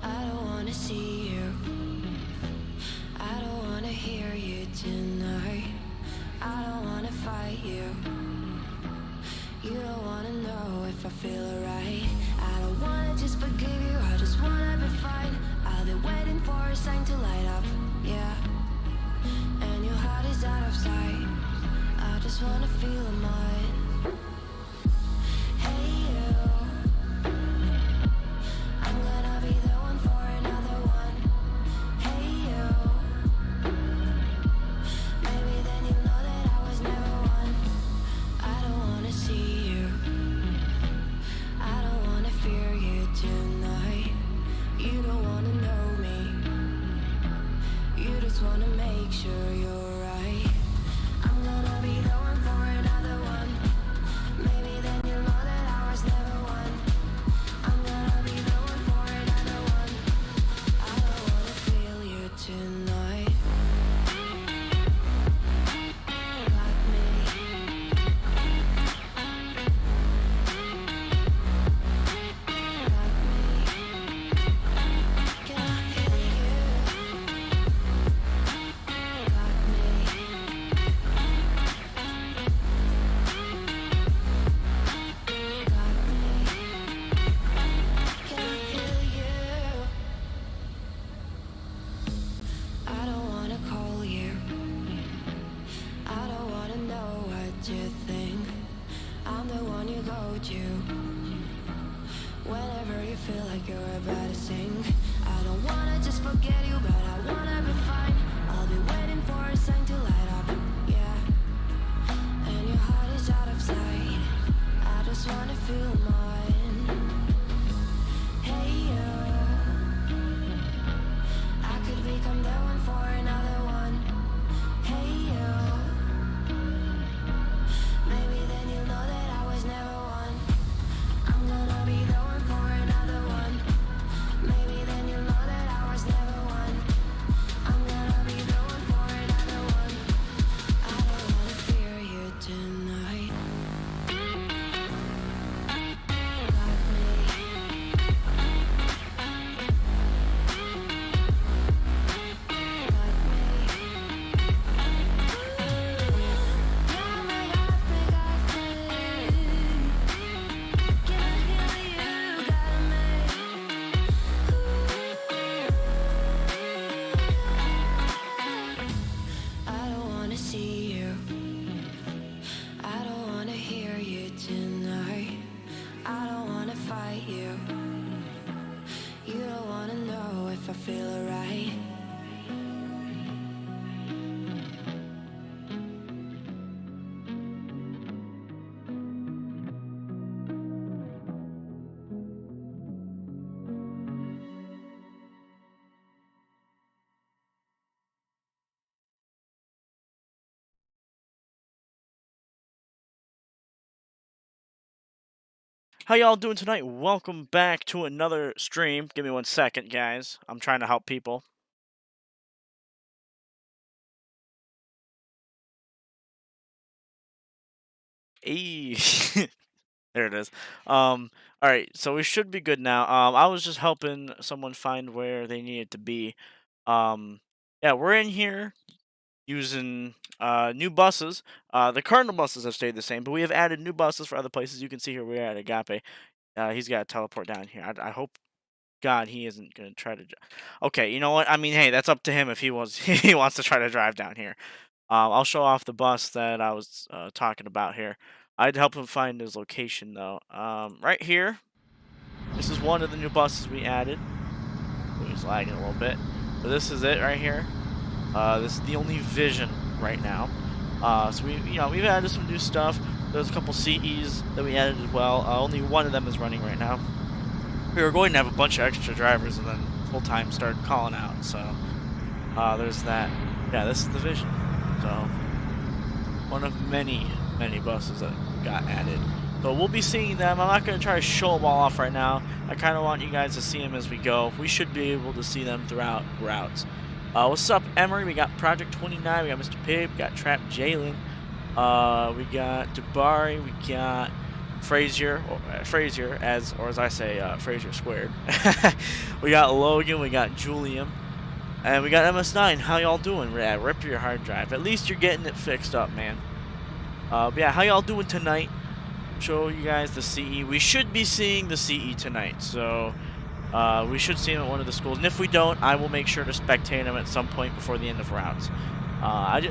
I don't wanna see you. I don't wanna hear you tonight. I don't wanna fight you. You don't wanna know if I feel alright. I don't wanna just forgive you, I just wanna be fine. I'll be waiting for a sign to light up, yeah. And your heart is out of sight. I just wanna feel mine. Hey you, I'm gonna be the one for another one. Hey you, maybe then you'll know that I was never one. I don't wanna see you, I don't wanna fear you tonight. You don't wanna know me, you just wanna make sure you're right. I'm gonna be the one for another one. Maybe then you'll know that I was never one. I'm gonna be the one for another one. I don't wanna feel you tonight. Got me. Got me. Can I feel you? Got me. Got me. Can I feel you? I don't wanna call you. I don't wanna know what you think. I'm the one you go to whenever you feel like you're about to sink. I don't wanna just forget you, but I wanna be fine. I'll be waiting for a sign to light up, yeah. And your heart is out of sight. I just wanna feel mine. Hey you, I could become the one for another one. Hey you, maybe then you'll know that I was never one. I'm gonna be the one for another one. Maybe then you'll know that I was never one. I'm gonna be the one for another one. I don't wanna fear you tonight. Got me. Got me. Got me, got me, got me. Can I hear you? Got me. I don't wanna see you. I don't wanna hear you tonight. I don't wanna fight you. You don't wanna know if I feel alright. How y'all doing tonight? Welcome back to another stream. Give me 1 second, guys. I'm trying to help people. Hey. There it is. All right, so we should be good now. I was just helping someone find where they needed to be. Yeah, we're in here using new buses. The Cardinal buses have stayed the same, but we have added new buses for other places. You can see here we're at Agape. He's got to teleport down here. I hope God he isn't gonna try to. Okay, you know what? I mean, hey, that's up to him if he was he wants to try to drive down here. I'll show off the bus that I was talking about here. I'd help him find his location though. Right here. This is one of the new buses we added. Oh, he's lagging a little bit, but this is it right here. This is the only vision right now. So we've added some new stuff. There's a couple CEs that we added as well. Only one of them is running right now. We were going to have a bunch of extra drivers, and then full time started calling out. So there's that. Yeah, this is the vision. So one of many buses that got added. So we'll be seeing them. I'm not going to try to show them all off right now. I kind of want you guys to see them as we go. We should be able to see them throughout routes. What's up, Emery? We got Project 29. We got Mr. Pig. We got Trap Jalen. We got Jabari. We got Frazier, as I say, Frazier squared. We got Logan, we got Julian, and we got MS9. How y'all doing? Yeah, rip your hard drive. At least you're getting it fixed up, man. But yeah, how y'all doing tonight? Show you guys the CE. We should be seeing the CE tonight, so we should see him at one of the schools. And if we don't, I will make sure to spectate him at some point before the end of rounds. I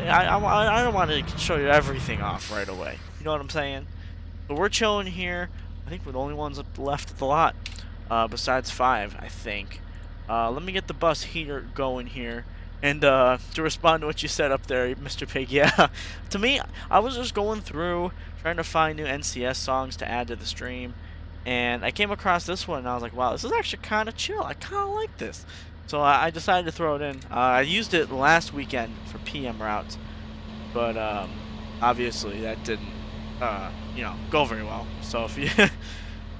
don't want to show you everything off right away. You know what I'm saying? But we're chilling here. I think we're the only ones left at the lot, besides 5, I think. Let me get the bus heater going here. And to respond to what you said up there, Mr. Pig, yeah. To me, I was just going through, trying to find new NCS songs to add to the stream. And I came across this one, and I was like, wow, this is actually kind of chill. I kind of like this. So I decided to throw it in. I used it last weekend for PM routes. But obviously that didn't, go very well. So if you...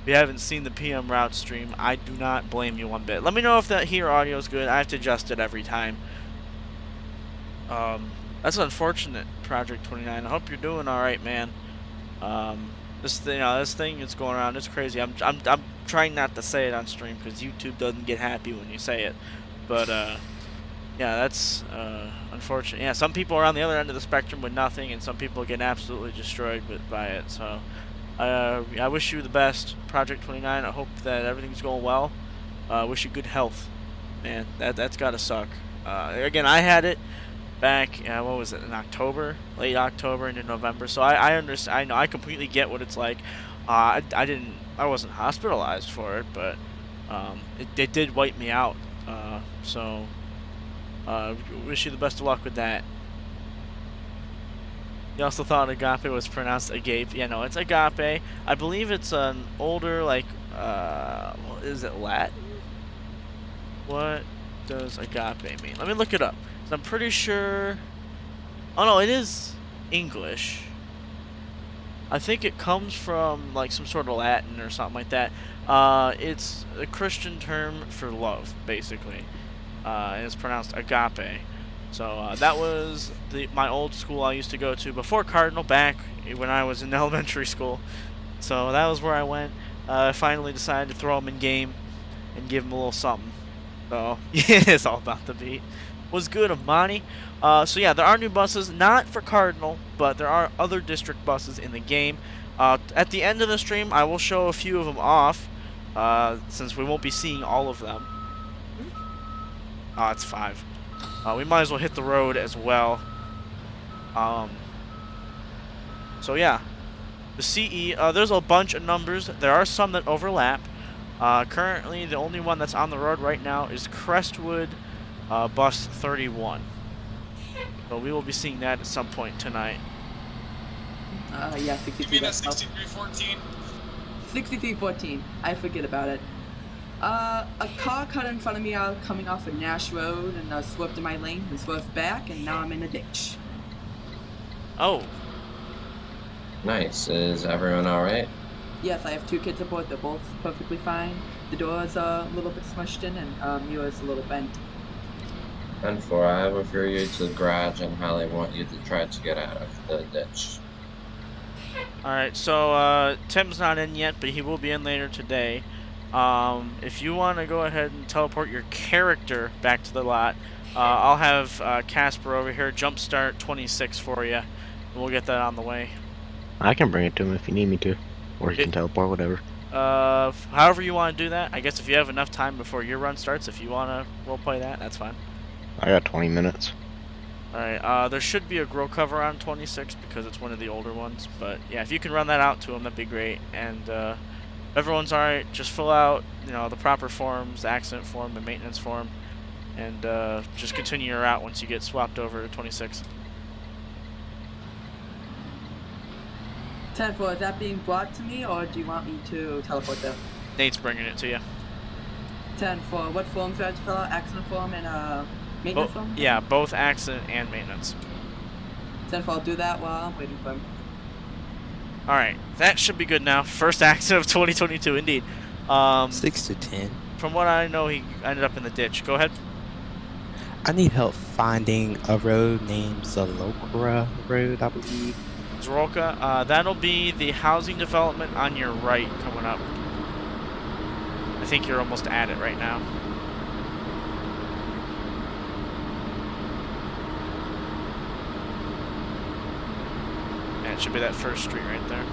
If you haven't seen the PM route stream, I do not blame you one bit. Let me know if that here audio is good. I have to adjust it every time. That's unfortunate, Project 29. I hope you're doing all right, man. This thing is going around. It's crazy. I'm trying not to say it on stream because YouTube doesn't get happy when you say it. But yeah, that's unfortunate. Yeah, some people are on the other end of the spectrum with nothing, and some people get absolutely destroyed by it. So. I wish you the best, Project 29. I hope that everything's going well. Wish you good health, man. That's gotta suck. Again, I had it back. What was it? In October, late October into November. So I understand. I know. I completely get what it's like. I wasn't hospitalized for it, but it did wipe me out. So wish you the best of luck with that. You also thought agape was pronounced agape. Yeah, no, it's agape. I believe it's an older, like, is it Latin? What does agape mean? Let me look it up. 'Cause I'm pretty sure... Oh, no, it is English. I think it comes from, like, some sort of Latin or something like that. It's a Christian term for love, basically. And it's pronounced agape. So that was my old school I used to go to before Cardinal, back when I was in elementary school. So that was where I went. I finally decided to throw him in game and give him a little something. So yeah, it's all about the beat. Was good, Amani. So yeah, there are new buses, not for Cardinal, but there are other district buses in the game. At the end of the stream, I will show a few of them off, since we won't be seeing all of them. It's 5. We might as well hit the road as well. So yeah, the CE, there's a bunch of numbers. There are some that overlap. Currently, the only one that's on the road right now is Crestwood Bus 31. So we will be seeing that at some point tonight. Yeah, 63. You mean that 6314? 6314. I forget about it. A car cut in front of me coming off of Nash Road and swerved in my lane and swerved back, and now I'm in a ditch. Oh. Nice. Is everyone alright? Yes, I have 2 kids aboard. They're both perfectly fine. The door's a little bit smushed in, and mirror's a little bent. 10-4, I will refer you to the garage and highly want you to try to get out of the ditch. Alright, so Tim's not in yet, but he will be in later today. If you want to go ahead and teleport your character back to the lot, I'll have Casper over here jumpstart 26 for you, and we'll get that on the way. I can bring it to him if you need me to, or you can teleport, whatever. However you want to do that. I guess if you have enough time before your run starts, if you want to roleplay that, that's fine. I got 20 minutes. Alright, there should be a grow cover on 26 because it's one of the older ones, but yeah, if you can run that out to him, that'd be great. And if everyone's alright, just fill out, the proper forms, the accident form, the maintenance form, and just continue your route once you get swapped over to 26. 10-4, is that being brought to me, or do you want me to teleport them? Nate's bringing it to you. 10-4, what forms do I have to fill out? Accident form and maintenance form? Yeah, both accident and maintenance. 10-4, I'll do that while I'm waiting for him. Alright, that should be good now. First accident of 2022, indeed. 6 to 10. From what I know, he ended up in the ditch. Go ahead. I need help finding a road named Zalokra Road, I believe. Zorolka, that'll be the housing development on your right coming up. I think you're almost at it right now. Yeah, it should be that first street right there.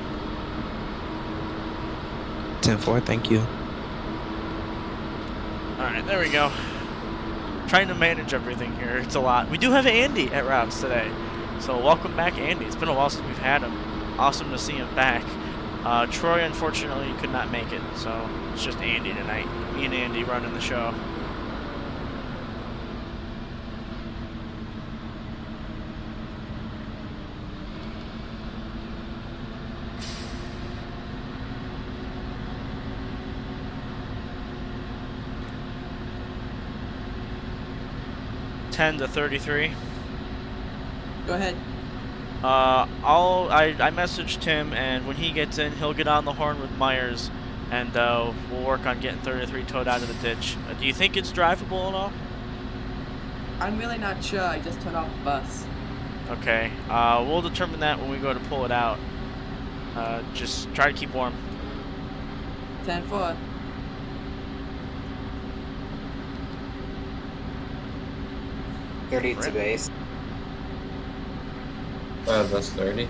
10-4, thank you. Alright, there we go. Trying to manage everything here. It's a lot. We do have Andy at routes today. So welcome back, Andy. It's been a while since we've had him. Awesome to see him back. Troy, unfortunately, could not make it. So it's just Andy tonight. Me and Andy running the show. To 33. Go ahead. I messaged him, and when he gets in, he'll get on the horn with Myers, and we'll work on getting 33 towed out of the ditch. Do you think it's drivable at all? I'm really not sure. I just turned off the bus. Okay. We'll determine that when we go to pull it out. Just try to keep warm. 10-4. To base. That's 30.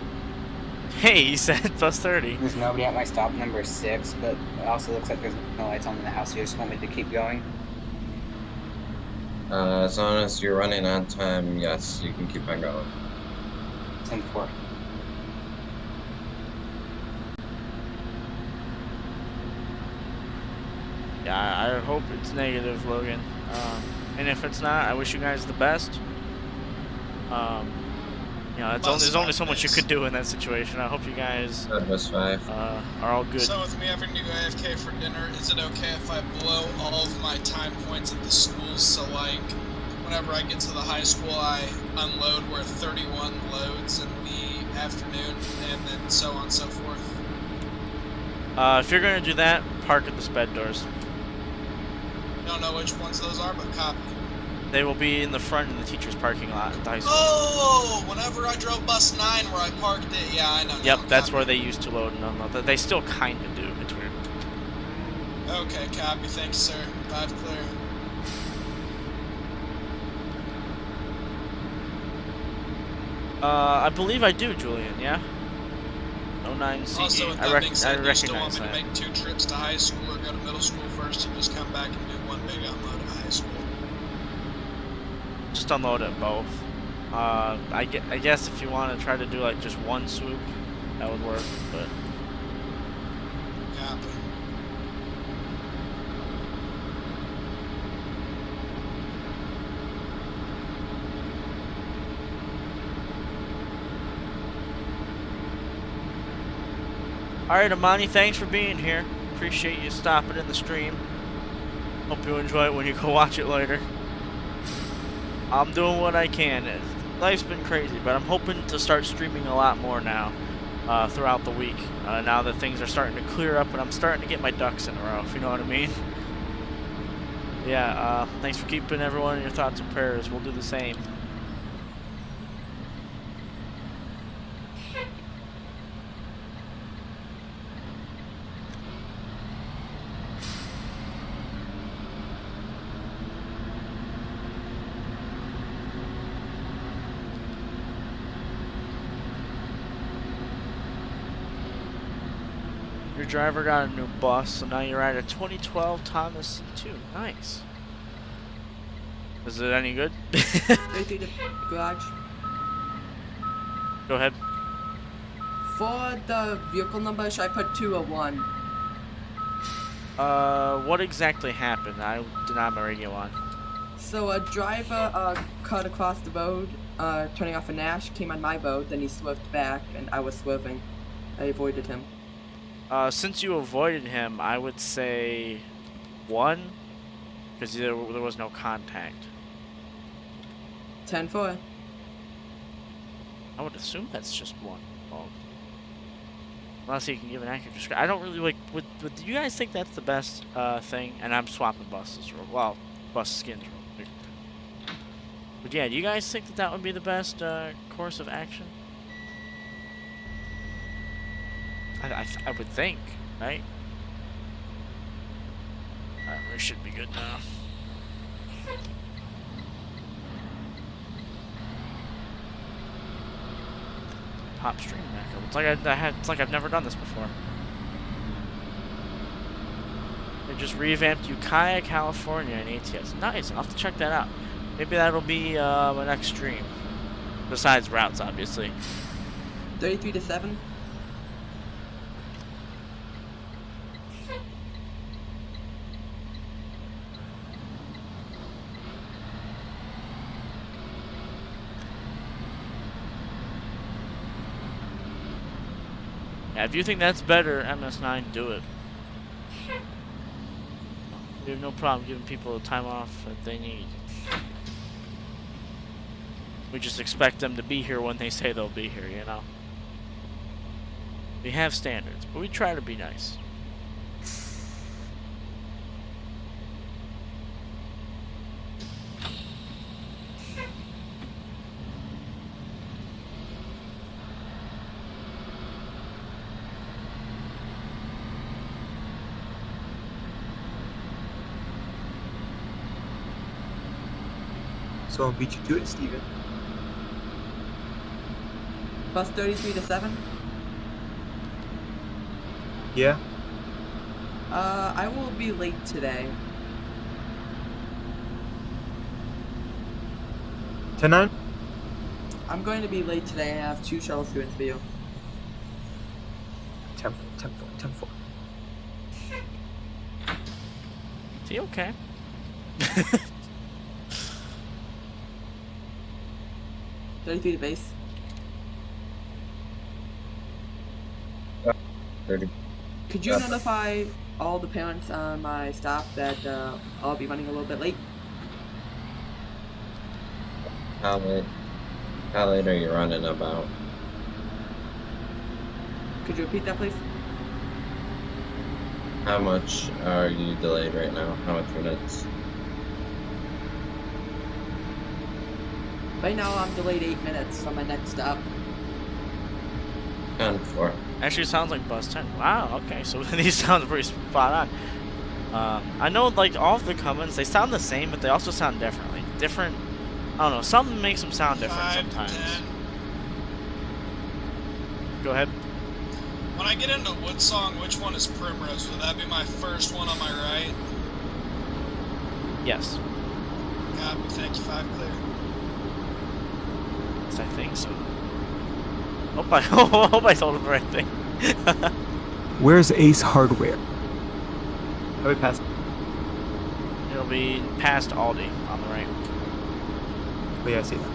Hey, he said plus 30. There's nobody at my stop number 6, but it also looks like there's no lights on in the house. You just want me to keep going? As long as you're running on time, yes, you can keep on going. 10-4. Yeah, I hope it's negative, Logan. And if it's not, I wish you guys the best. You know, there's only so much you could do in that situation. I hope you guys Bus 5. are all good. So with me having to go AFK for dinner, is it okay if I blow all of my time points at the schools? So like, whenever I get to the high school, I unload where 31 loads in the afternoon, and then so on and so forth. If you're gonna do that, park at the sped doors. Don't know which ones those are, but copy. They will be in the front in the teacher's parking lot at the high school. Oh, whenever I drove bus 9 where I parked it, yeah, I know. Yep, now, that's copy. where they used to load and unload. They still kind of do. It's weird. Okay, copy. Thank you, sir. 5 clear. I believe I do, Julian. Yeah. 09CE. Also, with that being said, do you still want recognize me to that. make 2 trips to high school or go to middle school first and just come back and do one big unload at high school? Just unload it both. I guess if you want to try to do like just one swoop, that would work. But Copy. all right, Amani, thanks for being here. Appreciate you stopping in the stream. Hope you enjoy it when you go watch it later. I'm doing what I can. Life's been crazy, but I'm hoping to start streaming a lot more now throughout the week. Now that things are starting to clear up and I'm starting to get my ducks in a row, if you know what I mean. Yeah, thanks for keeping everyone in your thoughts and prayers. We'll do the same. Your driver got a new bus, so now you're at a 2012 Thomas C2. Nice. Is it any good? Right through the garage. Go ahead. For the vehicle number, should I put 201? What exactly happened? I did not have my radio on. So a driver cut across the road, turning off a Nash, came on my boat, then he swerved back, and I was swerving. I avoided him. Since you avoided him, I would say 1, because there was no contact. 10-4. I would assume that's just 1. Well, unless you can give an accurate description. I don't really like. Would do you guys think that's the best thing? And I'm swapping buses. Well, bus skins. Real quick. But yeah, do you guys think that would be the best course of action? I would think, right? Alright, we should be good now. Pop stream back up. It's like it's like I've never done this before. They just revamped Ukiah, California in ATS. Nice, I'll have to check that out. Maybe that'll be my next stream. Besides routes, obviously. 33 to 7. Yeah, if you think that's better, MS9, do it. We have no problem giving people the time off that they need. We just expect them to be here when they say they'll be here, you know? We have standards, but we try to be nice. So I'll beat you to it, Steven. Bus 33 to 7. Yeah? I will be late today. 10-9? I'm going to be late today. I have 2 shuttle students for you. 10-4, 10-4, 10-4. Is he okay? 33 to base. 30. Could you notify all the parents on my stop that I'll be running a little bit late? How late? How late are you running about? Could you repeat that, please? How much are you delayed right now? How much minutes? Right now, I'm delayed 8 minutes on my next stop. 10-4. Actually, it sounds like bus 10. Wow, okay, so these sound pretty spot on. I know, like, all of the Cummins, they sound the same, but they also sound differently. Different, I don't know, something makes them sound different 5 to sometimes. 10. Go ahead. When I get into Woodsong, which one is Primrose? Would that be my first one on my right? Yes. Copy, thank you, 5 clear. Yes, I think so. Hope I, hope I told him the right thing. Where's Ace Hardware? How we pass? It'll be past Aldi on the right. Oh yeah, I see that.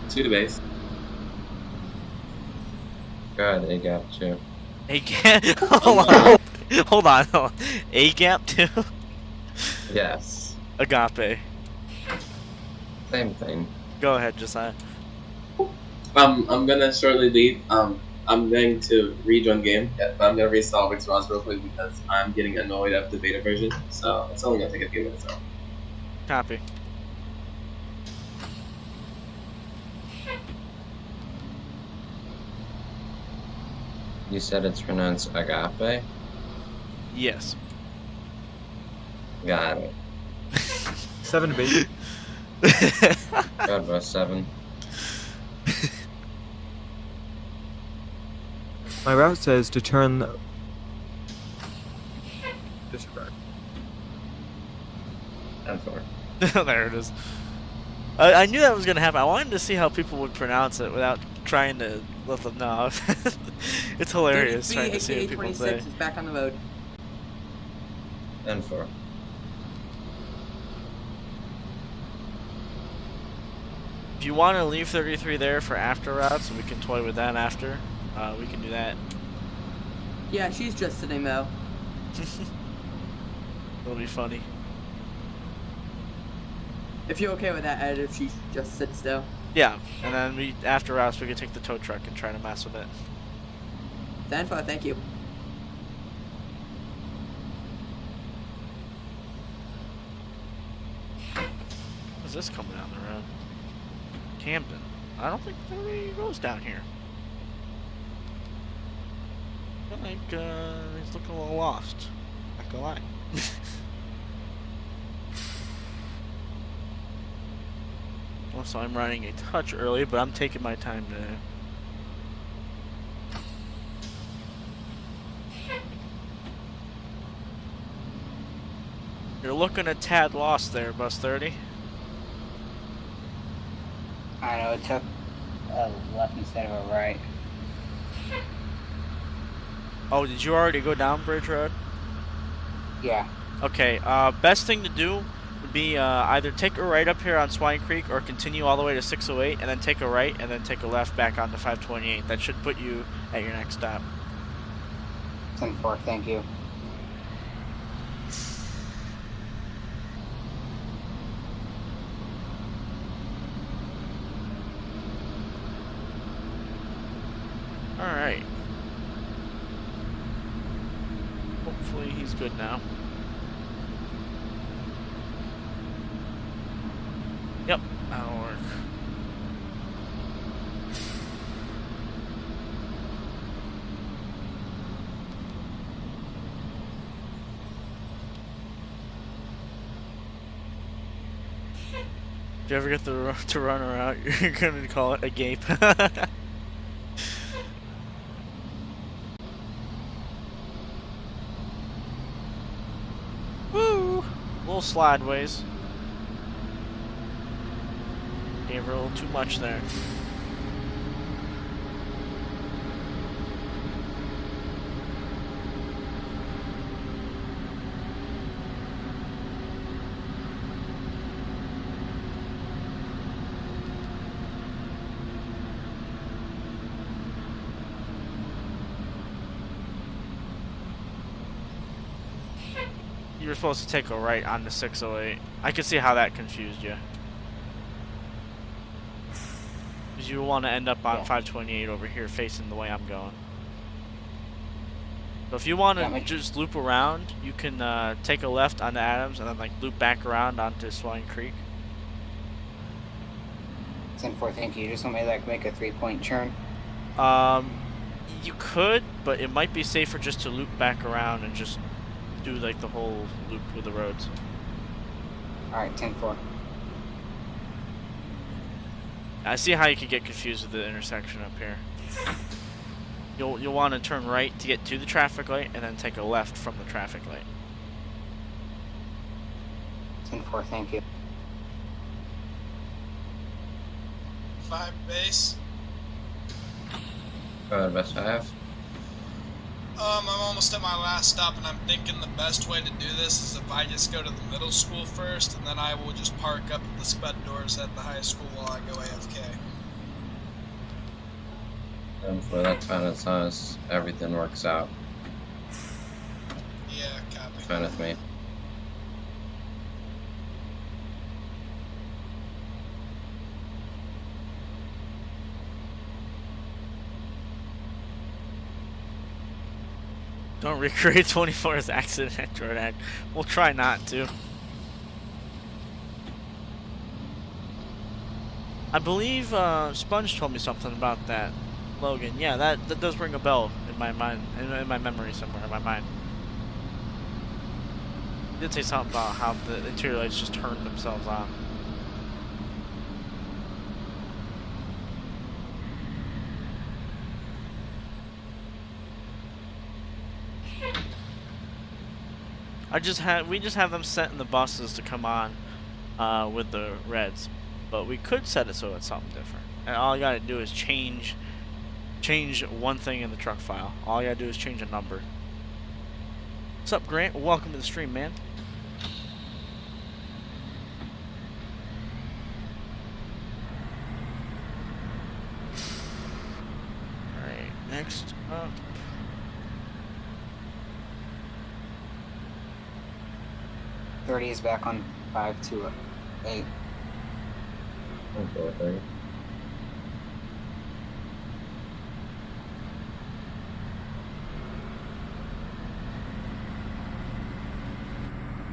To the base. God, they got you. A gap. Hold on. Hold on. A gap too. Yes. Agape. Same thing. Go ahead, Josiah. I'm gonna shortly leave. I'm going to rejoin game, but I'm gonna reinstall Wix-ROS real quick because I'm getting annoyed at the beta version. So it's only gonna take a few minutes. So. Copy. You said it's pronounced agape? Yes. Got it. 7 base. God, bus 7. My route says to turn the... Disregard. 10-4. There it is. I knew that was gonna happen. I wanted to see how people would pronounce it without trying to let them know. It's hilarious trying to see what people 26 say. is back on the road. 10-4. If you want to leave 33 there for after routes, we can toy with that after. We can do that. Yeah, she's just sitting though. It'll be funny. If you're okay with that, Ed, if she just sits still. Yeah, and then after us, we could take the tow truck and try to mess with it. 10-4, thank you. What's this coming down the road? Camden. I don't think anybody goes down here. I feel like he's looking a little lost. Not gonna lie. Also, I'm running a touch early, but I'm taking my time today. You're looking a tad lost there, Bus 30. I know, it took a left instead of a right. Oh, did you already go down Bridge Road? Yeah. Okay, best thing to do would be either take a right up here on Swine Creek or continue all the way to 608 and then take a right and then take a left back onto 528. That should put you at your next stop. 10-4, thank you. Alright. Hopefully he's good now. Yep, that'll work. If you ever get to run around, you're gonna call it a gape. Woo! Little slideways. Gave her a little too much there. You were supposed to take a right on the 608. I can see how that confused you. Because you want to end up on 528 over here facing the way I'm going. So if you want to just loop around, you can take a left onto Adams and then like loop back around onto Swine Creek. 10-4, thank you. You just want me to like make a 3-point turn? You could, but it might be safer just to loop back around and just do like the whole loop with the roads. Alright, 10-4. I see how you could get confused with the intersection up here. You'll want to turn right to get to the traffic light and then take a left from the traffic light. 10-4, thank you. 5 base. Best I have. I'm almost at my last stop, and I'm thinking the best way to do this is if I just go to the middle school first, and then I will just park up at the sped doors at the high school while I go AFK. And for that fine, as long as everything works out. Yeah, copy. Fine with me. Don't recreate 24's accident at Jordan. We'll try not to. I believe Sponge told me something about that, Logan. Yeah, that does ring a bell in my mind, in my memory somewhere in my mind. He did say something about how the interior lights just turned themselves on. We just have them set in the buses to come on with the reds, but we could set it so it's something different. And all you gotta do is change one thing in the truck file. All you gotta do is change a number. What's up, Grant? Welcome to the stream, man. All right, next up. .30 is back on 528. Oh, poor thing.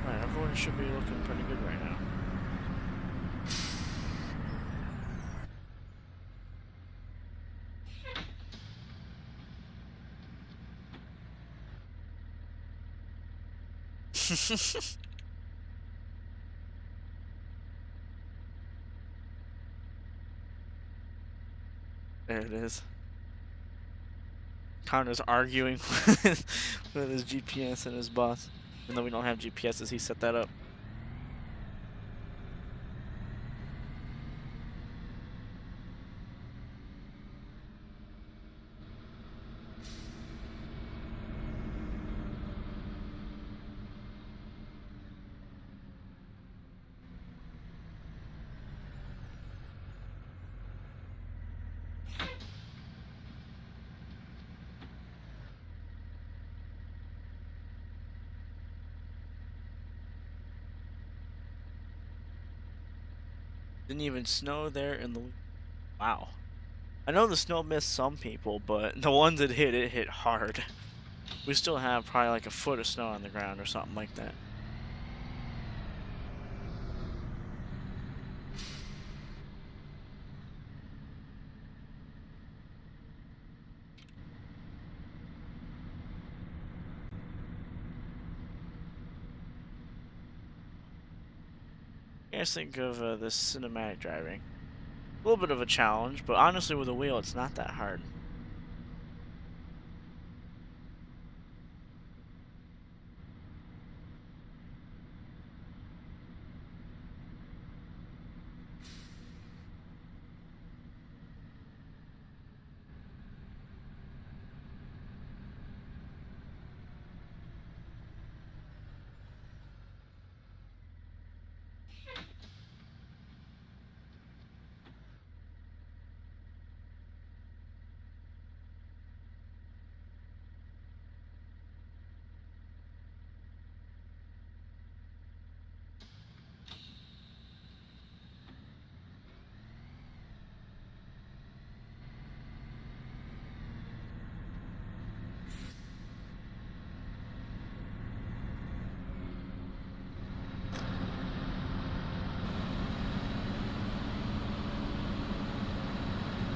Alright, everyone should be looking pretty good right now. There it is. Connor's arguing with his GPS and his boss. Even though we don't have GPSs, he set that up. Didn't even snow there in the... Wow. I know the snow missed some people, but the ones that hit, it hit hard. We still have probably like a foot of snow on the ground or something like that. I guys think of this cinematic driving. A little bit of a challenge, but honestly with a wheel it's not that hard.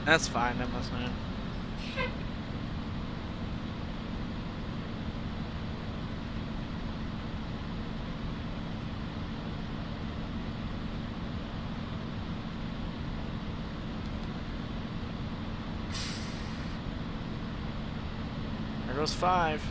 That's fine, that must not. There goes 5.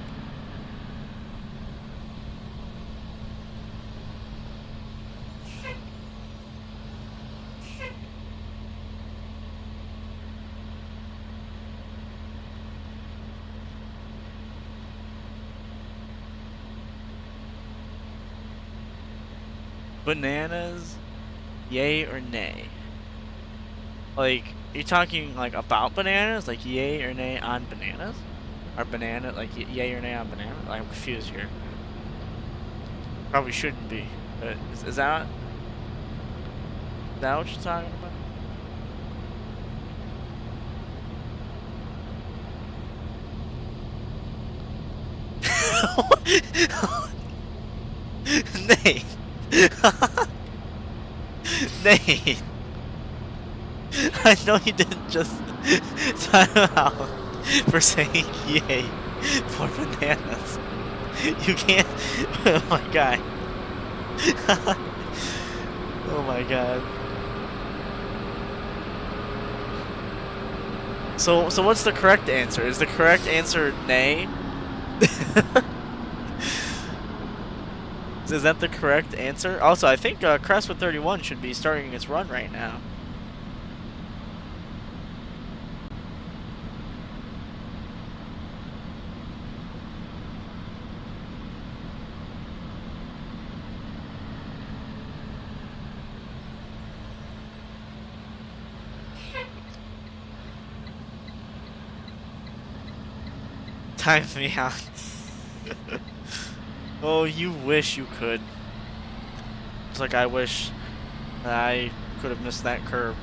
Bananas, yay or nay? Like, are you talking like about bananas? Like yay or nay on bananas? Or banana, like yay or nay on bananas? I'm confused here. Probably shouldn't be. But is that what you're talking about? Nay. Nay. I know you didn't just time out for saying yay for bananas. You can't. Oh my god. Oh my god. So what's the correct answer? Is the correct answer nay? Is that the correct answer? Also, I think Crestwood 31 should be starting its run right now. Time me out. Oh, you wish you could. It's like I wish that I could have missed that curve.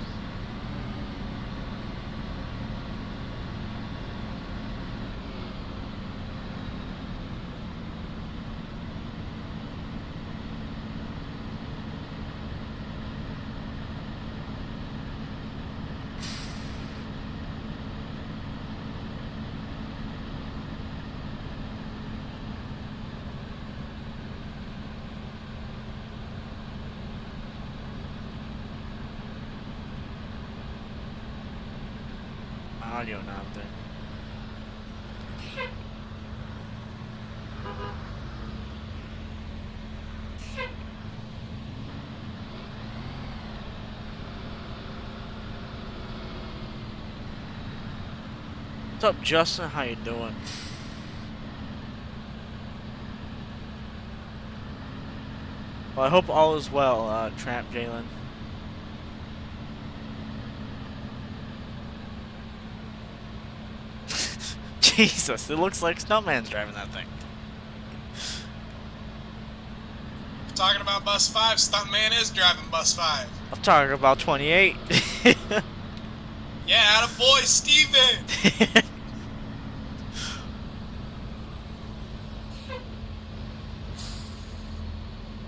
Audio knob there. What's up, Justin? How you doing? Well, I hope all is well, Trap Jalen. Jesus, it looks like Stuntman's driving that thing. Talking about Bus 5, Stuntman is driving Bus 5. I'm talking about 28. Yeah, attaboy, Steven!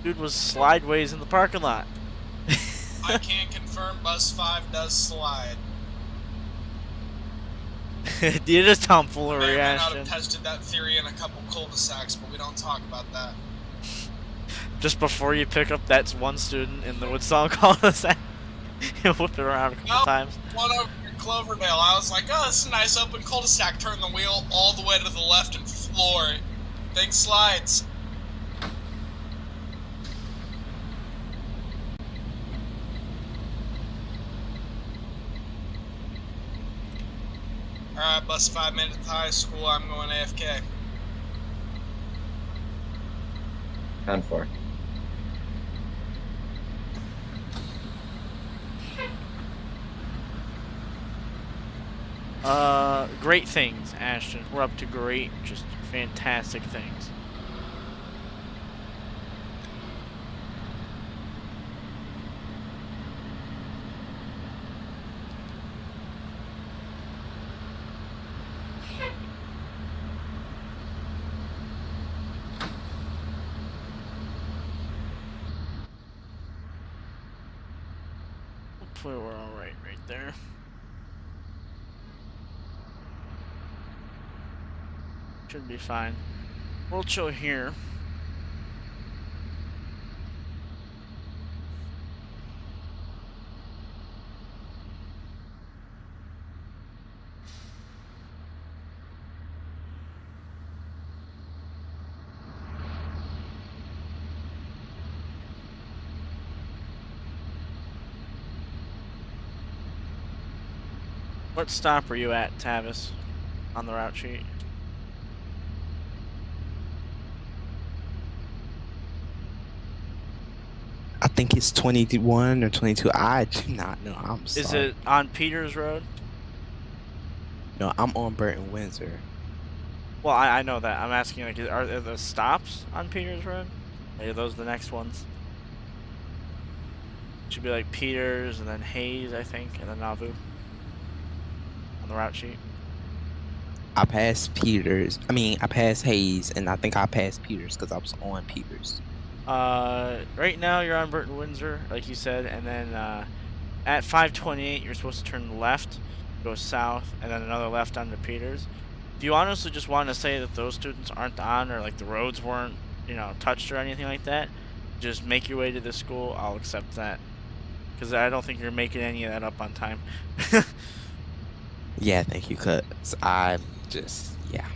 Dude was slideways in the parking lot. I can confirm Bus 5 does slide. It is tomfoolery May or may not action. have tested that theory in a couple cul-de-sacs, but we don't talk about that. Just before you pick up that one student in the Woodsong cul-de-sac, you whip it around a couple times. One over in Cloverdale, I was like, oh, this is a nice open cul-de-sac. Turn the wheel all the way to the left and floor it. Thing slides. Alright, bus 5 minutes to high school. I'm going AFK. 10-4. Great things, Ashton. We're up to great, just fantastic things. Hopefully we're alright right there. Should be fine. We'll chill here. What stop are you at, Tavis, on the route sheet? I think it's 21 or 22. I do not know. I'm sorry. Is it on Peters Road? No, I'm on Burton Windsor. Well, I know that. I'm asking, like, are there the stops on Peters Road? Are those the next ones? Should be like Peters and then Hayes, I think, and then Nauvoo on the route sheet. I passed Peters. I mean, I passed Hayes, and I think I passed Peters because I was on Peters. Right now you're on Burton Windsor, like you said, and then at 528 you're supposed to turn left, go south, and then another left onto Peters. If you honestly just want to say that those students aren't on, or like the roads weren't, you know, touched or anything like that, just make your way to the school. I'll accept that, because I don't think you're making any of that up on time. Yeah, thank you, cuz I just, yeah.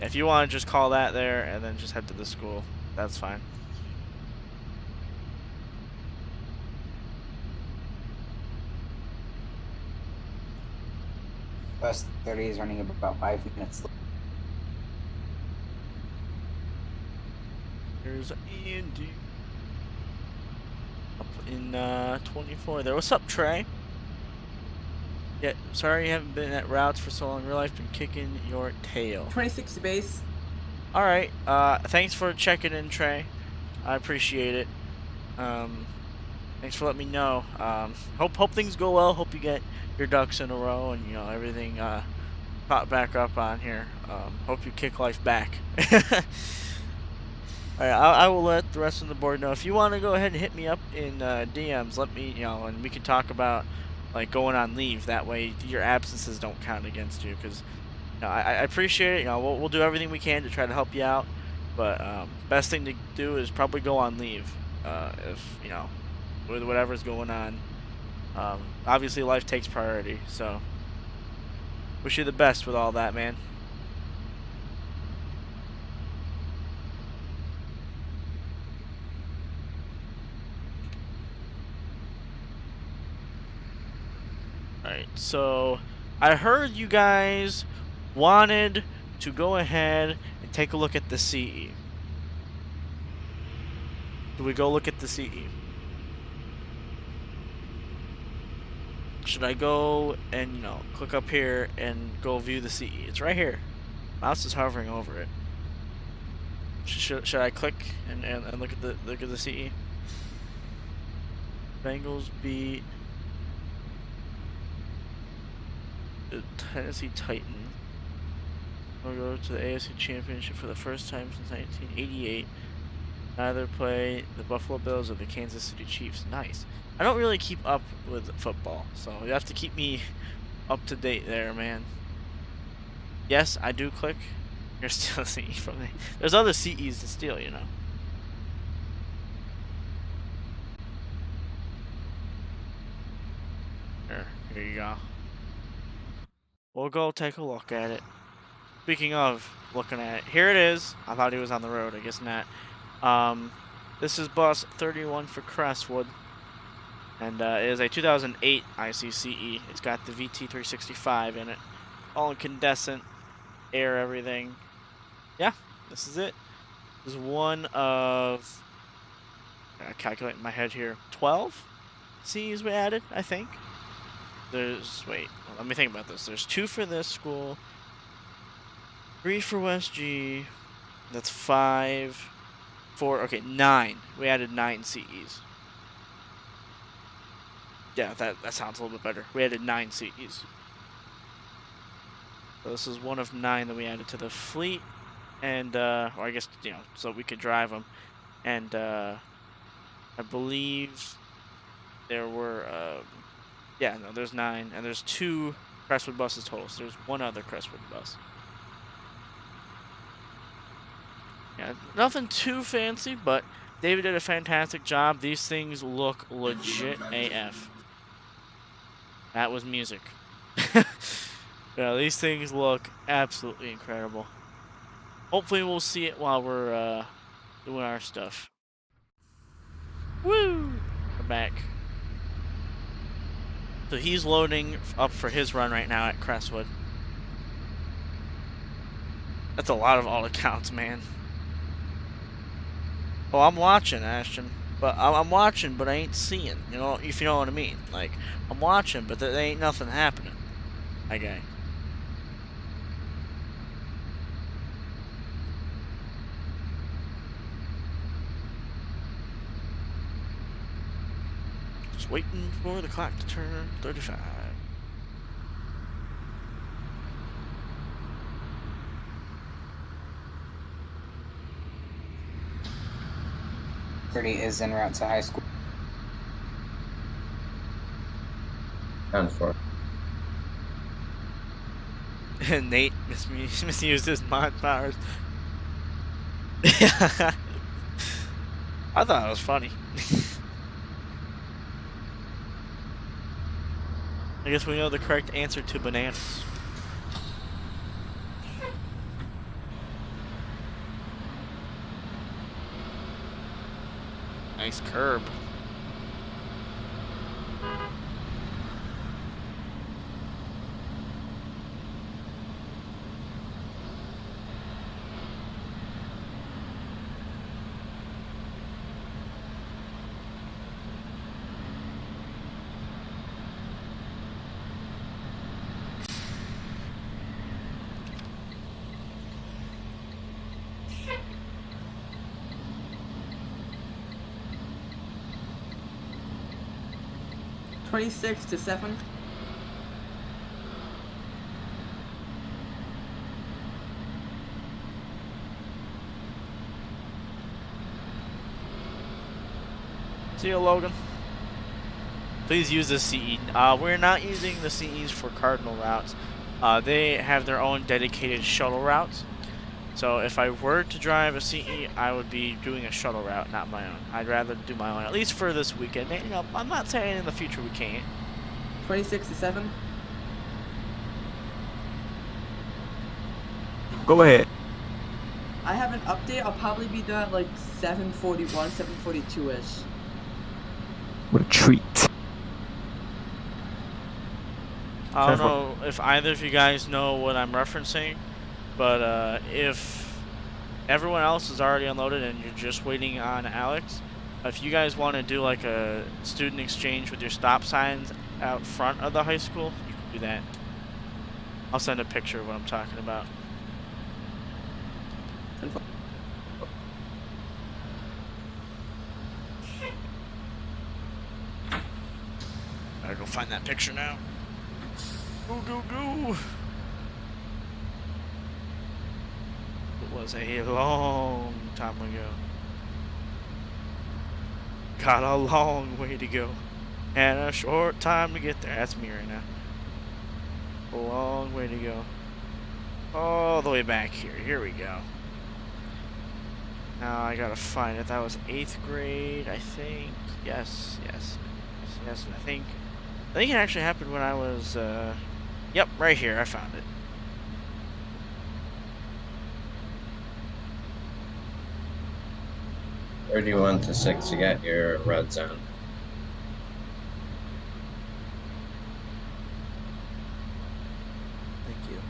If you want to just call that there and then just head to the school, that's fine. Bus 30 is running about 5 minutes. There's Andy up in 24 there. What's up, Trey? Yeah, sorry you haven't been at routes for so long. Real life been kicking your tail. 2060 base. All right. Thanks for checking in, Trey. I appreciate it. Thanks for letting me know. Hope things go well. Hope you get your ducks in a row and everything caught back up on here. Hope you kick life back. All right, I will let the rest of the board know. If you want to go ahead and hit me up in DMs, let me and we can talk about like going on leave. That way your absences don't count against you. Because I appreciate it. We'll do everything we can to try to help you out. But best thing to do is probably go on leave. If with whatever's going on. Obviously, life takes priority. So wish you the best with all that, man. Alright, so I heard you guys wanted to go ahead and take a look at the CE. Do we go look at the CE? Should I go and, click up here and go view the CE? It's right here. Mouse is hovering over it. Should I click and look at the CE? Bengals beat the Tennessee Titans. We'll go to the AFC Championship for the first time since 1988. Neither play the Buffalo Bills or the Kansas City Chiefs. Nice. I don't really keep up with football, so you have to keep me up to date there, man. Yes, I do click. You're still a CE from me. There's other CEs to steal, Here you go. We'll go take a look at it. Speaking of looking at it, here it is. I thought he was on the road. I guess not. This is bus 31 for Crestwood. And it is a 2008 ICCE. It's got the VT365 in it. All incandescent, air, everything. Yeah, this is it. This is one of, I calculate in my head here, 12 Cs we added, I think. Wait, let me think about this. There's 2 for this school, 3 for West G, that's 5, 4, okay, 9. We added 9 CEs. Yeah, that sounds a little bit better. We added 9 CEs. So this is one of 9 that we added to the fleet. And, or I guess, so we could drive them. And, I believe there were, yeah, no, there's 9. And there's 2 Crestwood buses total. So there's 1 other Crestwood bus. Yeah, nothing too fancy, but David did a fantastic job. These things look legit AF. That was music. Yeah, these things look absolutely incredible. Hopefully we'll see it while we're doing our stuff. Woo! We're back. So he's loading up for his run right now at Crestwood. That's a lot of all accounts, man. Oh, I'm watching, Ashton. But I'm watching, but I ain't seeing. If you know what I mean. Like, I'm watching, but there ain't nothing happening. Okay. Just waiting for the clock to turn 35. Is en route to high school. And for. And Nate misused his mod powers. I thought it was funny. I guess we know the correct answer to bananas. Nice curb. 26 to 7. See you, Logan. Please use the CE. We're not using the CEs for cardinal routes. They have their own dedicated shuttle routes. So if I were to drive a CE, I would be doing a shuttle route, not my own. I'd rather do my own, at least for this weekend. You know, I'm not saying in the future we can't. 26 to 7. Go ahead. I have an update. I'll probably be there at like 7:41, 7:42-ish. What a treat. I don't know if either of you guys know what I'm referencing, but if everyone else is already unloaded and you're just waiting on Alex, if you guys want to do like a student exchange with your stop signs out front of the high school, you can do that. I'll send a picture of what I'm talking about. Gotta go find that picture now. Go, go, go! It was a long time ago. Got a long way to go. And a short time to get there. That's me right now. A long way to go. All the way back here. Here we go. Now I gotta find it. That was 8th grade, I think. Yes. I think it actually happened when I was, yep, right here. I found it. $31 to 6 to get your red zone. Thank you.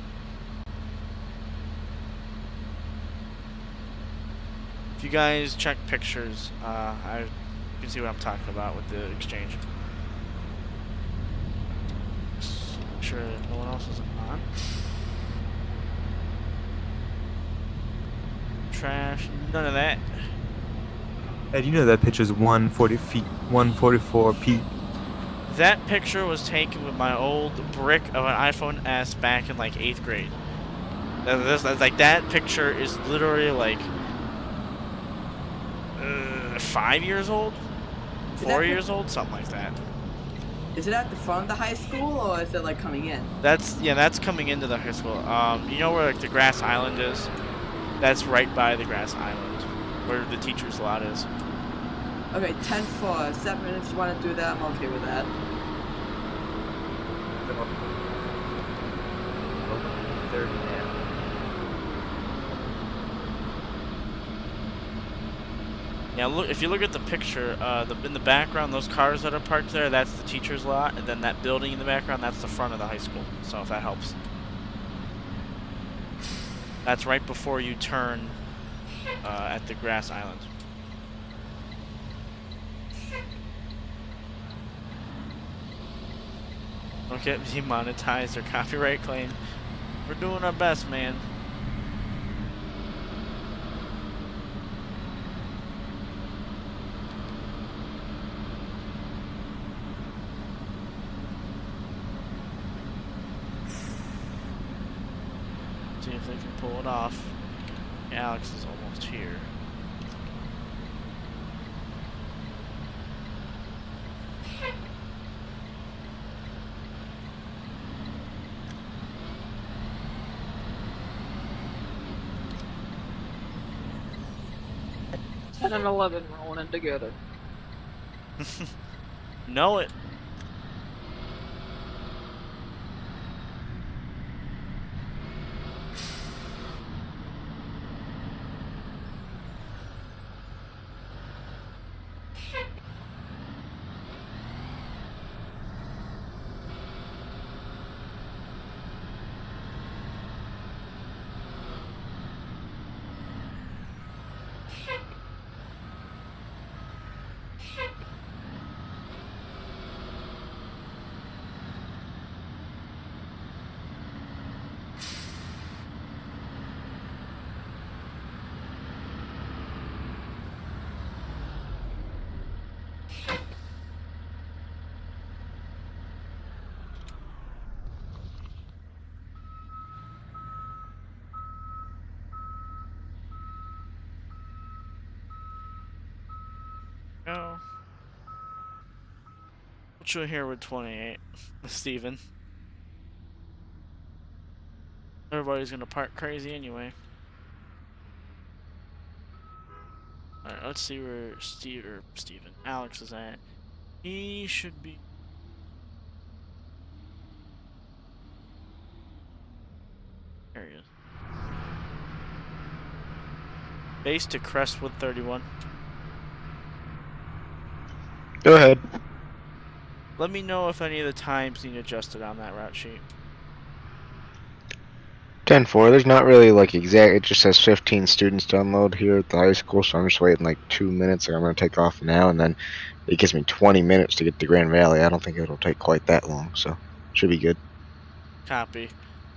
If you guys check pictures, you can see what I'm talking about with the exchange. Just make sure no one else is on. Trash, none of that. Ed, you know that picture's 140 feet, 144 feet. That picture was taken with my old brick of an iPhone S back in like 8th grade. That's like that picture is literally like 5 years old, 4 years old, something like that. Is it at the front of the high school or is it like coming in? That's coming into the high school. You know where like the grass island is? That's right by the grass island, where the teacher's lot is. Okay, 10 for 7. If you want to do that, I'm okay with that. Yeah, look. If you look at the picture, in the background, those cars that are parked there, that's the teacher's lot, and then that building in the background, that's the front of the high school. So if that helps, that's right before you turn at the grass island. Don't get demonetized or copyright claim. We're doing our best, man. See if they can pull it off. Alex is almost here. And an 11 rolling in together. Know it. Go. What you here with 28, Steven? Everybody's gonna park crazy anyway. Alright, let's see where Steven Alex is at. He should be. There he is. Base to Crestwood 31. Go ahead. Let me know if any of the times need adjusted on that route sheet. 10-4. There's not really like exact. It just says 15 students to unload here at the high school, so I'm just waiting like 2 minutes. I'm gonna take off now, and then it gives me 20 minutes to get to Grand Valley. I don't think it'll take quite that long, so should be good. Copy.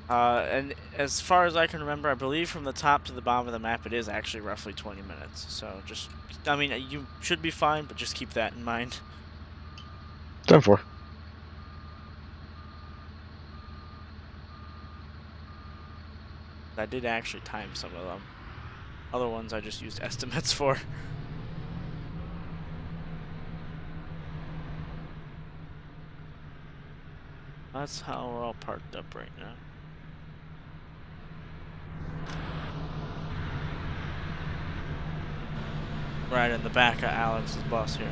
And as far as I can remember, I believe from the top to the bottom of the map, it is actually roughly 20 minutes. So just, I mean, you should be fine, but just keep that in mind. 10-4. I did actually time some of them. Other ones I just used estimates for. That's how we're all parked up right now. Right in the back of Alex's bus here.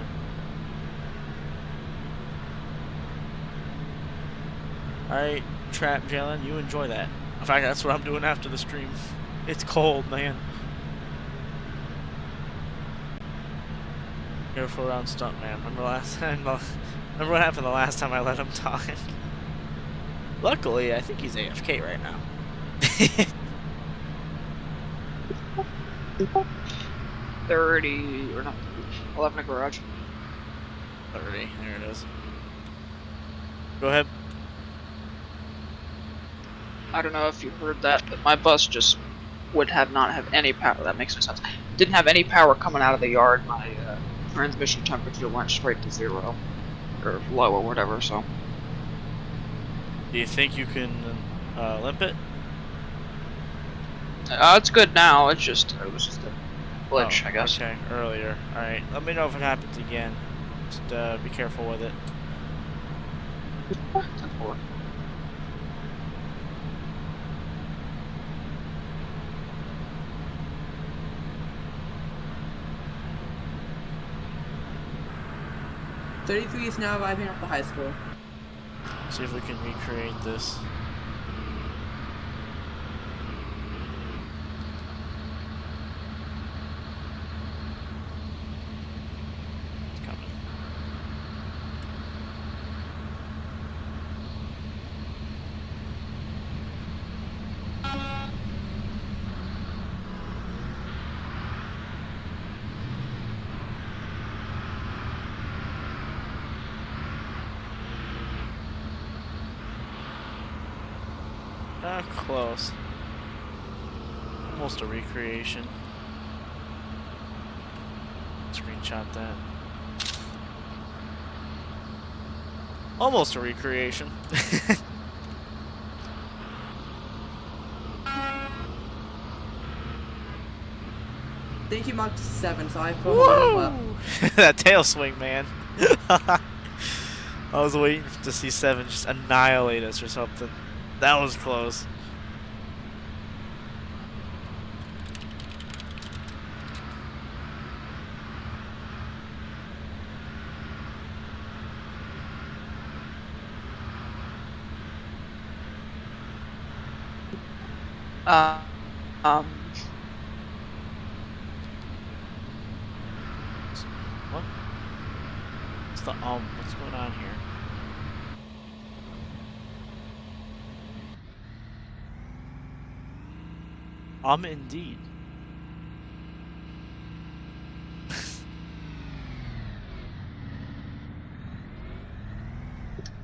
Alright, Trap Jalen, you enjoy that. In fact, that's what I'm doing after the stream. It's cold, man. Careful around stunt, man. Remember last time? Remember what happened the last time I let him talk? Luckily, I think he's AFK right now. 30 or not? 11 a garage. 30. There it is. Go ahead. I don't know if you heard that, but my bus just would not have any power. That makes no sense. Didn't have any power coming out of the yard. My transmission temperature went straight to 0 or low or whatever. So. Do you think you can limp it? It's good now. It was just a glitch, I guess. Okay, earlier. All right. Let me know if it happens again. Just be careful with it. 10-4. $33 is now arriving at the high school. See if we can recreate this. It's coming. Close. Almost a recreation. Screenshot that. Almost a recreation. Thank you, Mark 7, so I throw up. That tail swing, man. I was waiting to see 7 just annihilate us or something. That was close. What? What's going on here? Indeed.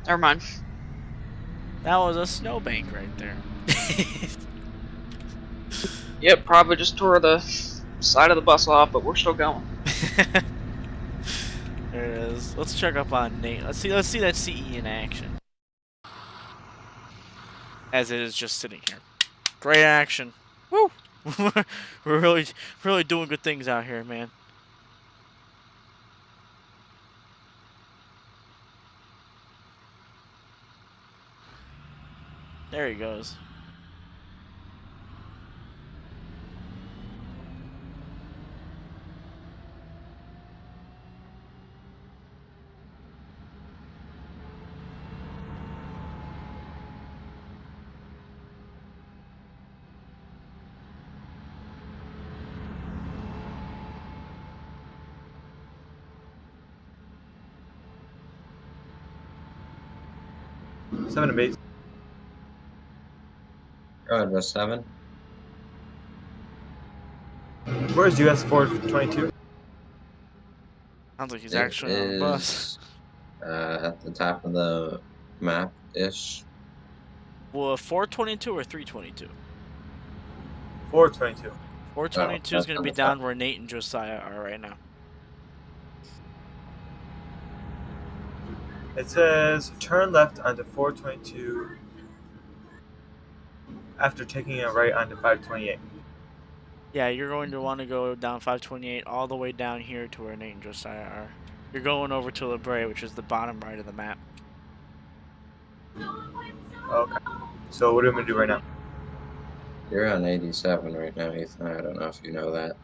Never mind. That was a snowbank right there. Yep, probably just tore the side of the bus off, but we're still going. There it is. Let's check up on Nate. Let's see that CE in action. As it is just sitting here. Great action. Woo! We're really doing good things out here, man. There he goes. Seven to base. Go ahead, bus 7. Where's US 422? Sounds like he's It actually on the bus. is at the top of the map-ish. Well, 422 or 322? 422. 422 is that's going to on be the top. down where Nate and Josiah are right now. It says turn left onto 422 after taking a right onto 528. Yeah, you're going to want to go down 528 all the way down here to where Nate and Josiah are. You're going over to La Brea, which is the bottom right of the map. Okay. So what are we going to do right now? You're on 87 right now, Ethan. I don't know if you know that.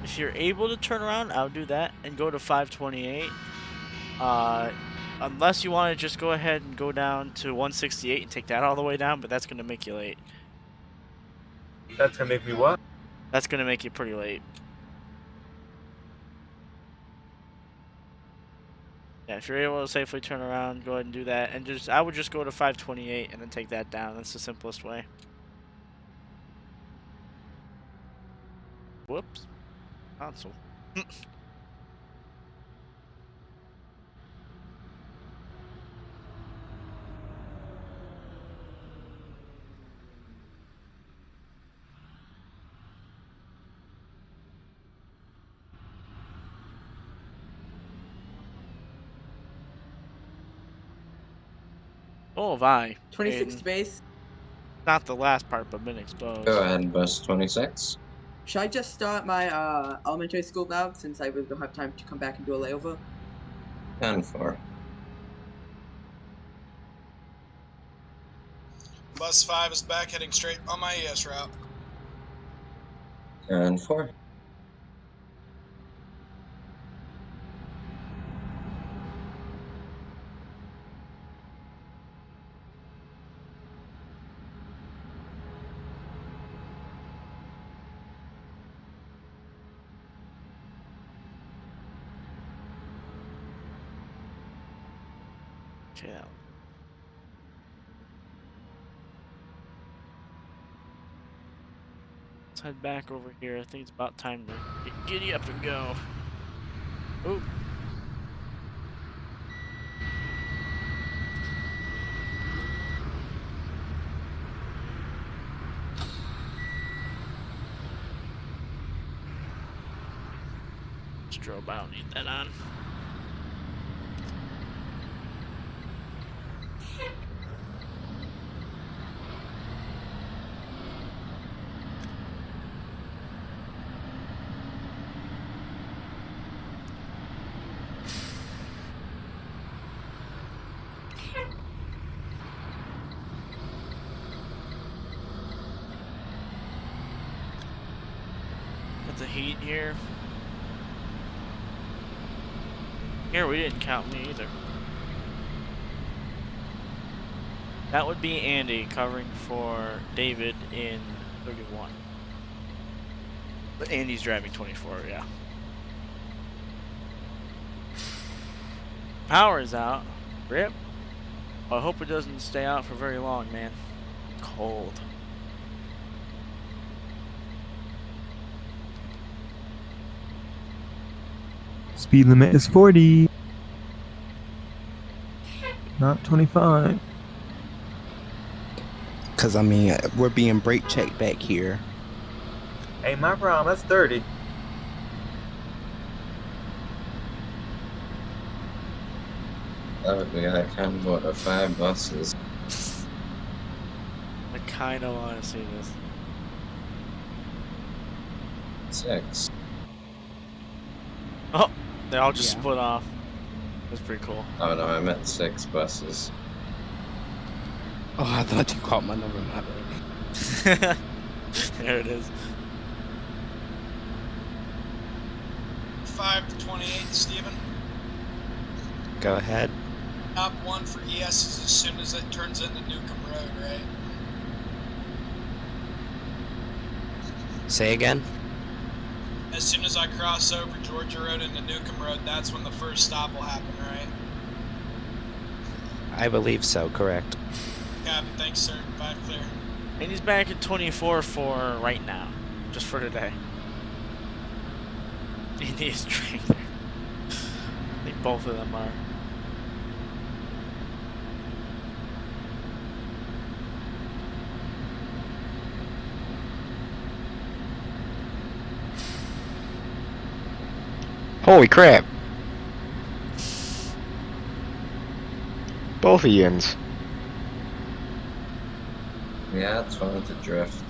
If you're able to turn around, I would do that and go to 528. Unless you want to just go ahead and go down to 168 and take that all the way down, but that's going to make you late. That's going to make me what? That's going to make you pretty late. Yeah, if you're able to safely turn around, go ahead and do that. And I would just go to 528 and then take that down. That's the simplest way. Whoops. Console. Oh, have I. 26 to base. Not the last part, but been exposed. Go ahead, bus 26. Should I just start my elementary school now since I really don't have time to come back and do a layover? 10-4. Bus 5 is back heading straight on my ES route. 10-4. Yeah. Let's head back over here. I think it's about time to get giddy up and go. Ooh. Strobe, I don't need that on. Got the heat here. Here, we didn't count me either. That would be Andy covering for David in 31. But Andy's driving 24, yeah. Power is out. Rip. Well, I hope it doesn't stay out for very long, man. Cold. Speed limit is 40. Not 25. Because, I mean, we're being brake checked back here. Hey, my problem, that's 30. We got a convoy of 5 buses. I kind of want to see this. 6. Oh, they all just Yeah. split off. That's pretty cool. Oh no, I meant 6 buses. Oh, I thought you called my number. My bad. There it is. 5 to 28, Steven. Go ahead. Top 1 for ES is as soon as it turns into Newcomb Road, right? Say again. As soon as I cross over Georgia Road into Newcomb Road, that's when the first stop will happen, right? I believe so. Correct. Copy, thanks, sir. 5 clear. And he's back at 24 for right now, just for today. He needs drink there. I think both of them are. Holy crap. Both of yins. Yeah, it's fun to drift.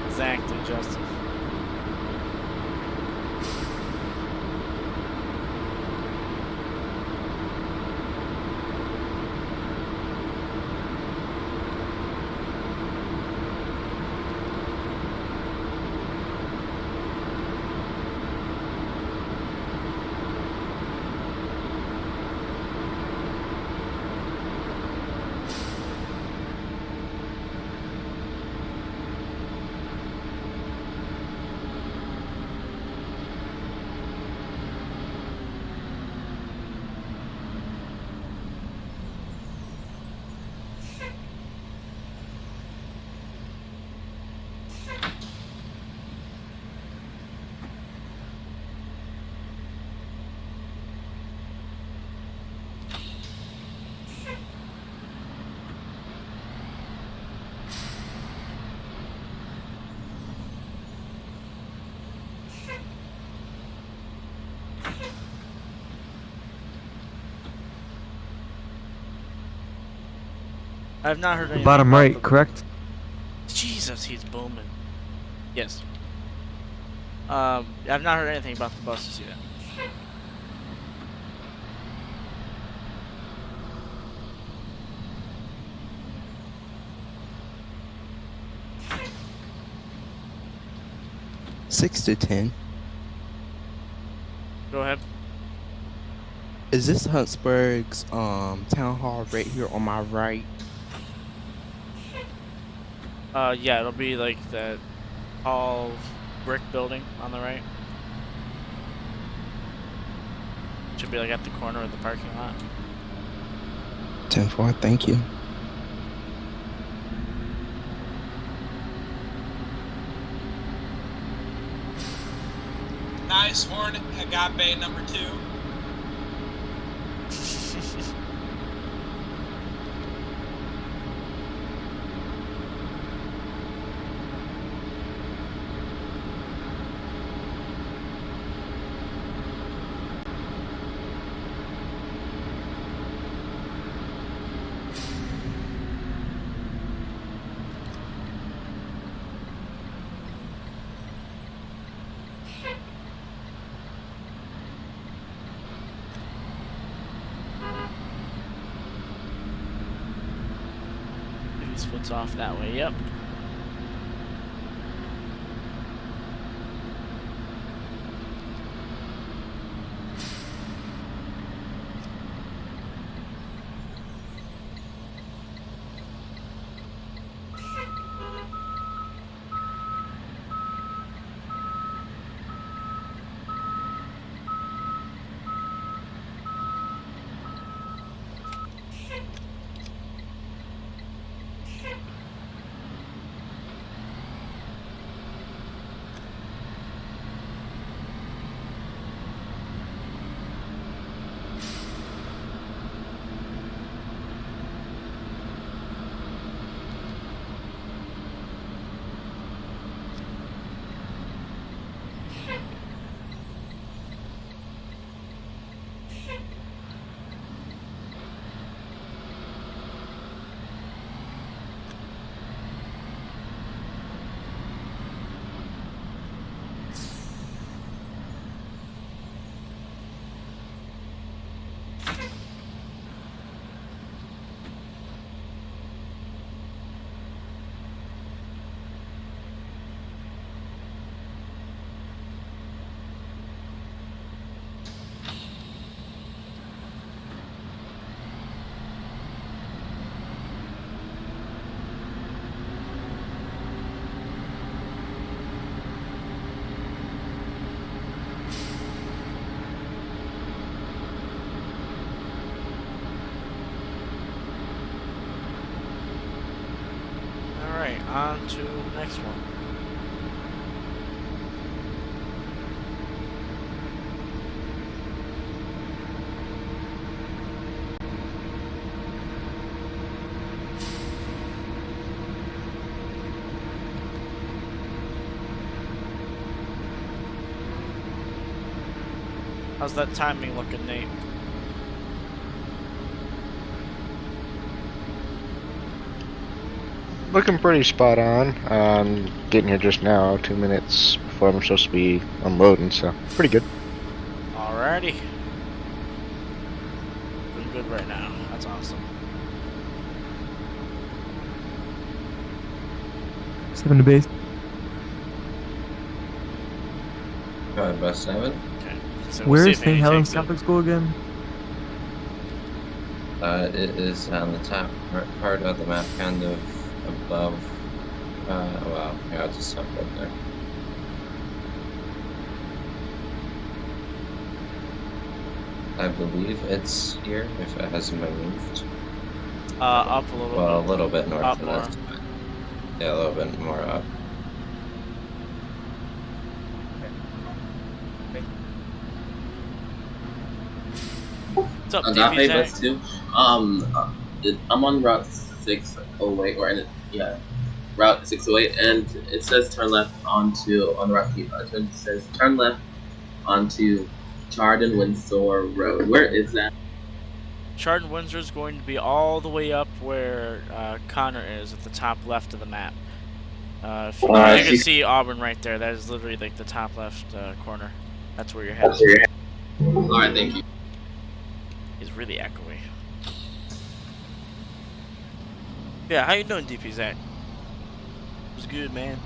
Exactly, Justin. I've not heard anything. Bottom about right, the- correct? Jesus, he's booming. Yes. I've not heard anything about the buses yet. Six to 10. Go ahead. Is this Huntsburg's town hall right here on my right? Yeah, it'll be like that tall brick building on the right. Should be like at the corner of the parking lot. 10-4, thank you. Nice Hornet Agape number 2. splits off that way. Yep. Alright, on to the next one. How's that timing looking, Nate? Looking pretty spot on. Getting here just now, 2 minutes before I'm supposed to be unloading, so pretty good. Alrighty. Doing good right now. That's awesome. 7 to base. Bus 7. Okay. So Where see is if St. Andy Helens takes it. Catholic School again? It is on the top part of the map, kind of above. Well, yeah, I'll just stop right there. I believe it's here, if it hasn't been moved. Up a little Well, a bit. little bit north Up of more. this. Yeah, a little bit more up. What's up, Agape DP bus Zach? 2. I'm on Route 608, Route 608, and it says turn left on the route. It says turn left onto Chardon Windsor Road. Where is that? Chardon Windsor is going to be all the way up where Connor is at the top left of the map. If you, you can see Auburn right there. That is literally like the top left corner. That's where you're headed. Alright, thank you. He's really echoey. Yeah, how you doing, DP Zach? It was good, man.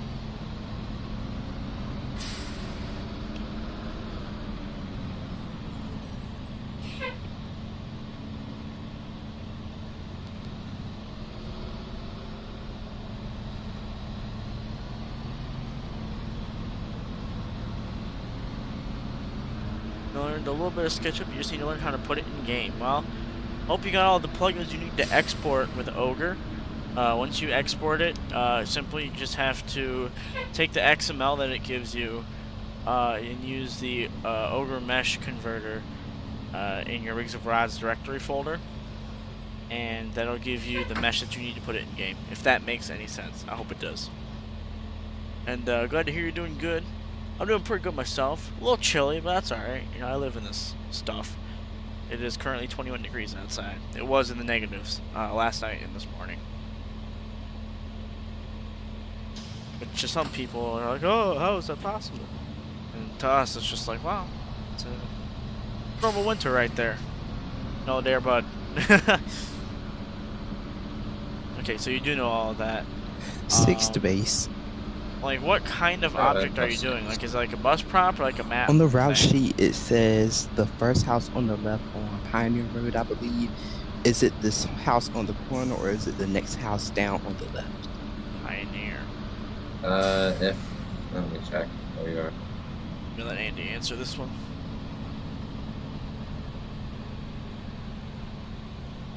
You learned a little bit of SketchUp. You just need to learn how to put it in game. Well, hope you got all the plugins you need to export with Ogre. Once you export it, simply you just have to take the XML that it gives you and use the Ogre Mesh Converter in your Rigs of Rods directory folder. And that'll give you the mesh that you need to put it in game, if that makes any sense. I hope it does. And glad to hear you're doing good. I'm doing pretty good myself. A little chilly, but that's alright. You know, I live in this stuff. It is currently 21 degrees outside. It was in the negatives last night and this morning. But to some people are like, oh, how is that possible? And to us, it's just like, wow, it's a normal winter right there. No there, bud. Okay, so you do know all of that. 6th base. Like, what kind of object are you doing? Like, is it like a bus prop or like a map? On the route thing? sheet, it says the first house on the left on Pioneer Road, I believe. Is it this house on the corner or is it the next house down on the left? Pioneer. Let me check. There you are. I'm gonna let Andy answer this one.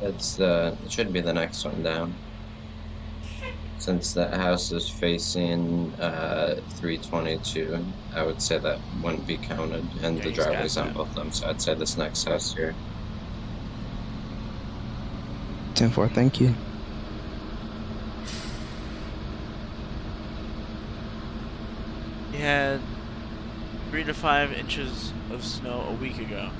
It's it should be the next one down. Since that house is facing 322, I would say that wouldn't be counted, and Yeah, the he's got driveway's on that. both of them, so I'd say this next house here. 10-4, thank you. We had 3 to 5 inches of snow a week ago.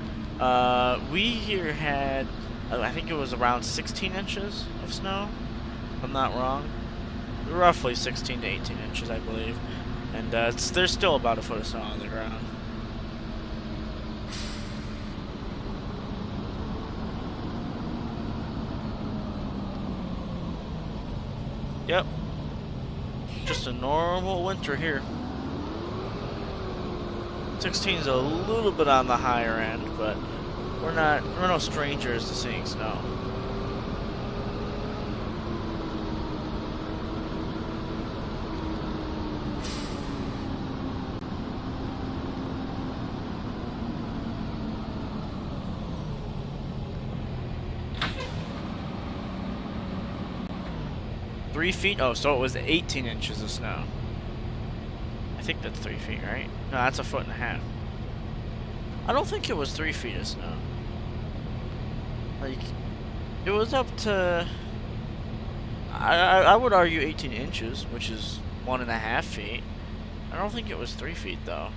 We here had, I think it was around 16 inches of snow, if I'm not wrong. Roughly 16 to 18 inches, I believe. And there's still about a foot of snow on the ground. Yep. Just a normal winter here. 16 is a little bit on the higher end, but we're no strangers to seeing snow. Three feet? Oh, so it was 18 inches of snow. I think that's 3 feet, right? No, that's a foot and a half. I don't think it was 3 feet of snow. Like, it was up to... I would argue 18 inches, which is 1.5 feet. I don't think it was 3 feet, though.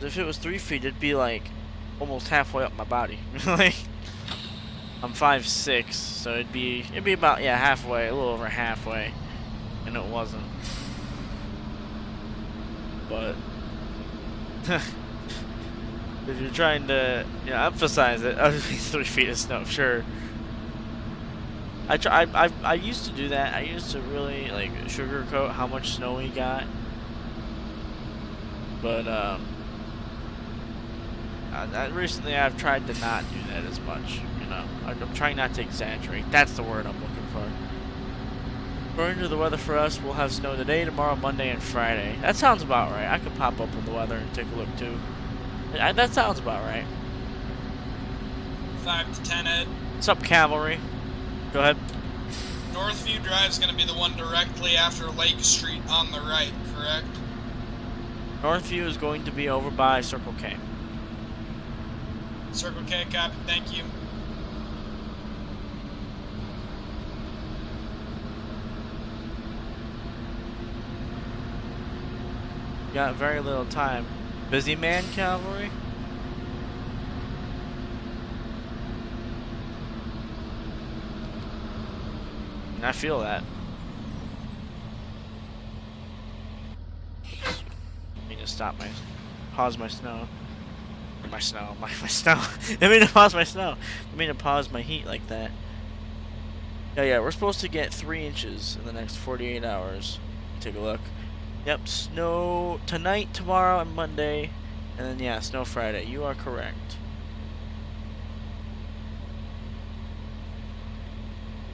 If it was 3 feet, it'd be, like, almost halfway up my body. Like, I'm 5'6", so it'd be about, yeah, halfway, a little over halfway. And it wasn't. But... if you're trying to, emphasize it, I mean, 3 feet of snow, sure. I used to do that. I used to really like sugarcoat how much snow we got, but recently I've tried to not do that as much. I'm trying not to exaggerate. That's the word I'm looking for. According to the weather for us, we'll have snow today, tomorrow, Monday, and Friday. That sounds about right. I could pop up in the weather and take a look too. That sounds about right. 5 to 10, Ed. What's up, Cavalry? Go ahead. Northview Drive's going to be the one directly after Lake Street on the right, correct? Northview is going to be over by Circle K. Circle K, copy. Thank you. Got very little time. Busy man, Cavalry? And I feel that. I mean to stop pause my snow. My snow. I mean to pause my snow. I mean to pause my heat like that. Yeah, we're supposed to get 3 inches in the next 48 hours. Take a look. Yep, snow tonight, tomorrow, and Monday. And then, yeah, snow Friday. You are correct.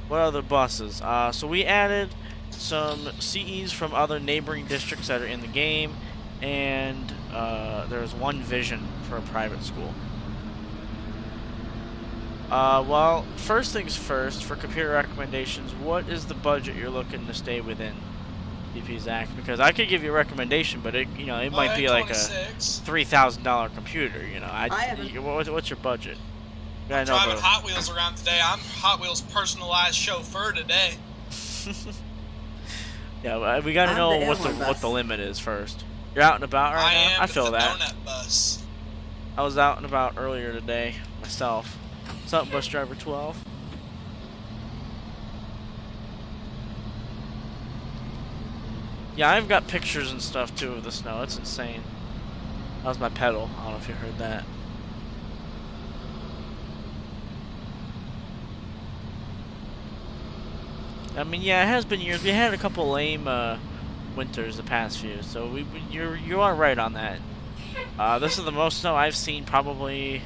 What other buses? So we added some CEs from other neighboring districts that are in the game. And there's one Vision for a private school. Well, first things first, for computer recommendations, what is the budget you're looking to stay within? Zach, because I could give you a recommendation, but it might be like a $3,000 computer. What's your budget? I'm driving Hot Wheels around today. I'm Hot Wheels personalized chauffeur today. Yeah, we gotta know what the limit is first. You're out and about right now. I feel that. Donut bus. I was out and about earlier today myself. What's up, bus driver 12? Yeah, I've got pictures and stuff too of the snow. It's insane. That was my pedal. I don't know if you heard that. I mean, yeah, it has been years. We had a couple lame winters the past few, so you are right on that. This is the most snow I've seen probably.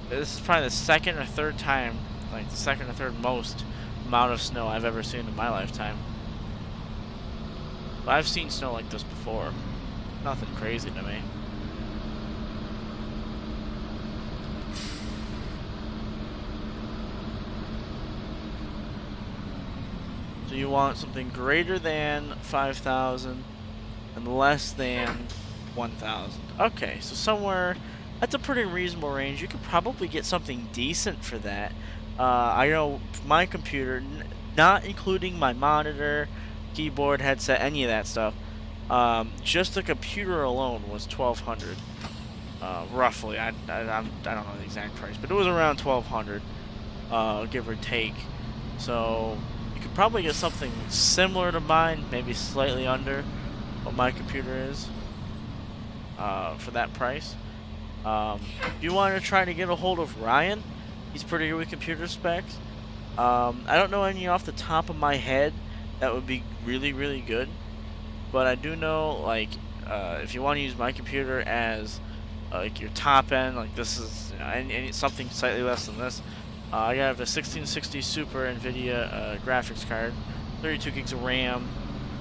This is probably the second or third time, like the second or third most amount of snow I've ever seen in my lifetime. But I've seen snow like this before. Nothing crazy to me. So you want something greater than 5,000 and less than 1,000. Okay, so somewhere, that's a pretty reasonable range. You could probably get something decent for that. I know my computer, not including my monitor, keyboard, headset, any of that stuff, just the computer alone was 1,200. Roughly, I don't know the exact price, but it was around 1,200, give or take. So you could probably get something similar to mine, maybe slightly under what my computer is, for that price. If you want to try to get a hold of Ryan, he's pretty good with computer specs. I don't know any off the top of my head that would be really, really good, but I do know, like, if you want to use my computer as like your top end, like this is, you know, and something slightly less than this. I have a 1660 Super NVIDIA graphics card, 32 gigs of RAM,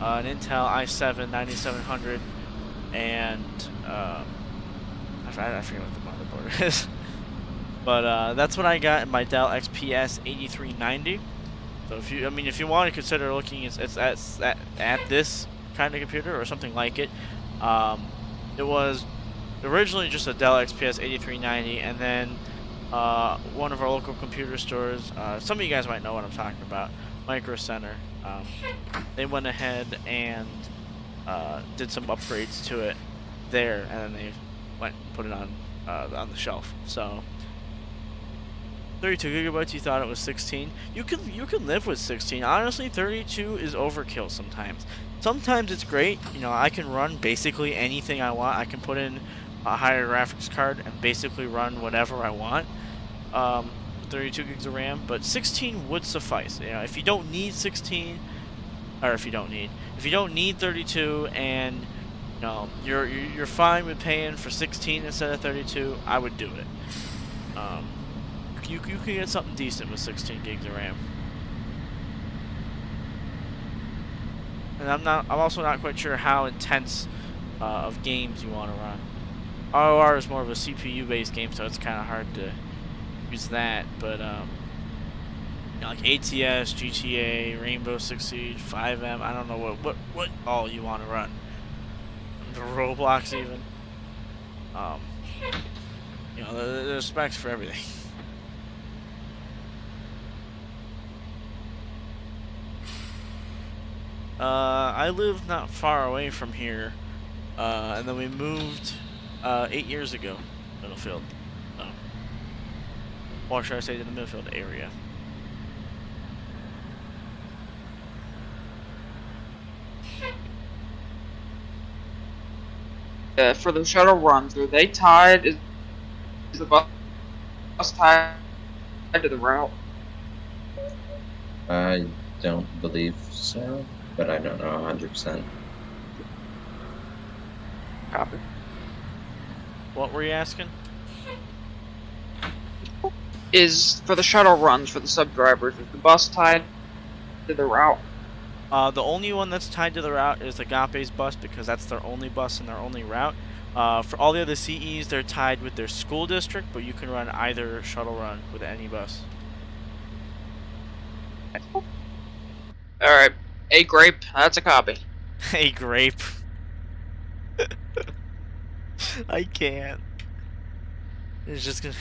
an Intel i7 9700, and I forget what the motherboard is. But that's what I got in my Dell XPS 8390. So if you want to consider looking at this kind of computer or something like it, it was originally just a Dell XPS 8390, and then one of our local computer stores, some of you guys might know what I'm talking about, Micro Center, they went ahead and did some upgrades to it there, and then they went and put it on the shelf. So 32 gigabytes, you thought it was 16. You can live with 16. Honestly, 32 is overkill sometimes. Sometimes it's great. You know, I can run basically anything I want. I can put in a higher graphics card and basically run whatever I want. 32 gigs of RAM, but 16 would suffice. You know, if you don't need 16, or if you don't need 32, and you know you're fine with paying for 16 instead of 32, I would do it. You can get something decent with 16 gigs of RAM. And I'm also not quite sure how intense of games you want to run. ROR is more of a CPU-based game, so it's kind of hard to use that. But you know, like ATS, GTA, Rainbow Six Siege, 5M. I don't know what all you want to run. Roblox even. You know, there's specs for everything. I lived not far away from here, and then we moved 8 years ago, Middlefield. Or should I say to the Middlefield area? For the shuttle runs, are they tied? Is the bus tied to the route? I don't believe so, but I don't know 100%. Copy. What were you asking? Is for the shuttle runs for the sub drivers, is the bus tied to the route? The only one that's tied to the route is Agape's bus, because that's their only bus and their only route. For all the other CEs, they're tied with their school district, but you can run either shuttle run with any bus. Alright. A grape, that's a copy. A grape. I can't. It's just gonna.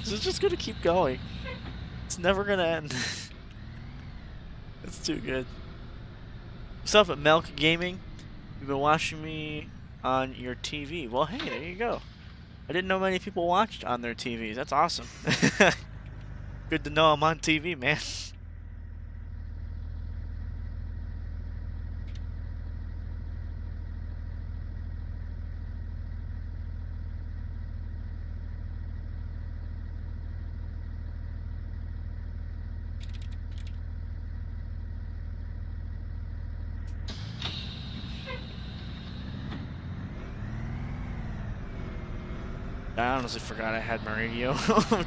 This is just gonna keep going. It's never gonna end. It's too good. What's up at Milk Gaming? You've been watching me on your TV. Well, hey, there you go. I didn't know many people watched on their TVs. That's awesome. Good to know I'm on TV, man. I honestly forgot I had my radio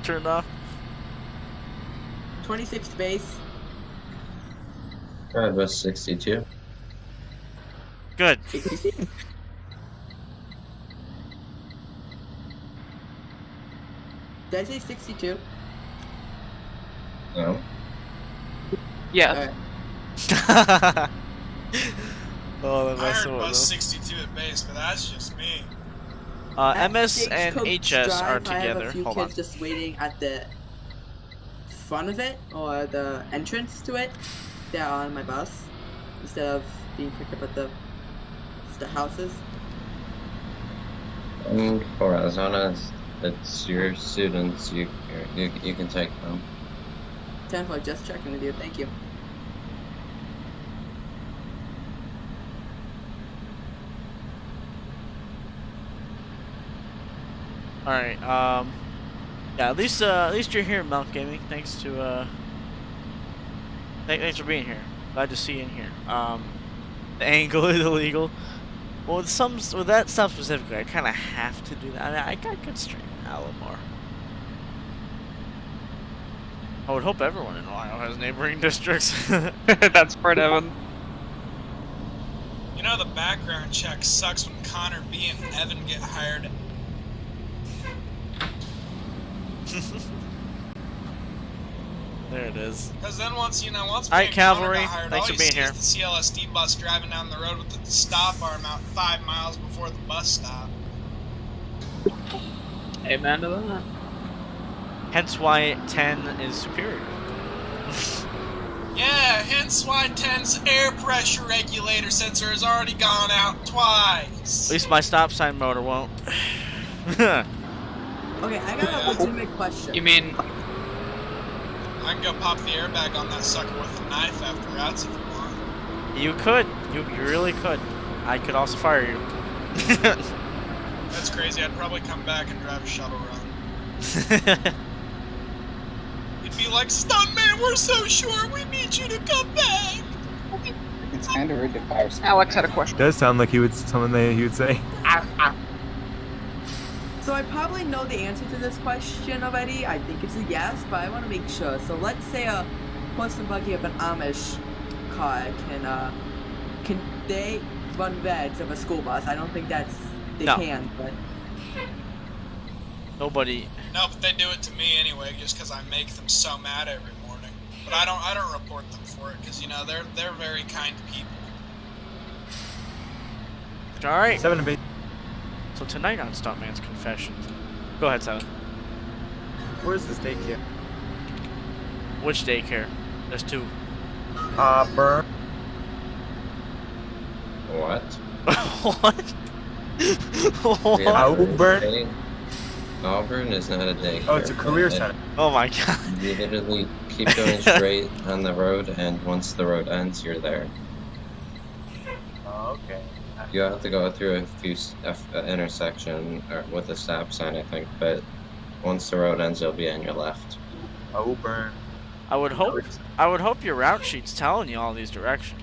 turned off. 26th base. Alright, bus 62. Good. 66. Did I say 62? No. Yeah. Alright. Oh, I that's heard so bus 62 at base, but that's just me. At MS and Stagecoach HS are Drive, I have a together. few Hold kids on. just waiting at the front of it, or the entrance to it. They're on my bus, instead of being picked up at the houses. For Arizona, it's your students. You can take them. 10-4, just checking with you, thank you. All right. Yeah. At least you're here, Mount Gaming. Thanks to thanks for being here. Glad to see you in here. The angle is illegal. Well, with that stuff specifically, I kind of have to do that. I could straighten it out a little more. I would hope everyone in Ohio has neighboring districts. That's part of it. You know the background check sucks when Connor B and Evan get hired. There it is. Because then once me Alright, and Connor Cavalry, got hired, thanks all for you being see here. is the CLSD bus driving down the road with the stop arm out 5 miles before the bus stop. Amen to that. Hence why 10 is superior. Yeah, hence why 10's air pressure regulator sensor has already gone out twice. At least my stop sign motor won't. Okay, I got a legitimate question. You mean I can go pop the airbag on that sucker with a knife after routes if you want. You could. You really could. I could also fire you. That's crazy. I'd probably come back and drive a shuttle run. You'd be like, Stuntman, we're so sure we need you to come back. It's kind of rude to fire someone. Alex had a question? It does sound like something that he would say. So I probably know the answer to this question already. I think it's a yes, but I want to make sure. So let's say a horse and buggy of an Amish car can they run reds of a school bus? I don't think they No. can, but Nobody. No, but they do it to me anyway, just because I make them so mad every morning. But I don't report them for it, because they're very kind people. All right. 7 and 8. So tonight on Stuntman's Confessions. Go ahead, Simon. Where's this daycare? Which daycare? There's two. Burn. What? What? We have Auburn? Auburn is not a daycare. Oh, it's a career center. Oh my god. You literally keep going straight on the road, and once the road ends, you're there. Oh, okay. You have to go through a few intersection with a stop sign, I think, but once the road ends, you'll be on your left. Auburn. I would hope your route sheet's telling you all these directions.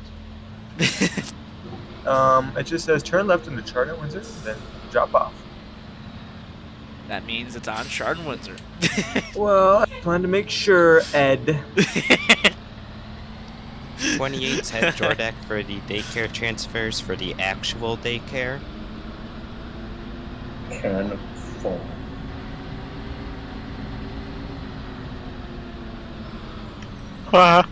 It just says turn left into Chardon Windsor, then drop off. That means it's on Chardon Windsor. Well, I plan to make sure, Ed. 28's head Jordak for the daycare transfers for the actual daycare. Turn full. At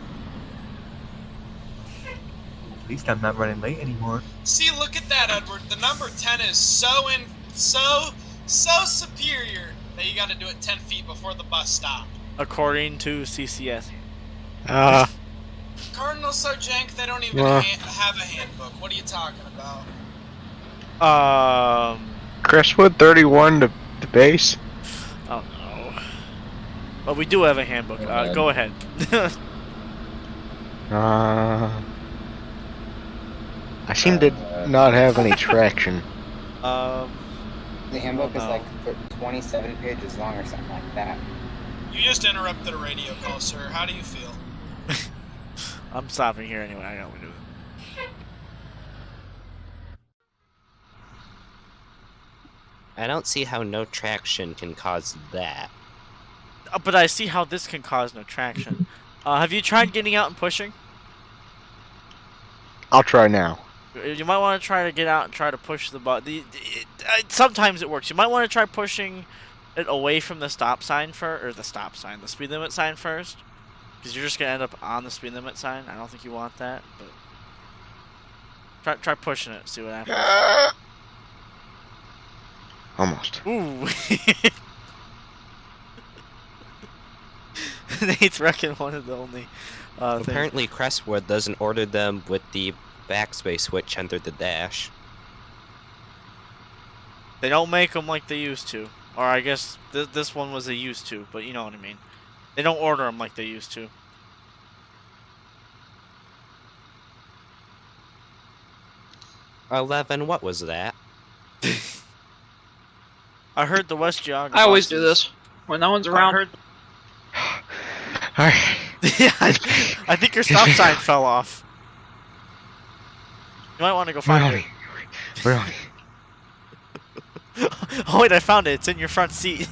least I'm not running late anymore. See, look at that, Edward. The number 10 is so superior that you got to do it 10 feet before the bus stop. According to CCS. Cardinal's so jank they don't even have a handbook. What are you talking about? Crestwood 31 to base. Oh no. But we do have a handbook. Go ahead. I seem to not have any traction. The handbook is like 27 pages long or something like that. You just interrupted a radio call, sir. How do you feel? I'm stopping here anyway. I gotta do it. I don't see how no traction can cause that. But I see how this can cause no traction. Have you tried getting out and pushing? I'll try now. You might want to try to get out and try to push the button. Sometimes it works. You might want to try pushing it away from the stop sign the speed limit sign first, because you're just gonna end up on the speed limit sign. I don't think you want that, but try pushing it. See what happens. Almost. Ooh. Nate's wrecking one of the only. Apparently, Crestwood doesn't order them with the backspace switch under the dash. They don't make them like they used to. Or I guess this one was a used to, but you know what I mean. They don't order them like they used to. $11, what was that? I heard the West Geography. I always do this when no one's around. Alright. Yeah, I think your stop sign fell off. You might want to go find it. Where are we? Oh wait, I found it. It's in your front seat.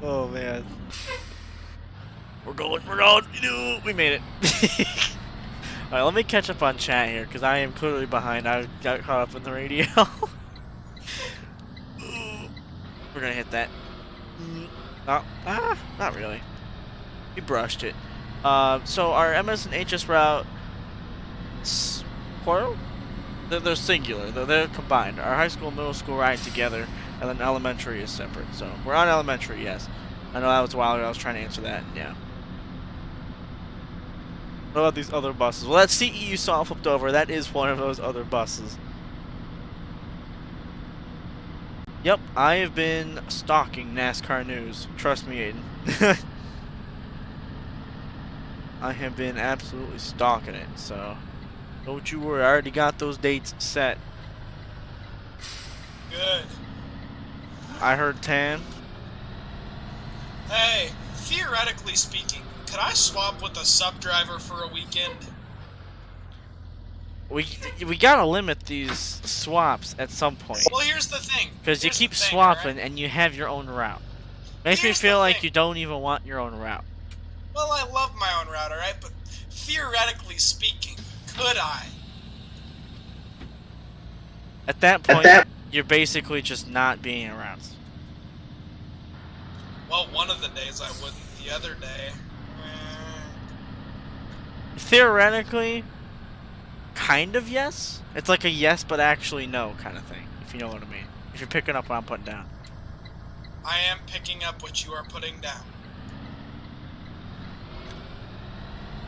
Oh man. We're going. We made it. Alright, let me catch up on chat here, because I am clearly behind. I got caught up in the radio. We're gonna hit that. Not really. We brushed it. So our MS and HS route, plural? They're singular. They're combined. Our high school and middle school ride together, and then elementary is separate. So we're on elementary, yes. I know that was a while ago. I was trying to answer that. Yeah. What about these other buses? Well, that CE you saw flipped over, that is one of those other buses. Yep, I have been stalking NASCAR news. Trust me, Aiden. I have been absolutely stalking it, so don't you worry. I already got those dates set. Good. I heard Tan. Hey, theoretically speaking, could I swap with a sub driver for a weekend? We gotta limit these swaps at some point. Well, here's the thing. Because you Here's keep the thing, swapping right? and you have your own route. Makes me Here's feel the like thing. you don't even want your own route. Well, I love my own route, alright? But theoretically speaking, could I? At that point, you're basically just not being around. Well, one of the days I wouldn't. The other day, Theoretically, kind of yes. It's like a yes but actually no kind of thing, if you know what I mean. If you're picking up what I'm putting down. I am picking up what you are putting down.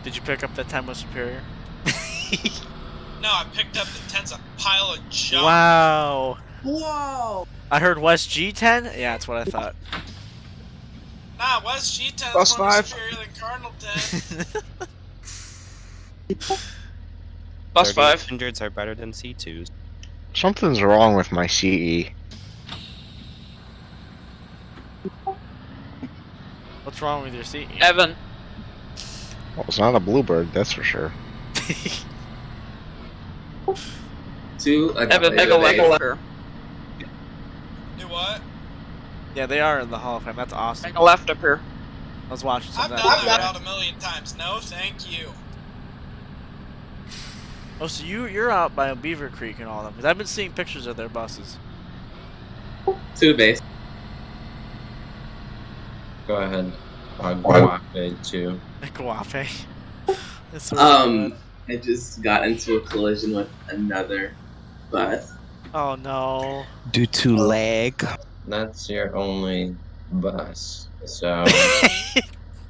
Did you pick up that 10 was superior? No, I picked up the 10's a pile of junk. Wow. Whoa! I heard West G10? Yeah, that's what I thought. Nah, West G10 Plus is more 5. superior than Cardinal 10. Plus 5. 3800s are better than C2s. Something's wrong with my CE. What's wrong with your seat? Evan. Well, it's not a Bluebird, that's for sure. Evan, make a left here. Do what? Yeah, they are in the Hall of Fame. That's awesome. Make a left up here. I was watching some I've of done that. that route a million times. No, thank you. Oh, so you're out by Beaver Creek and all them. Because I've been seeing pictures of their buses. 2 base. Go ahead. Guape too. Guape. That's so bad. I just got into a collision with another bus. Oh no. Due to lag. That's your only bus, so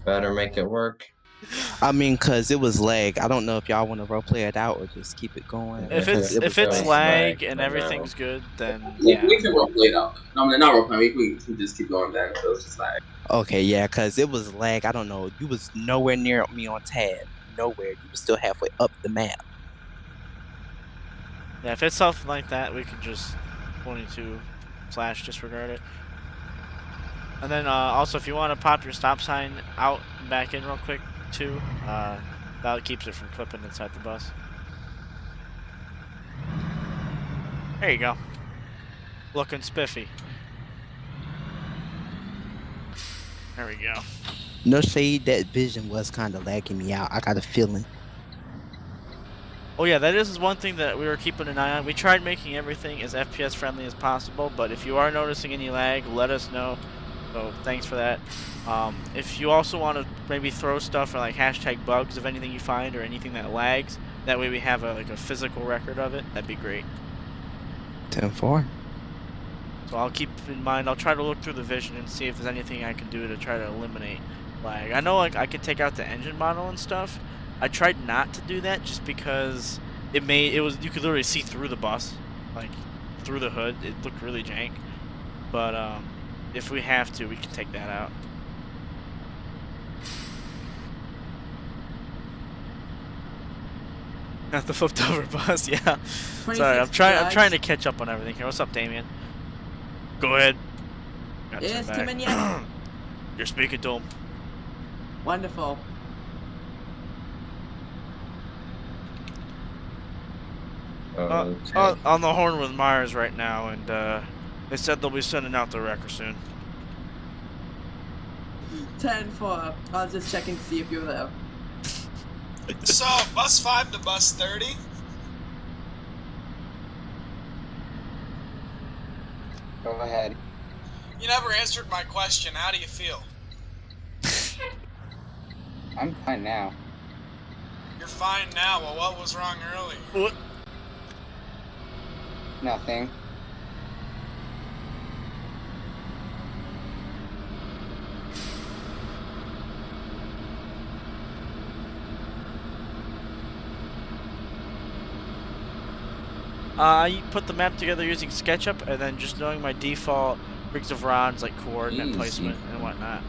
better make it work. I mean, cause it was lag. I don't know if y'all want to roleplay it out or just keep it going. If it's It if was it's nice lag lag, and but everything's no. good, then We yeah. can roleplay it out. No, I mean, not roleplay. We can just keep going then. So it's just like. Okay, yeah, cause it was lag. I don't know. You was nowhere near me on tab. Nowhere. You were still halfway up the map. Yeah, if it's something like that, we can just 22/disregard it. And then also, if you want to pop your stop sign out and back in real quick too, that keeps it from clipping inside the bus. There you go. Looking spiffy. There we go. No shade, that vision was kind of lagging me out. I got a feeling. Oh yeah, that is one thing that we were keeping an eye on. We tried making everything as FPS friendly as possible, but if you are noticing any lag, let us know. So thanks for that. If you also want to maybe throw stuff or like hashtag bugs of anything you find or anything that lags, that way we have like a physical record of it. That'd be great. 10-4. So I'll keep in mind. I'll try to look through the vision and see if there's anything I can do to try to eliminate lag. I know like I can take out the engine model and stuff. I tried not to do that just because you could literally see through the bus, like through the hood. It looked really jank. But if we have to, we can take that out. Not the flipped over bus, yeah. Sorry, I'm trying to catch up on everything here. What's up, Damien? Go ahead. Is Tim in yet? You're speaking to him. Wonderful. On the horn with Myers right now, and they said they'll be sending out the wrecker soon. 10-4. I was just checking to see if you were there. So, bus 5 to bus 30. Go ahead. You never answered my question. How do you feel? I'm fine now. You're fine now. Well, what was wrong earlier? What? Nothing. I put the map together using SketchUp, and then just knowing my default rigs of rods, like coordinate Easy. placement and whatnot.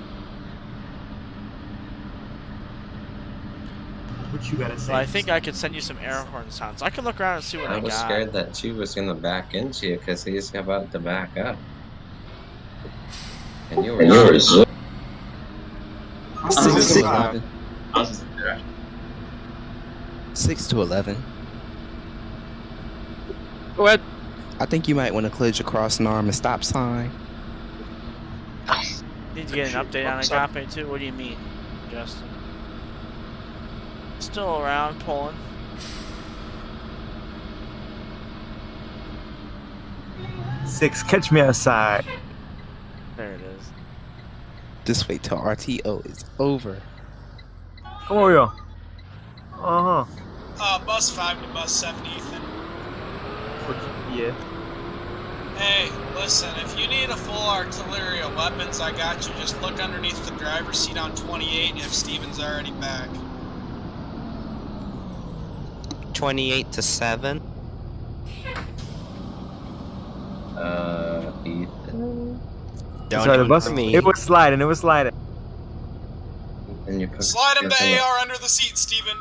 What you gotta say? So I think I could send you some air horn sounds. I can look around and see what I I was got. scared that 2 was gonna back into you because he's about to back up. And you were yours. 6 to 11. I was just there. 6 to 11. Go ahead. I think you might want to close your crossing arm and stop sign. Need to get an update on Agape too? What do you mean, Justin? Still around, pulling. Six, catch me outside. There it is. Just wait till RTO is over. Come on, yo. Uh-huh. Bus 5 to bus 7, Ethan. Yeah. Hey, listen, if you need a full artillery of weapons, I got you. Just look underneath the driver's seat on 28 if Steven's already back. 28 to 7. Ethan. Don't Sorry, the do it bus. for me. It was sliding. It was sliding. And you put Slide him the Ethan, AR under the seat, Steven.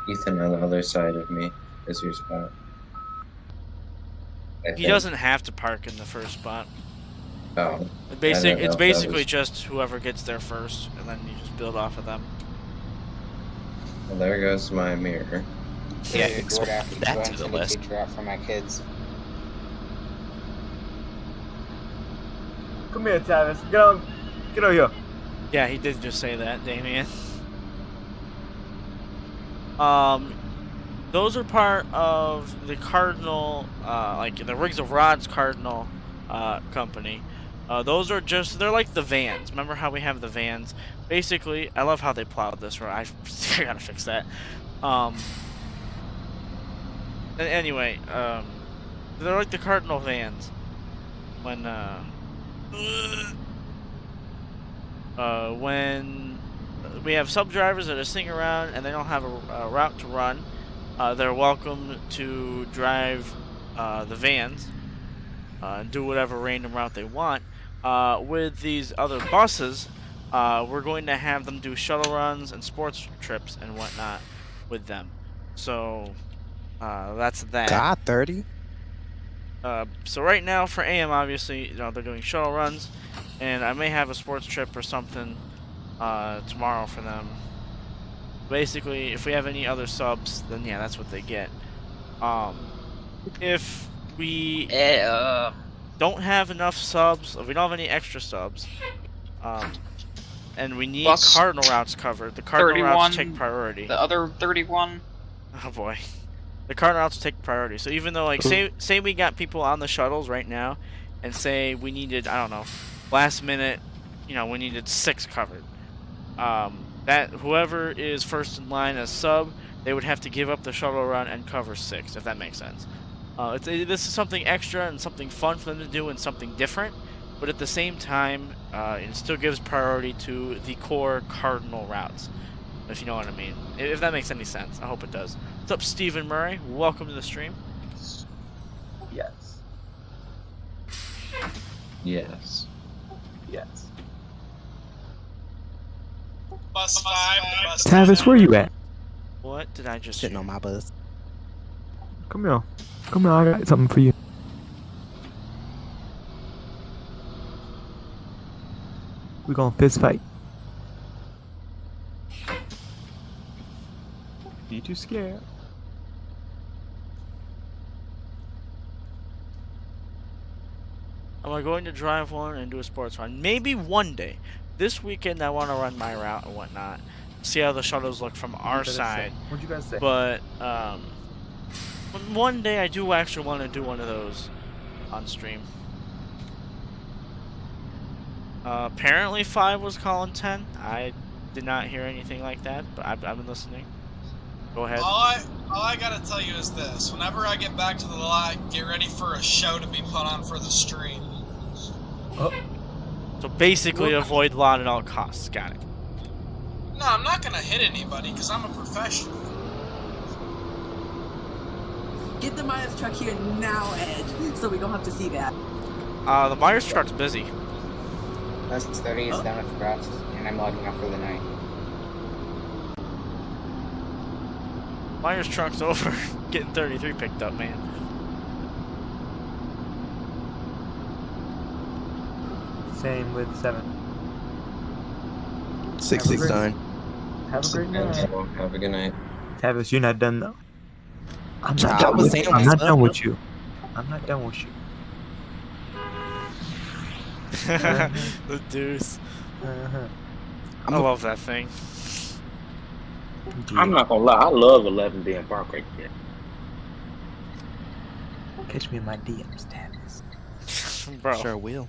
Ethan on the other side of me is your spot. I He think. doesn't have to park in the first spot. Oh. It's I don't know if that basically was- just whoever gets there first, and then you just build off of them. Well, there goes my mirror. Yeah, Dude, expect after that going to the the list. teacher out for my kids. Come here, Travis. Get on. Get over here. Yeah, he did just say that, Damien. Those are part of the Cardinal, like the Rigs of Rods Cardinal company. Those are they're like the vans. Remember how we have the vans? Basically, I love how they plowed this road. I gotta fix that. Anyway, they're like the Cardinal vans. When we have sub drivers that are sitting around and they don't have a route to run, they're welcome to drive the vans and do whatever random route they want. With these other buses, we're going to have them do shuttle runs and sports trips and whatnot with them. So that's that. God, 30. So right now for AM, obviously, they're doing shuttle runs, and I may have a sports trip or something tomorrow for them. Basically, if we have any other subs, then yeah, that's what they get. If we don't have enough subs. We don't have any extra subs. And we need Bus cardinal routes covered. The cardinal 31, routes take priority. The other 31. Oh boy. The cardinal routes take priority. So even though, like, say we got people on the shuttles right now, and say we needed, I don't know, last minute, you know, we needed 6 covered. That whoever is first in line as sub, they would have to give up the shuttle run and cover 6, if that makes sense. This is something extra and something fun for them to do and something different, but at the same time, it still gives priority to the core cardinal routes, if you know what I mean. If that makes any sense, I hope it does. What's up, Stephen Murray? Welcome to the stream. Yes. Yes. Yes. Bus 5 to bus Tavis, 10. where you at? What did I just Sitting hear? on my bus. Come here. Come here, I got something for you. We gonna fist fight. You too scared? Am I going to drive one and do a sports run? Maybe one day. This weekend I want to run my route and whatnot. See how the shuttles look from our side. What'd you guys say? But one day I do actually want to do one of those on stream. Apparently 5 was calling 10. I did not hear anything like that, but I've been listening. Go ahead. All I gotta tell you is this: whenever I get back to the lot, get ready for a show to be put on for the stream. So basically, avoid lot at all costs. Got it. No, I'm not gonna hit anybody because I'm a professional. Get the Myers truck here now, Ed, so we don't have to see that. The Myers truck's busy. Bus 30 is done with routes, and I'm logging off for the night. Myers truck's over. Getting 33 picked up, man. Same with 7. 6 done. Have a great night. Have a good night. Tavis, you're not done though. I'm Child, not done with Sam you. I'm was not up, done bro. with you. I'm not done with you. The deuce. Uh-huh. I love that thing. I'm not gonna lie, I love 11 being park right there. Catch me in my DMs, Tavis. Bro. Sure will.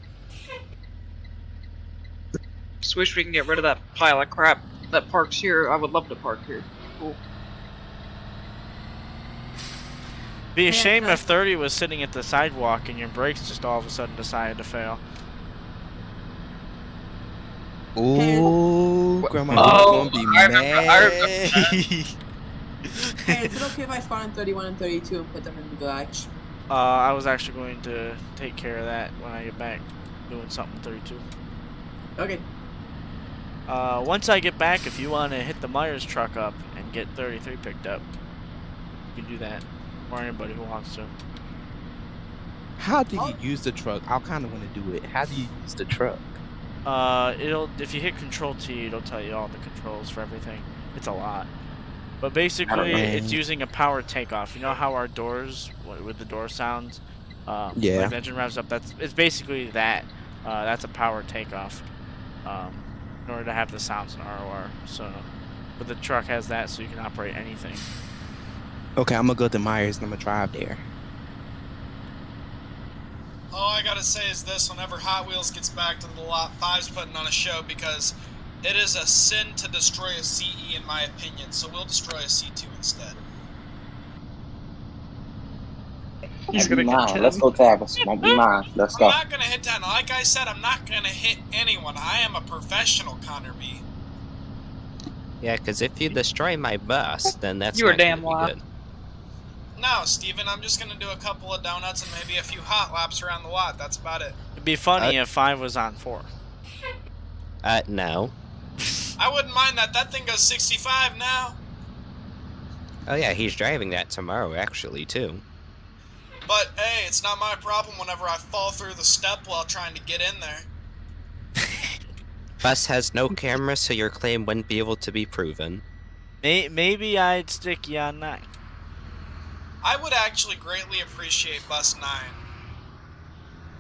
Just wish we can get rid of that pile of crap that parks here. I would love to park here. Cool. Be a shame if 30 was sitting at the sidewalk and your brakes just all of a sudden decided to fail. Ooh, Grandma gonna be I mad. remember Hey, is it okay if I spawn in 31 and 32 and put them in the garage? I was actually going to take care of that when I get back, doing something 32. Okay. Once I get back, if you want to hit the Myers truck up and get 33 picked up, you can do that. Or anybody who wants to. How do you use the truck? I kind of want to do it. How do you use the truck? If you hit Control T, it'll tell you all the controls for everything. It's a lot. But basically, it's using a power takeoff. You know how our doors, with the door sounds, Yeah. like the engine revs up, it's basically that. That's a power takeoff. In order to have the sounds in ROR. So, but the truck has that, so you can operate anything. Okay, I'm gonna go to Myers and I'm gonna drive there. All I gotta say is this: whenever Hot Wheels gets back to the lot, 5's putting on a show because it is a sin to destroy a CE, in my opinion. So we'll destroy a C2 instead. He's gonna get 10. Let's go, Tavis. Won't be mine. Let's go. I'm not gonna hit 10. Like I said, I'm not gonna hit anyone. I am a professional, Connor B. Yeah, because if you destroy my bus, then that's You were not gonna damn be loud. good. No, Steven, I'm just gonna do a couple of donuts and maybe a few hot laps around the lot. That's about it. It'd be funny if 5 was on 4. No. I wouldn't mind that. That thing goes 65 now. Oh yeah, he's driving that tomorrow, actually, too. But hey, it's not my problem whenever I fall through the step while trying to get in there. Bus has no camera, so your claim wouldn't be able to be proven. Maybe I'd stick you on 9. I would actually greatly appreciate Bus 9.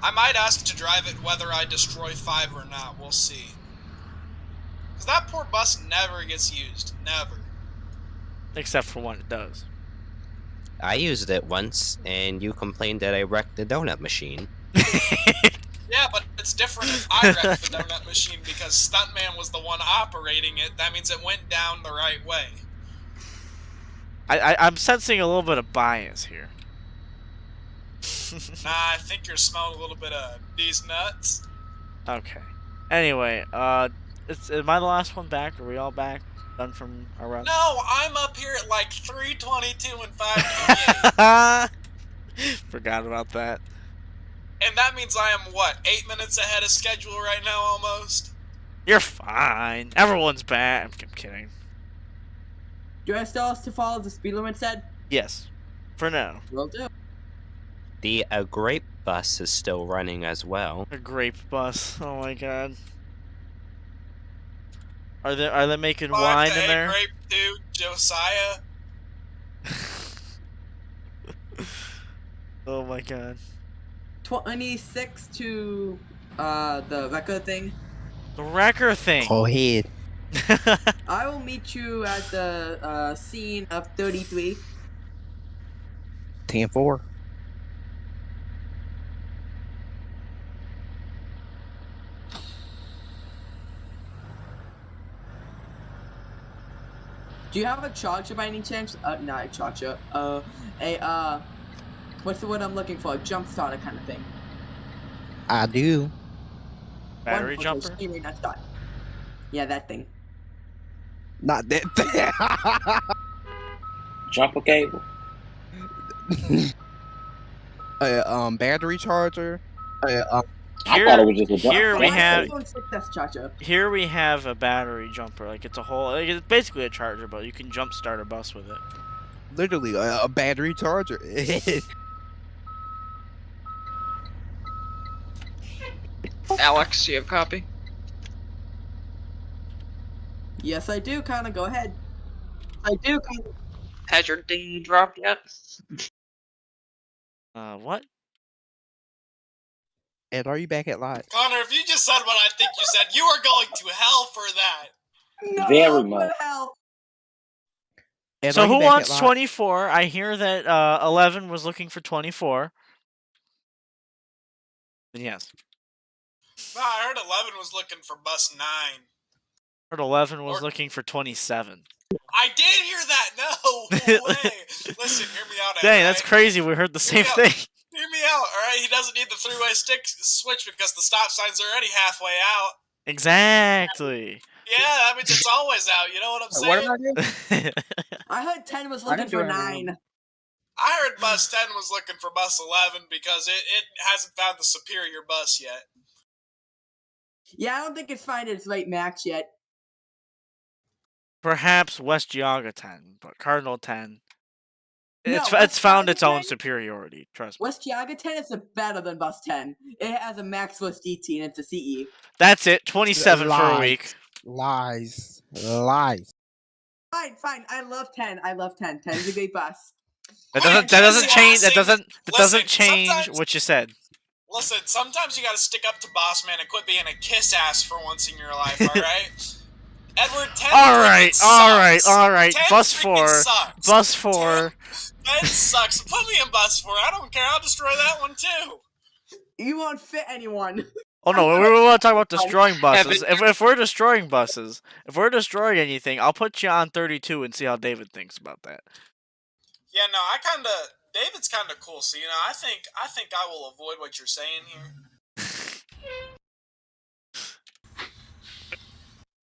I might ask to drive it whether I destroy 5 or not. We'll see. Because that poor bus never gets used. Never. Except for when it does. I used it once, and you complained that I wrecked the donut machine. Yeah, but it's different if I wrecked the donut machine because Stuntman was the one operating it. That means it went down the right way. I'm sensing a little bit of bias here. Nah, I think you're smelling a little bit of these nuts. Okay. Anyway, am I the last one back? Are we all back? Done from our run? No, I'm up here at like 3:22 and 5:28. Forgot about that. And that means I am, what, 8 minutes ahead of schedule right now almost? You're fine. Everyone's back. I'm kidding. Do I still have to follow the speed limit said? Yes. For now. Will do. The grape bus is still running as well. A grape bus. Oh my god. Are they making wine in there? Grape dude, Josiah. Oh my god. 26 to the record thing. The wrecker thing. Go ahead. I will meet you at the scene of 33. 10-4. Do you have a charger by any chance? Not a charger. What's the word I'm looking for? A jump starter kind of thing. I do. Battery Wonderful, jumper? so you may not start. Yeah, that thing. Not that thing. Jumper cable. Battery charger. I thought it was just a jumper. Here we have a battery jumper. Like it's a whole. Like it's basically a charger, but you can jump start a bus with it. Literally a battery charger. Alex, you have a copy? Yes, I do. Kind of. Go ahead. Has your D dropped yet? What? Ed, are you back at lot? Connor, if you just said what I think you said, you are going to hell for that. No, Very much. hell. Ed, So are you who back wants at lot? 24? I hear that 11 was looking for 24. Then yes. No, I heard 11 was looking for bus 9. Heard 11 was looking for 27. I did hear that. No way. Listen, hear me out. Dang, right? that's crazy. We heard the same thing. Hear me out, alright? He doesn't need the three-way switch because the stop sign's already halfway out. Exactly. Yeah, that means it's always out. You know what I'm saying? What did I do? I heard 10 was looking for 9. I heard bus 10 was looking for bus 11 because it hasn't found the superior bus yet. Yeah, I don't think it's found its right max yet. Perhaps West Geauga 10, but Cardinal 10. No, It's found Geauga its own 10? superiority. Trust me. West Geauga 10 is better than bus 10. It has a max list DT and it's a CE. That's it. 27 for a week. Lies. Fine. I love 10. 10's a great bus. That doesn't change. That doesn't change what you said. Listen, sometimes you gotta stick up to boss man and quit being a kiss ass for once in your life, alright? Edward, 10 All right. 10 Bus freaking 4. 10 sucks. Put me in bus 4. I don't care. I'll destroy that one too. You won't fit anyone. Oh no, we want to talk about destroying buses. If we're destroying buses, if we're destroying anything, I'll put you on 32 and see how David thinks about that. Yeah, no, David's kinda cool, so I think I will avoid what you're saying here.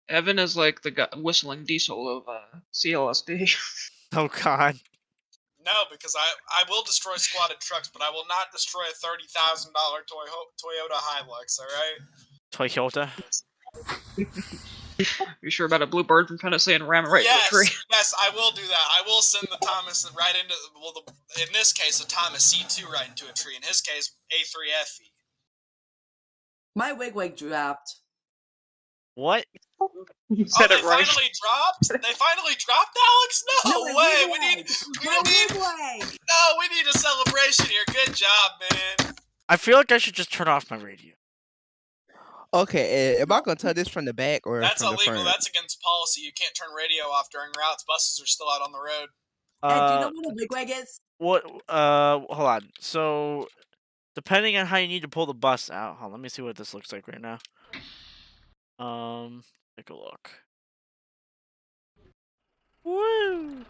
Evan is like the guy whistling diesel of CLSD. Oh god. No, because I will destroy squatted trucks, but I will not destroy a $30,000 Toyota Hilux, alright? Toyota? You sure about a bluebird from Tennessee and ram it right into a tree? Yes, I will do that. I will send the Thomas right into, in this case, a Thomas C2 right into a tree. In his case, A3FE. My wig dropped. What? You said they it right. finally dropped? They finally dropped, Alex? No, way! We need a celebration here. Good job, man. I feel like I should just turn off my radio. Okay, am I gonna tell this from the back or That's from the illegal. front? That's against policy. You can't turn radio off during routes. Buses are still out on the road. Ed, do you know what a wigwag is? What? Hold on. So, depending on how you need to pull the bus out, hold on, let me see what this looks like right now. Take a look. Woo!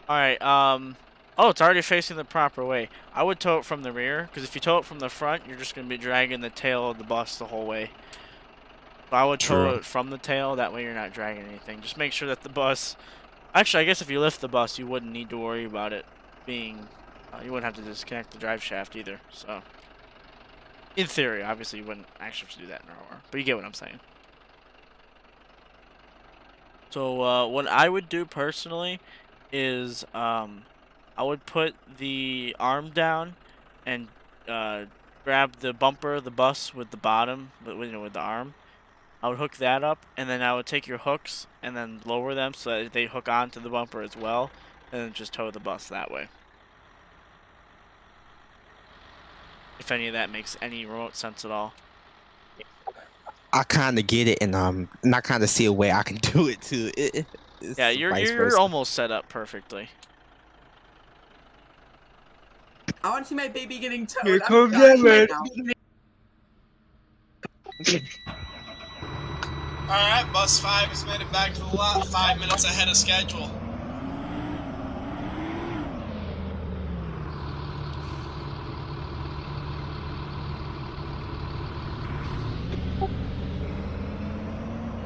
Alright, oh, it's already facing the proper way. I would tow it from the rear, because if you tow it from the front, you're just going to be dragging the tail of the bus the whole way. So I would tow it from the tail, that way you're not dragging anything. Just make sure that the bus... Actually, I guess if you lift the bus, you wouldn't need to worry about it being... you wouldn't have to disconnect the drive shaft either, so... In theory, obviously you wouldn't actually have to do that in ROR, but you get what I'm saying. So, what I would do personally is, I would put the arm down and, grab the bumper of the bus with the bottom, with the arm. I would hook that up, and then I would take your hooks and then lower them so that they hook onto the bumper as well, and then just tow the bus that way. If any of that makes any remote sense at all. I kind of get it, and I kind of see a way I can do it too. Yeah, you're almost set up perfectly. I want to see my baby getting towed. Here comes Emmett. Alright, Bus 5 has made it back to the lot 5 minutes ahead of schedule.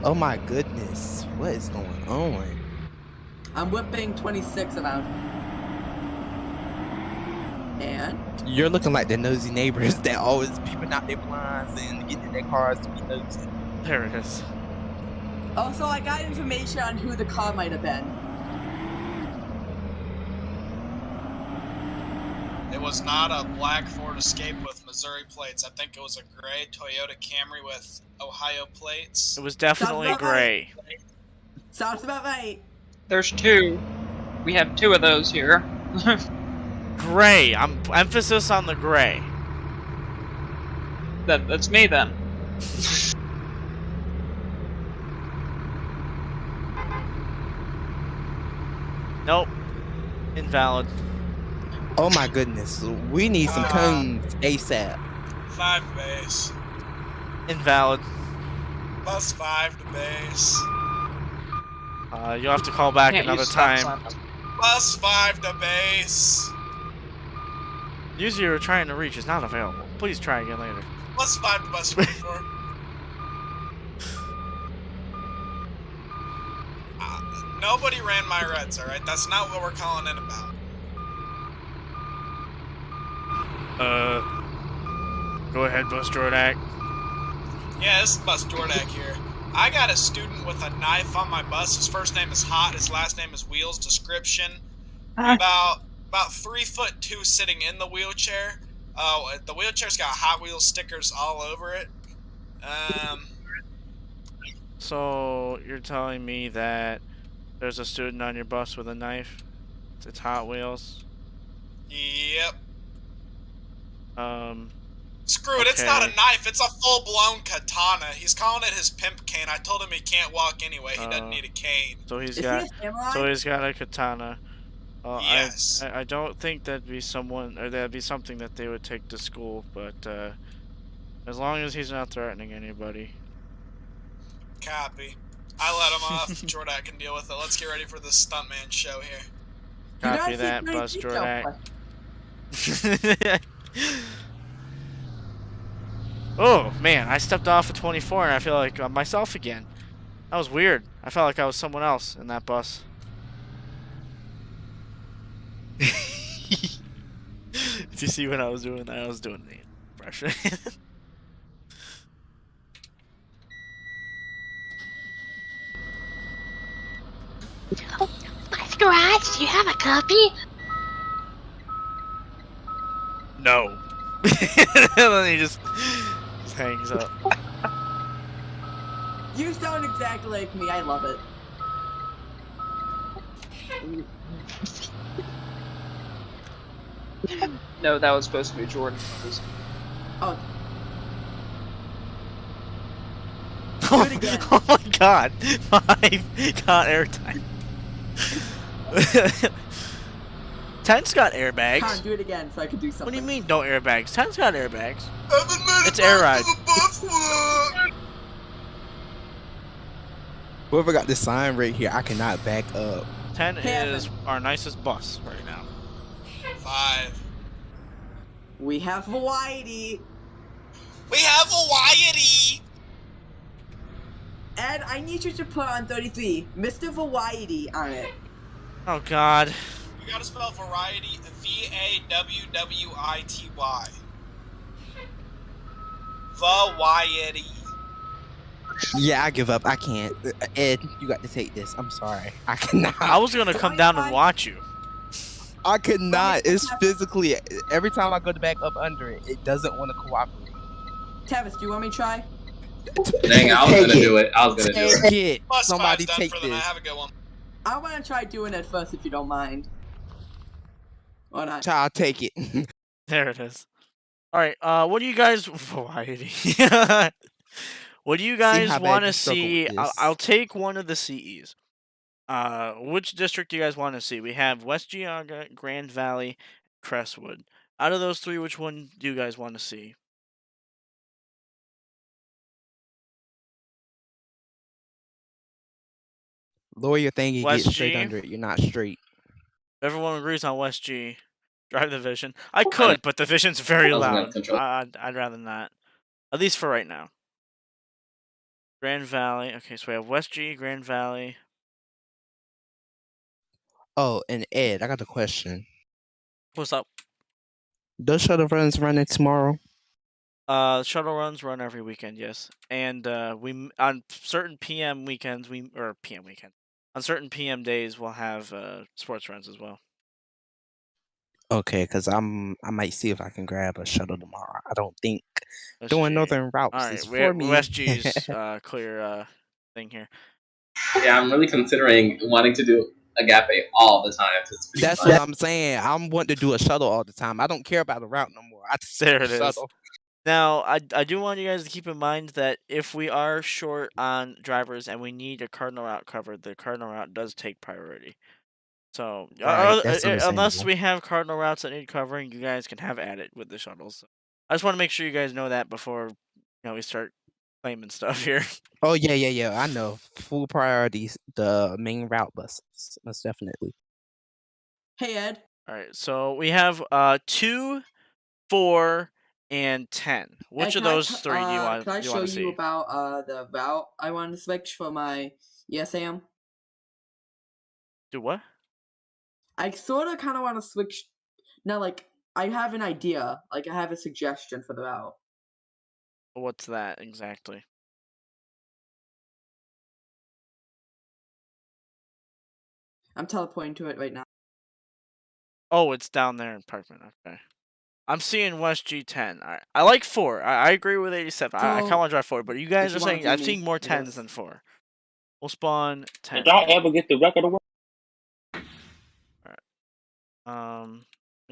Oh my goodness, what is going on? I'm whipping 26 around. And? You're looking like the nosy neighbors that always peeping out their blinds and getting in their cars to be nosy. There it is. Oh, so I got information on who the car might have been. It was not a black Ford Escape with Missouri plates. I think it was a gray Toyota Camry with Ohio plates. It was definitely gray. Sounds about right. There's two. We have two of those here. Gray. I'm emphasis on the gray. That's me then. Nope. Invalid. Oh my goodness, we need some cones ASAP. 5 to base. Invalid. Bus 5 to base. You'll have to call back another time. Bus 5 to base. User you're trying to reach is not available. Please try again later. Bus 5 to bus 44. Nobody ran my reds, alright? That's not what we're calling in about. Go ahead, Bus Jordak. Yeah, this is Bus Jordak here. I got a student with a knife on my bus. His first name is Hot, his last name is Wheels. Description: about 3'2" sitting in the wheelchair. The wheelchair's got Hot Wheels stickers all over it. So you're telling me that there's a student on your bus with a knife? It's Hot Wheels. Yep. Screw it, it's not a knife, it's a full-blown katana. He's calling it his pimp cane. I told him he can't walk anyway, he doesn't need a cane. So he's got a katana. Yes. I don't think that'd be something that they would take to school, but as long as he's not threatening anybody. Copy. I let him off. Jordak can deal with it. Let's get ready for this stuntman show here. Copy that, Bus Jordak. Oh man, I stepped off at 24 and I feel like myself again. That was weird. I felt like I was someone else in that bus. Did you see when I was doing that? I was doing the impression. Bus Garage, do you have a copy? No. And then he just hangs up. You sound exactly like me. I love it. No, that was supposed to be Jordan. Oh. Do it again. Oh my god. 5 got airtime. 10's got airbags. Con, do it again so I can do something. What do you mean, no airbags? 10's got airbags. It's air ride. Whoever got this sign right here, I cannot back up. 10 is our nicest bus right now. 5. We have Hawaii. We have Hawaii. Ed, I need you to put on 33, Mr. Variety on it. Oh god. You gotta spell variety VAWWITY. Variety. Yeah, I give up. I can't. Ed, you got to take this. I'm sorry. I cannot. I was gonna come down and watch you. I could not. It's physically. Every time I go to back up under it, it doesn't want to cooperate. Tavis, do you want me to try? Dang, I was gonna do it. I was gonna do Take it. it. Somebody take For them. this. Have a good one. I want to try doing it first if you don't mind. Or not. Child, take it. There it is. Alright, what do you guys... Variety. What do you guys how bad want you to struggle see? with this. I'll take one of the CEs. Which district do you guys want to see? We have West Geauga, Grand Valley, Crestwood. Out of those three, which one do you guys want to see? Lower your thing and get West straight G? under it. You're not straight. Everyone agrees on West G. Drive the Vision. I could, but the Vision's very I was gonna loud. control. I'd rather not. At least for right now. Grand Valley. Okay, so we have West G, Grand Valley. Oh, and Ed, I got a question. What's up? Those shuttle runs running tomorrow? Shuttle runs run every weekend, yes. And on certain PM weekends, on certain PM days, we'll have sports runs as well. Okay, because I might see if I can grab a shuttle tomorrow. I don't think West doing G. northern routes All is right, for me. West G's clear thing here. Yeah, I'm really considering wanting to do Agape all the time. It's pretty That's fun. what I'm saying. I'm wanting to do a shuttle all the time. I don't care about a route no more. I just There do it a is. shuttle. Now, I do want you guys to keep in mind that if we are short on drivers and we need a Cardinal route covered, the Cardinal route does take priority. So, Right, that's unless understandable. we have Cardinal routes that need covering, you guys can have at it with the shuttles. I just want to make sure you guys know that before we start claiming stuff here. Oh yeah. I know. Full priorities, the main route buses, most definitely. Hey, Ed. All right, so we have 2, 4, and 10. Which Ed, of can I those t- three do you want Can I to show you see? about the route I want to switch for my ESAM? Do what? I sort of kind of want to switch. Now, like, I have an idea. Like, I have a suggestion for the route. What's that exactly? I'm teleporting to it right now. Oh, it's down there in Parkman. Okay. I'm seeing West G10. I like 4. I agree with 87. I kind of want to drive 4, but you guys if are you wanna saying do I'm me, seeing more I 10s guess. than 4. We'll spawn 10. Did y'all ever get the record away?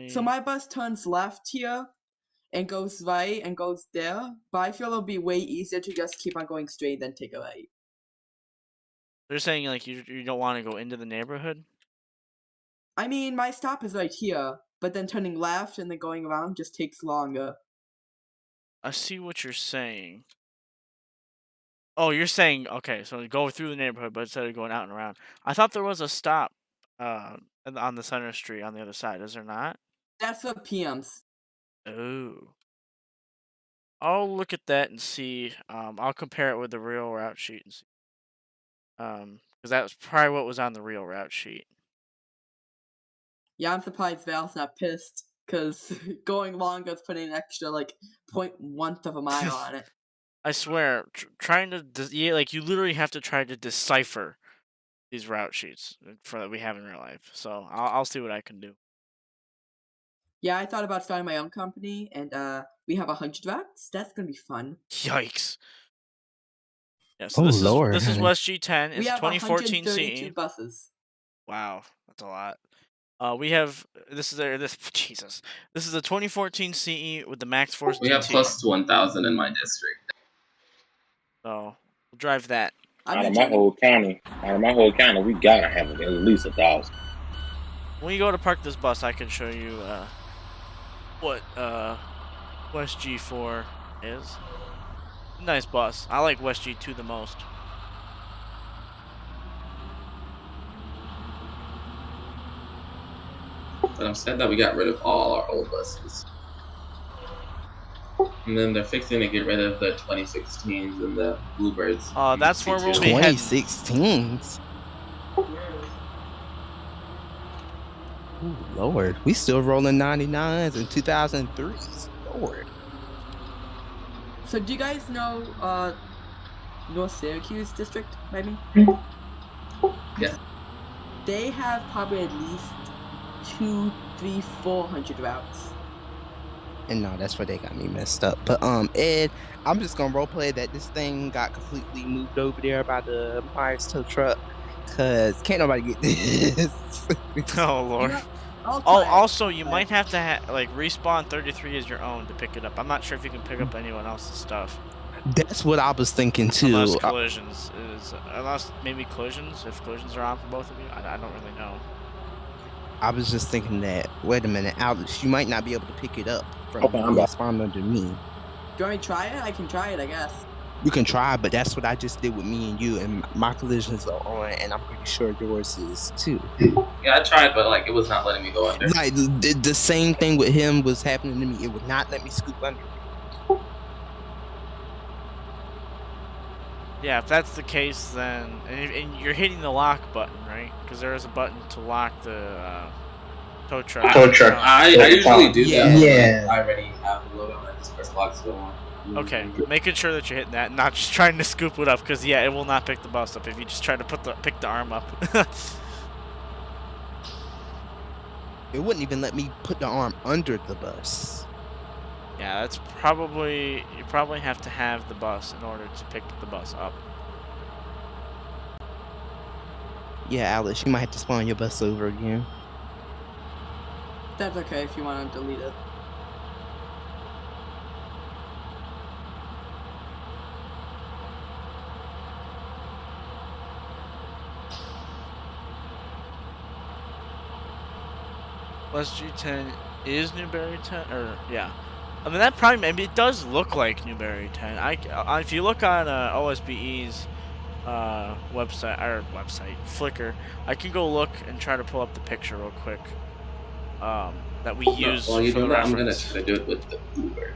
So my bus turns left here and goes right and goes there, but I feel it'll be way easier to just keep on going straight than take a right. They're saying like you don't want to go into the neighborhood? I mean, my stop is right here, but then turning left and then going around just takes longer. I see what you're saying. Oh, you're saying, okay, so go through the neighborhood, but instead of going out and around. I thought there was a stop on the center street on the other side. Is there not? That's for PMs. Oh. I'll look at that and see. I'll compare it with the real route sheet and see. Because that was probably what was on the real route sheet. Yeah, I'm surprised Val's not pissed, because going longer is putting an extra, 0.1 of a mile on it. I swear, trying to you literally have to try to decipher these route sheets that we have in real life. So I'll see what I can do. Yeah, I thought about starting my own company, and we have 100 routes. That's gonna be fun. Yikes! Yeah, so Oh this Lord, is honey. West G10. We It's have 2014 132 CE. buses. Wow, that's a lot. We have this Jesus. This is a 2014 CE with the Max Force We have DT. close to 1,000 in my district. So we'll drive that. Out of my whole county, we gotta have at least 1,000. When you go to park this bus, I can show you what West G4 is. Nice bus. I like West G2 the most. But I'm sad that we got rid of all our old buses. And then they're fixing to get rid of the 2016s and the Bluebirds. That's where we'll be heading. 2016s. Ooh, Lord, we still rolling 99s and 2003s. Lord. So do you guys know North Syracuse district, maybe? Yeah. They have probably at least 200, 300, 400 routes. And no, that's where they got me messed up. But Ed, I'm just gonna roleplay that this thing got completely moved over there by the Myers tow truck, cause can't nobody get this. Oh Lord. Also, you might have to like respawn 33 as your own to pick it up. I'm not sure if you can pick up anyone else's stuff. That's what I was thinking too. Unless collisions unless maybe collisions, if collisions are on for both of you, I don't really know. I was just thinking that. Wait a minute, Alex, you might not be able to pick it up from Okay, I'm back. spawn under me. Do you want me to try it? I can try it, I guess. You can try, but that's what I just did with me and you, and my collisions are on, and I'm pretty sure yours is too. Yeah, I tried, but like it was not letting me go under. Like the same thing with him was happening to me. It would not let me scoop under. Yeah, if that's the case, then and you're hitting the lock button, right? Because there is a button to lock the tow truck. I usually do that. Yeah. I already have the logo. I just press lock still on. Okay, making sure that you're hitting that, not just trying to scoop it up, because yeah, it will not pick the bus up if you just try to pick the arm up. It wouldn't even let me put the arm under the bus. Yeah, that's probably you probably have to have the bus in order to pick the bus up. Yeah, Alex, you might have to spawn your bus over again. That's okay if you want to delete it. West G10 is Newberry 10, or yeah. I mean that probably maybe it does look like Newberry 10. If you look on OSBE's website Flickr, I can go look and try to pull up the picture real quick. That we use While you for do the that, I'm reference. gonna try to do it with the Bluebird.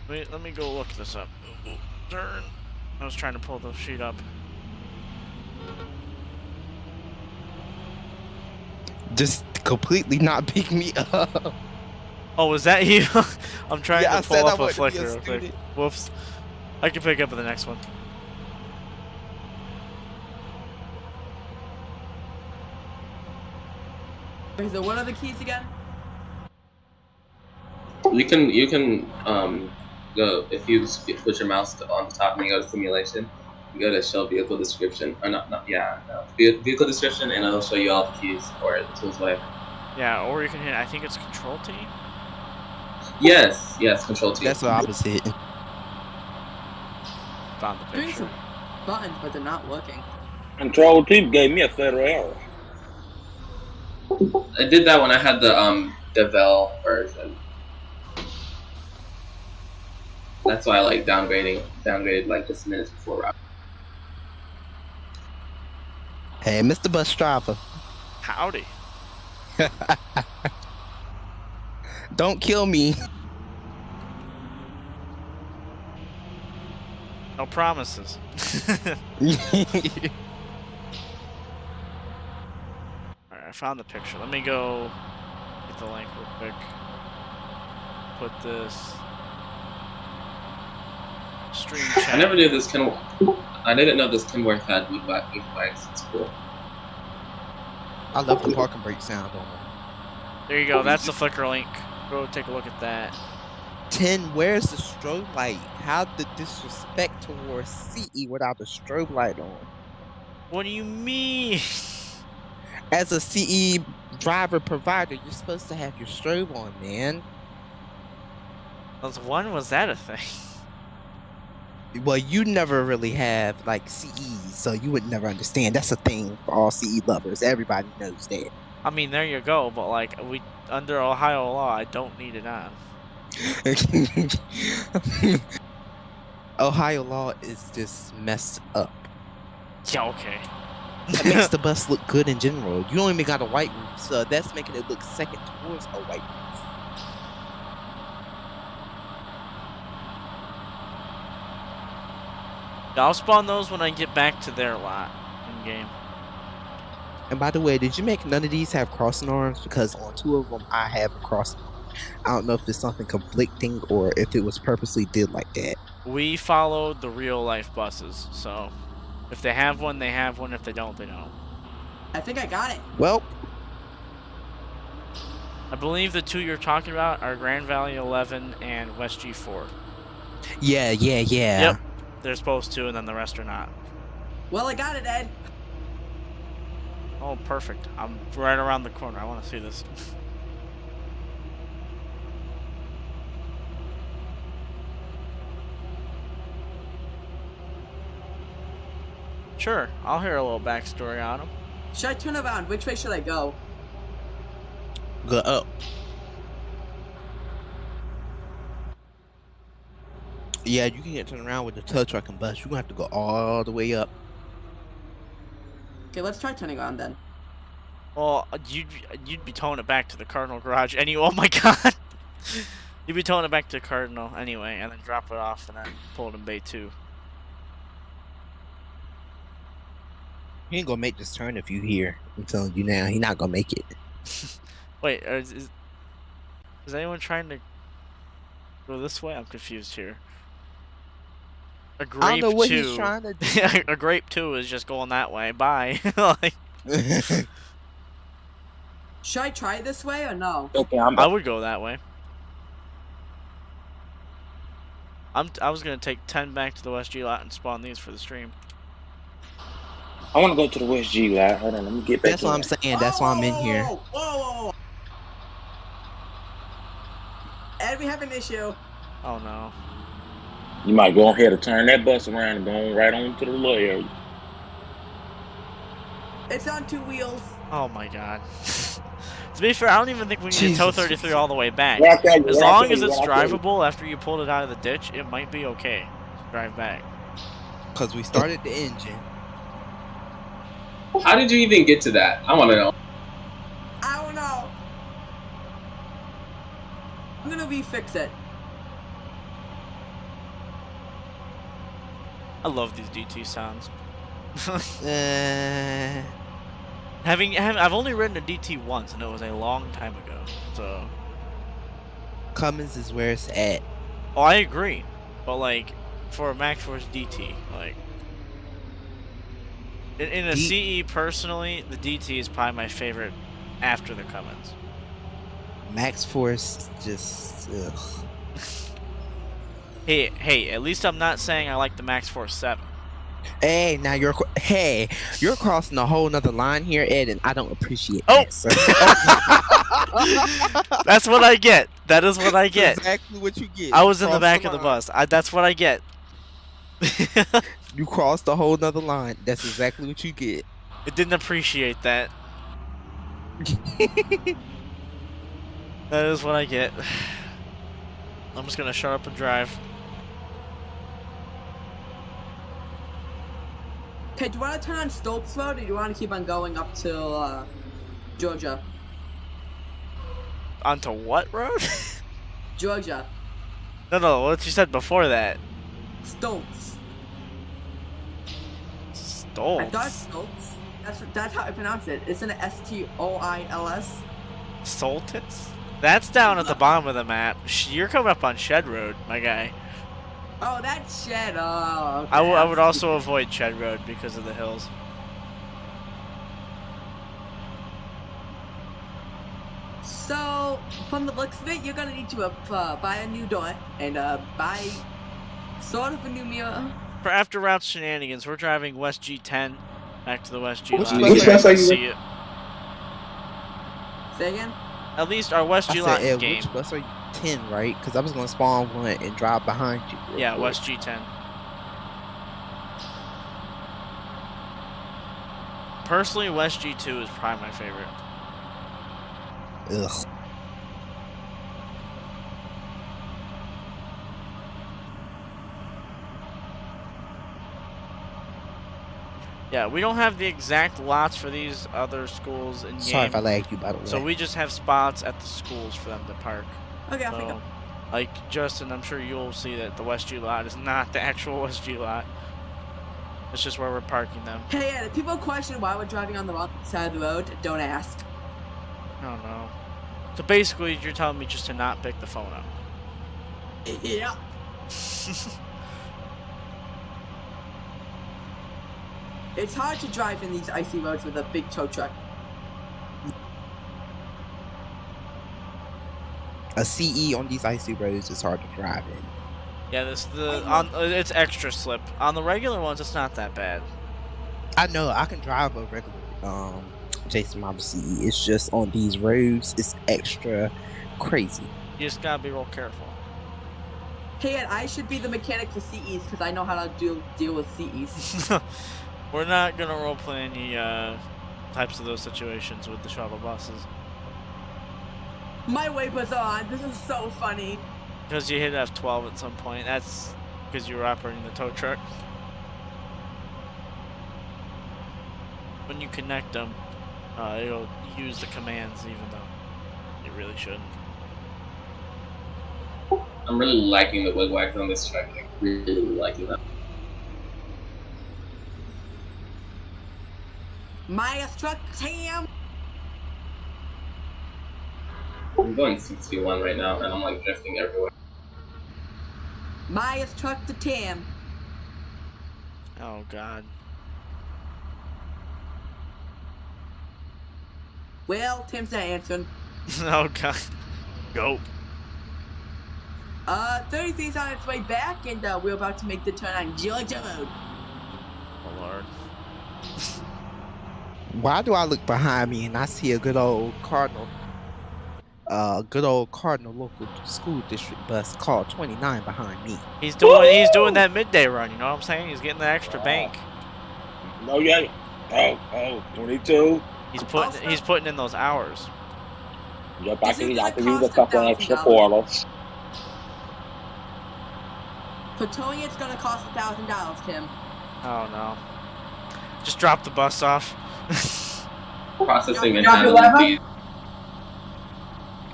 Wait, let me go look this up. Darn. I was trying to pull the sheet up. Just completely not pick me up. Oh, was that you? I'm trying Yeah, I to pull said I up a wanted to be a Flickr real quick. student. Whoops. I can pick up in the next one. Okay, so what are the keys again? You can go if you put your mouse on the top and you go to simulation. You go to show vehicle description or vehicle description, and it'll show you all the keys or tools, whatever. Yeah, or you can hit. I think it's Control T. Yes, Control T. That's what I was hitting. Found the Doing picture. some buttons, but they're not working. Control T gave me a fatal error. I did that when I had the Devel version. That's why I like downgraded like just minutes before route. Hey, Mr. Bus Driver. Howdy. Don't kill me. No promises. Alright, I found the picture. Let me go get the link real quick. Put this stream chat. I never knew this I didn't know this Kenworth had wood bikes. It's cool. I love the parking brake sound on them. There you go. That's the Flickr link. Go take a look at that. 10, where's the strobe light? How the disrespect towards CE without the strobe light on? What do you mean? As a CE driver provider, you're supposed to have your strobe on, man. When was that a thing? Well, you never really have like CE, so you would never understand. That's a thing for all CE lovers. Everybody knows that. I mean, there you go, but like under Ohio law, I don't need it on. Ohio law is just messed up. Yeah, okay. That makes the bus look good in general. You don't even got a white roof, so that's making it look second towards a white roof. I'll spawn those when I get back to their lot in game. And by the way, did you make none of these have crossing arms? Because on 2 of them, I have a crossing arm. I don't know if it's something conflicting or if it was purposely did like that. We followed the real life buses, so if they have one, they have one. If they don't, they don't. I think I got it. Well, I believe the 2 you're talking about are Grand Valley 11 and West G4. Yeah. Yep, they're supposed to, and then the rest are not. Well, I got it, Ed. Oh, perfect. I'm right around the corner. I want to see this. Sure, I'll hear a little backstory on them. Should I turn around? Which way should I go? Go up. Yeah, you can get turned around with the tow truck and bus. You're gonna have to go all the way up. Okay, let's try turning around then. Well, you'd be towing it back to the Cardinal garage anyway. Oh my god! You'd be towing it back to Cardinal anyway, and then drop it off, and then pull it in Bay 2. He ain't gonna make this turn if you here. I'm telling you now, he not gonna make it. Wait, is anyone trying to go this way? I'm confused here. A grape I don't know what 2. he's trying to do. A grape 2 is just going that way. Bye. Like, Should I try it this way or no? Okay, I would go that way. I was gonna take 10 back to the West G lot and spawn these for the stream. I want to go to the West G lot. Hold on, let me get back. That's what I'm saying. That's why I'm in here. Whoa. Ed, we have an issue. Oh no. You might go ahead and turn that bus around and go right on to the low area. It's on 2 wheels. Oh my god. To be fair, I don't even think we need to tow 33 all the way back. As As long as it's drivable after you pulled it out of the ditch, it might be okay to drive back. Because we started the engine. How did you even get to that? I want to know. I don't know. I'm gonna refix it. I love these DT sounds. Uh, I've only ridden a DT once, and it was a long time ago. So. Cummins is where it's at. Oh, I agree, but like for a Max Force DT, like in a CE personally, the DT is probably my favorite after the Cummins. Max Force just ugh. Hey, at least I'm not saying I like the Max Force 7. Hey, now you're crossing a whole nother line here, Ed, and I don't appreciate Oh! that, sir. That's what I get. That is what I get. Exactly what you get. I was in the Cross back of the line. bus. That's what I get. You crossed a whole nother line. That's exactly what you get. It didn't appreciate that. That is what I get. I'm just gonna shut up and drive. Okay, do you want to turn on Stoltz Road, or do you want to keep on going up to Georgia? Onto what road? Georgia. No, what you said before that. Stoltz. Stoltz? I thought Stoltz. That's how I pronounce it. Isn't it Stils? Soltitz? That's down at the bottom of the map. You're coming up on Shed Road, my guy. Oh, that's Shed. Oh, okay. I would also avoid Shed Road because of the hills. So, So, from the looks of it, you're gonna need to buy a new door and buy sort of a new mirror. For after route shenanigans, we're driving West G10 back to the West G Which lot. bus So you are guys you can see it. Say again? At least our West I G said, lot in Ed, game. which bus are you? 10, right? Because I was gonna spawn one and drive behind you. real Yeah, quick. West G10. Personally, West G2 is probably my favorite. Ugh. Yeah, we don't have the exact lots for these other schools in game. Sorry if I lagged you, by the way. So we just have spots at the schools for them to park. Okay, I'll So, pick up. like Justin, I'm sure you'll see that the West G lot is not the actual West G lot. It's just where we're parking them. Hey, Ed, if people question why we're driving on the wrong side of the road, don't ask. I don't know. So basically, you're telling me just to not pick the phone up. Yeah. It's hard to drive in these icy roads with a big tow truck. A CE on these icy roads is hard to drive in. Yeah, it's extra slip. On the regular ones, it's not that bad. I know I can drive a regular Jason Model CE. It's just on these roads, it's extra crazy. You just gotta be real careful. Hey, Ed, I should be the mechanic for CEs because I know how to deal with CEs. We're not gonna roleplay any types of those situations with the shuttle buses. My wiper's on. This is so funny. Because you hit F12 at some point. That's because you were operating the tow truck. When you connect them, it'll use the commands even though it really shouldn't. I'm really liking the wigwags on this track. Like, really liking that. Maya's truck, Tam! I'm going 61 right now, and I'm like drifting everywhere. Maya's truck to Tam. Oh god. Well, Tim's not answering. Oh god. Go. 33's on its way back, and we're about to make the turn on Georgia Road. Oh lord. Why do I look behind me and I see a good old Cardinal local school district bus called 29 behind me? He's doing that midday run, you know what I'm saying? He's getting the extra bank. No, yeah. Oh, 22. He's putting in those hours. Yep, I can use a couple extra quarters. For towing, it's gonna cost $1,000, Tim. Oh no. Just drop the bus off. Processing and handling fees.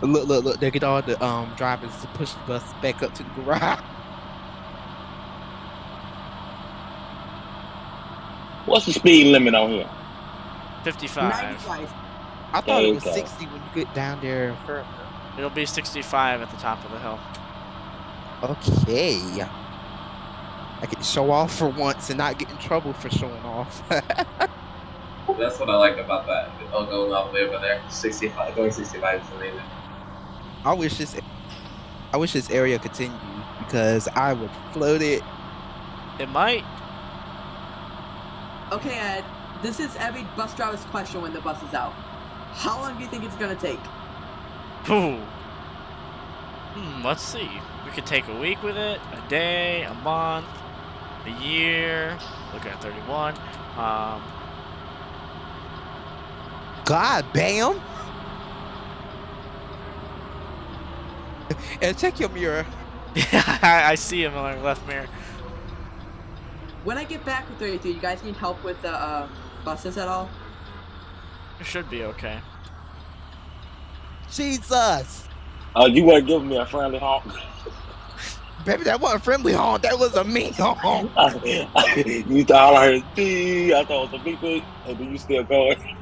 Look, they get all the drivers to push the bus back up to the garage. What's the speed limit on here? 55. 95. I thought it was Okay. 60 when you get down there further. It'll be 65 at the top of the hill. Okay. I can show off for once and not get in trouble for showing off. That's what I like about that. Oh, going all the way over there. 65. Going 65 is amazing. I wish this area continued because I would float it. It might. Okay, Ed, this is every bus driver's question when the bus is out. How long do you think it's gonna take? Ooh. Let's see. We could take a week with it, a day, a month, a year. Look at 31. God damn! And check your mirror. Yeah, I see him in my left mirror. When I get back with 33, you guys need help with the buses at all? It should be okay. Jesus! You weren't giving me a friendly honk. Baby, that wasn't friendly honk. That was a mean honk. You thought I heard beep. I thought it was a beep beep, and then you still going.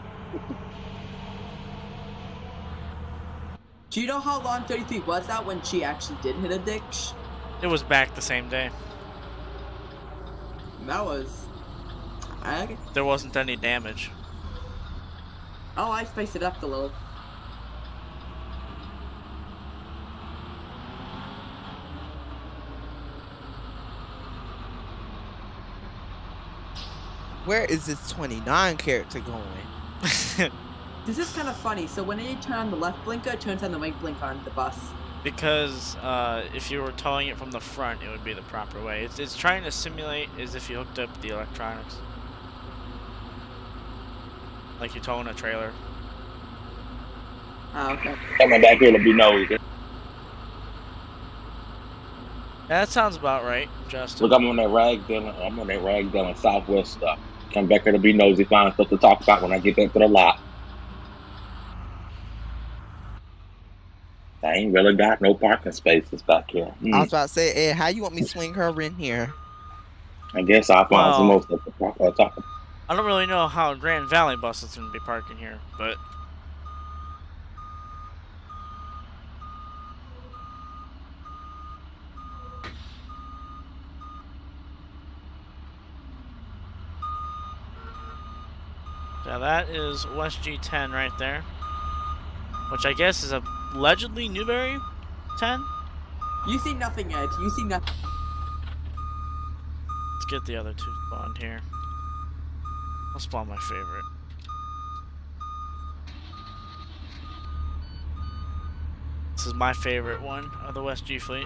Do you know how long 33 was out when she actually did hit a ditch? It was back the same day. That was... Okay. There wasn't any damage. Oh, I spiced it up a little. Where is this 29 character going? This is kind of funny. So when you turn on the left blinker, it turns on the right blinker on the bus. Because if you were towing it from the front, it would be the proper way. It's trying to simulate as if you hooked up the electronics. Like you're towing a trailer. Oh, okay. Coming back here to be nosy. Yeah, that sounds about right, Justin. Look, I'm on that rag dealing Southwest stuff. Come back here to be nosy, find stuff to talk about when I get back to the lot. I ain't really got no parking spaces back here. I was about to say, Ed, how you want me to swing her in here? I guess I'll find some more stuff to talk about. I don't really know how Grand Valley Bus is going to be parking here, but... Yeah, that is West G10 right there. Which I guess is allegedly Newberry 10? You see nothing, Ed. You see nothing. Let's get the other two spawned here. I'll spawn my favorite. This is my favorite one of the West G fleet.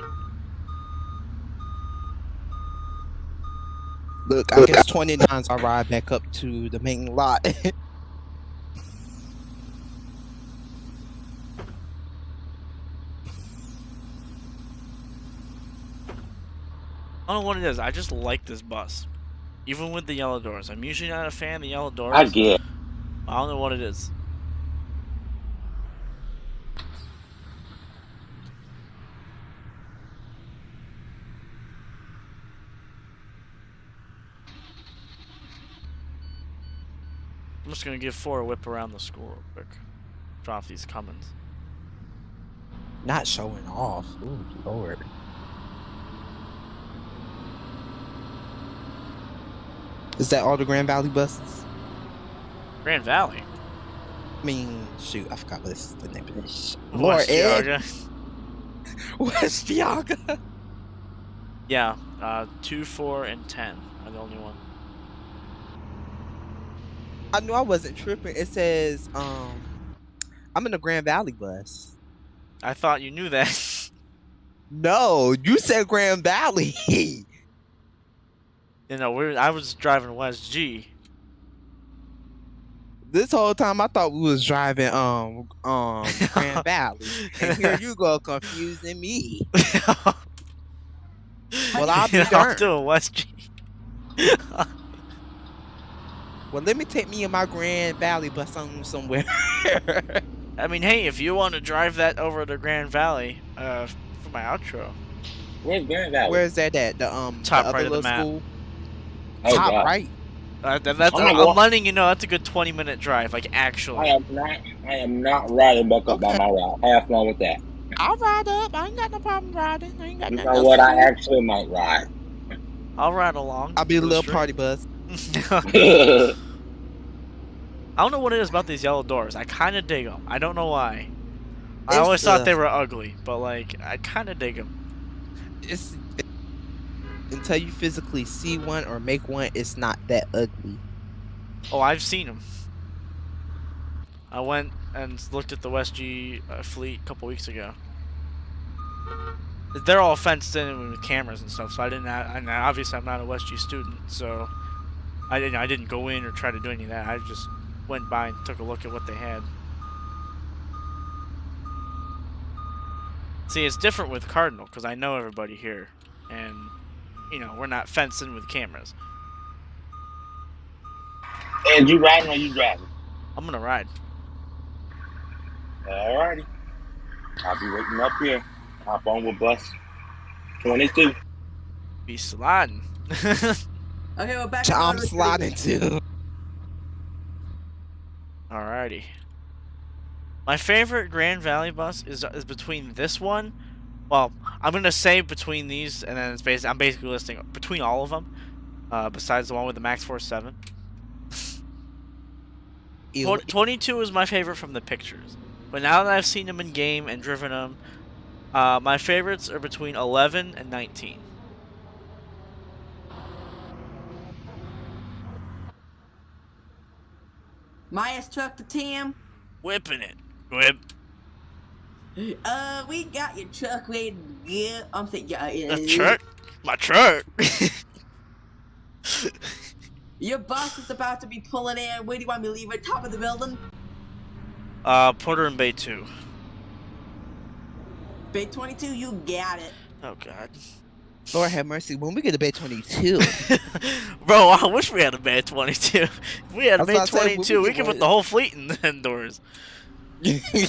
Look, I guess 29's I'll ride back up to the main lot. I don't know what it is. I just like this bus. Even with the yellow doors. I'm usually not a fan of the yellow doors. I get. I don't know what it is. I'm just gonna give 4 a whip around the school real quick. Drop these Cummins. Not showing off. Ooh, Lord. Is that all the Grand Valley buses? Grand Valley? I mean, shoot, I forgot what's the name of this. Lord Lord Ed. Georgia. West Georgia. Yeah, 2, 4, and 10 are the only one. I knew I wasn't tripping. It says, I'm in a Grand Valley bus. I thought you knew that. No, you said Grand Valley. You know, I was driving West G. This whole time I thought we was driving Grand Valley, and here you go confusing me. Well, I'll be I'm darned. doing West G. Well, let me take me and my Grand Valley bus on somewhere. I mean, hey, if you want to drive that over to Grand Valley for my outro. Where's Grand Valley? Where's that at? The top the right other of the little map. school. Oh, Top God. right. I'm letting you know that's a good 20-minute drive, like actually. I am not riding back up by my route. Have fun with that. I'll ride up. I ain't got no problem riding. I ain't got You nothing know else what? to I do. actually might ride. I'll ride along. I'll be a to the little street. party bus. I don't know what it is about these yellow doors. I kind of dig them. I don't know why. I always thought they were ugly, but like I kind of dig them. It's until you physically see one or make one, it's not that ugly. Oh, I've seen them. I went and looked at the West G fleet a couple weeks ago. They're all fenced in with cameras and stuff, so I didn't. And obviously, I'm not a West G student, so I didn't go in or try to do any of that. I just went by and took a look at what they had. See, it's different with Cardinal because I know everybody here, and you know we're not fenced in with cameras. And you riding or you driving? I'm gonna ride. Alrighty. I'll be waiting up here. Hop on with bus 22. Be sliding. Okay, well, back to I'm sliding too. Alrighty. My favorite Grand Valley bus is between this one. Well, I'm gonna say between these, and then I'm basically listing between all of them. Besides the one with the Max Force 7. 22 is my favorite from the pictures, but now that I've seen them in game and driven them, my favorites are between 11 and 19. Maya's truck to Tim. Whipping it. Whip. We got your truck ready to go. I'm saying, A truck? My truck. Your bus is about to be pulling in. Where do you want me to leave it? Top of the building? Put her in Bay 2. Bay 22, you got it. Oh, God. Lord have mercy. When we get to Bay 22. Bro, I wish we had a Bay 22. If we had a Bay That's what I said, 22, we could put the whole fleet indoors.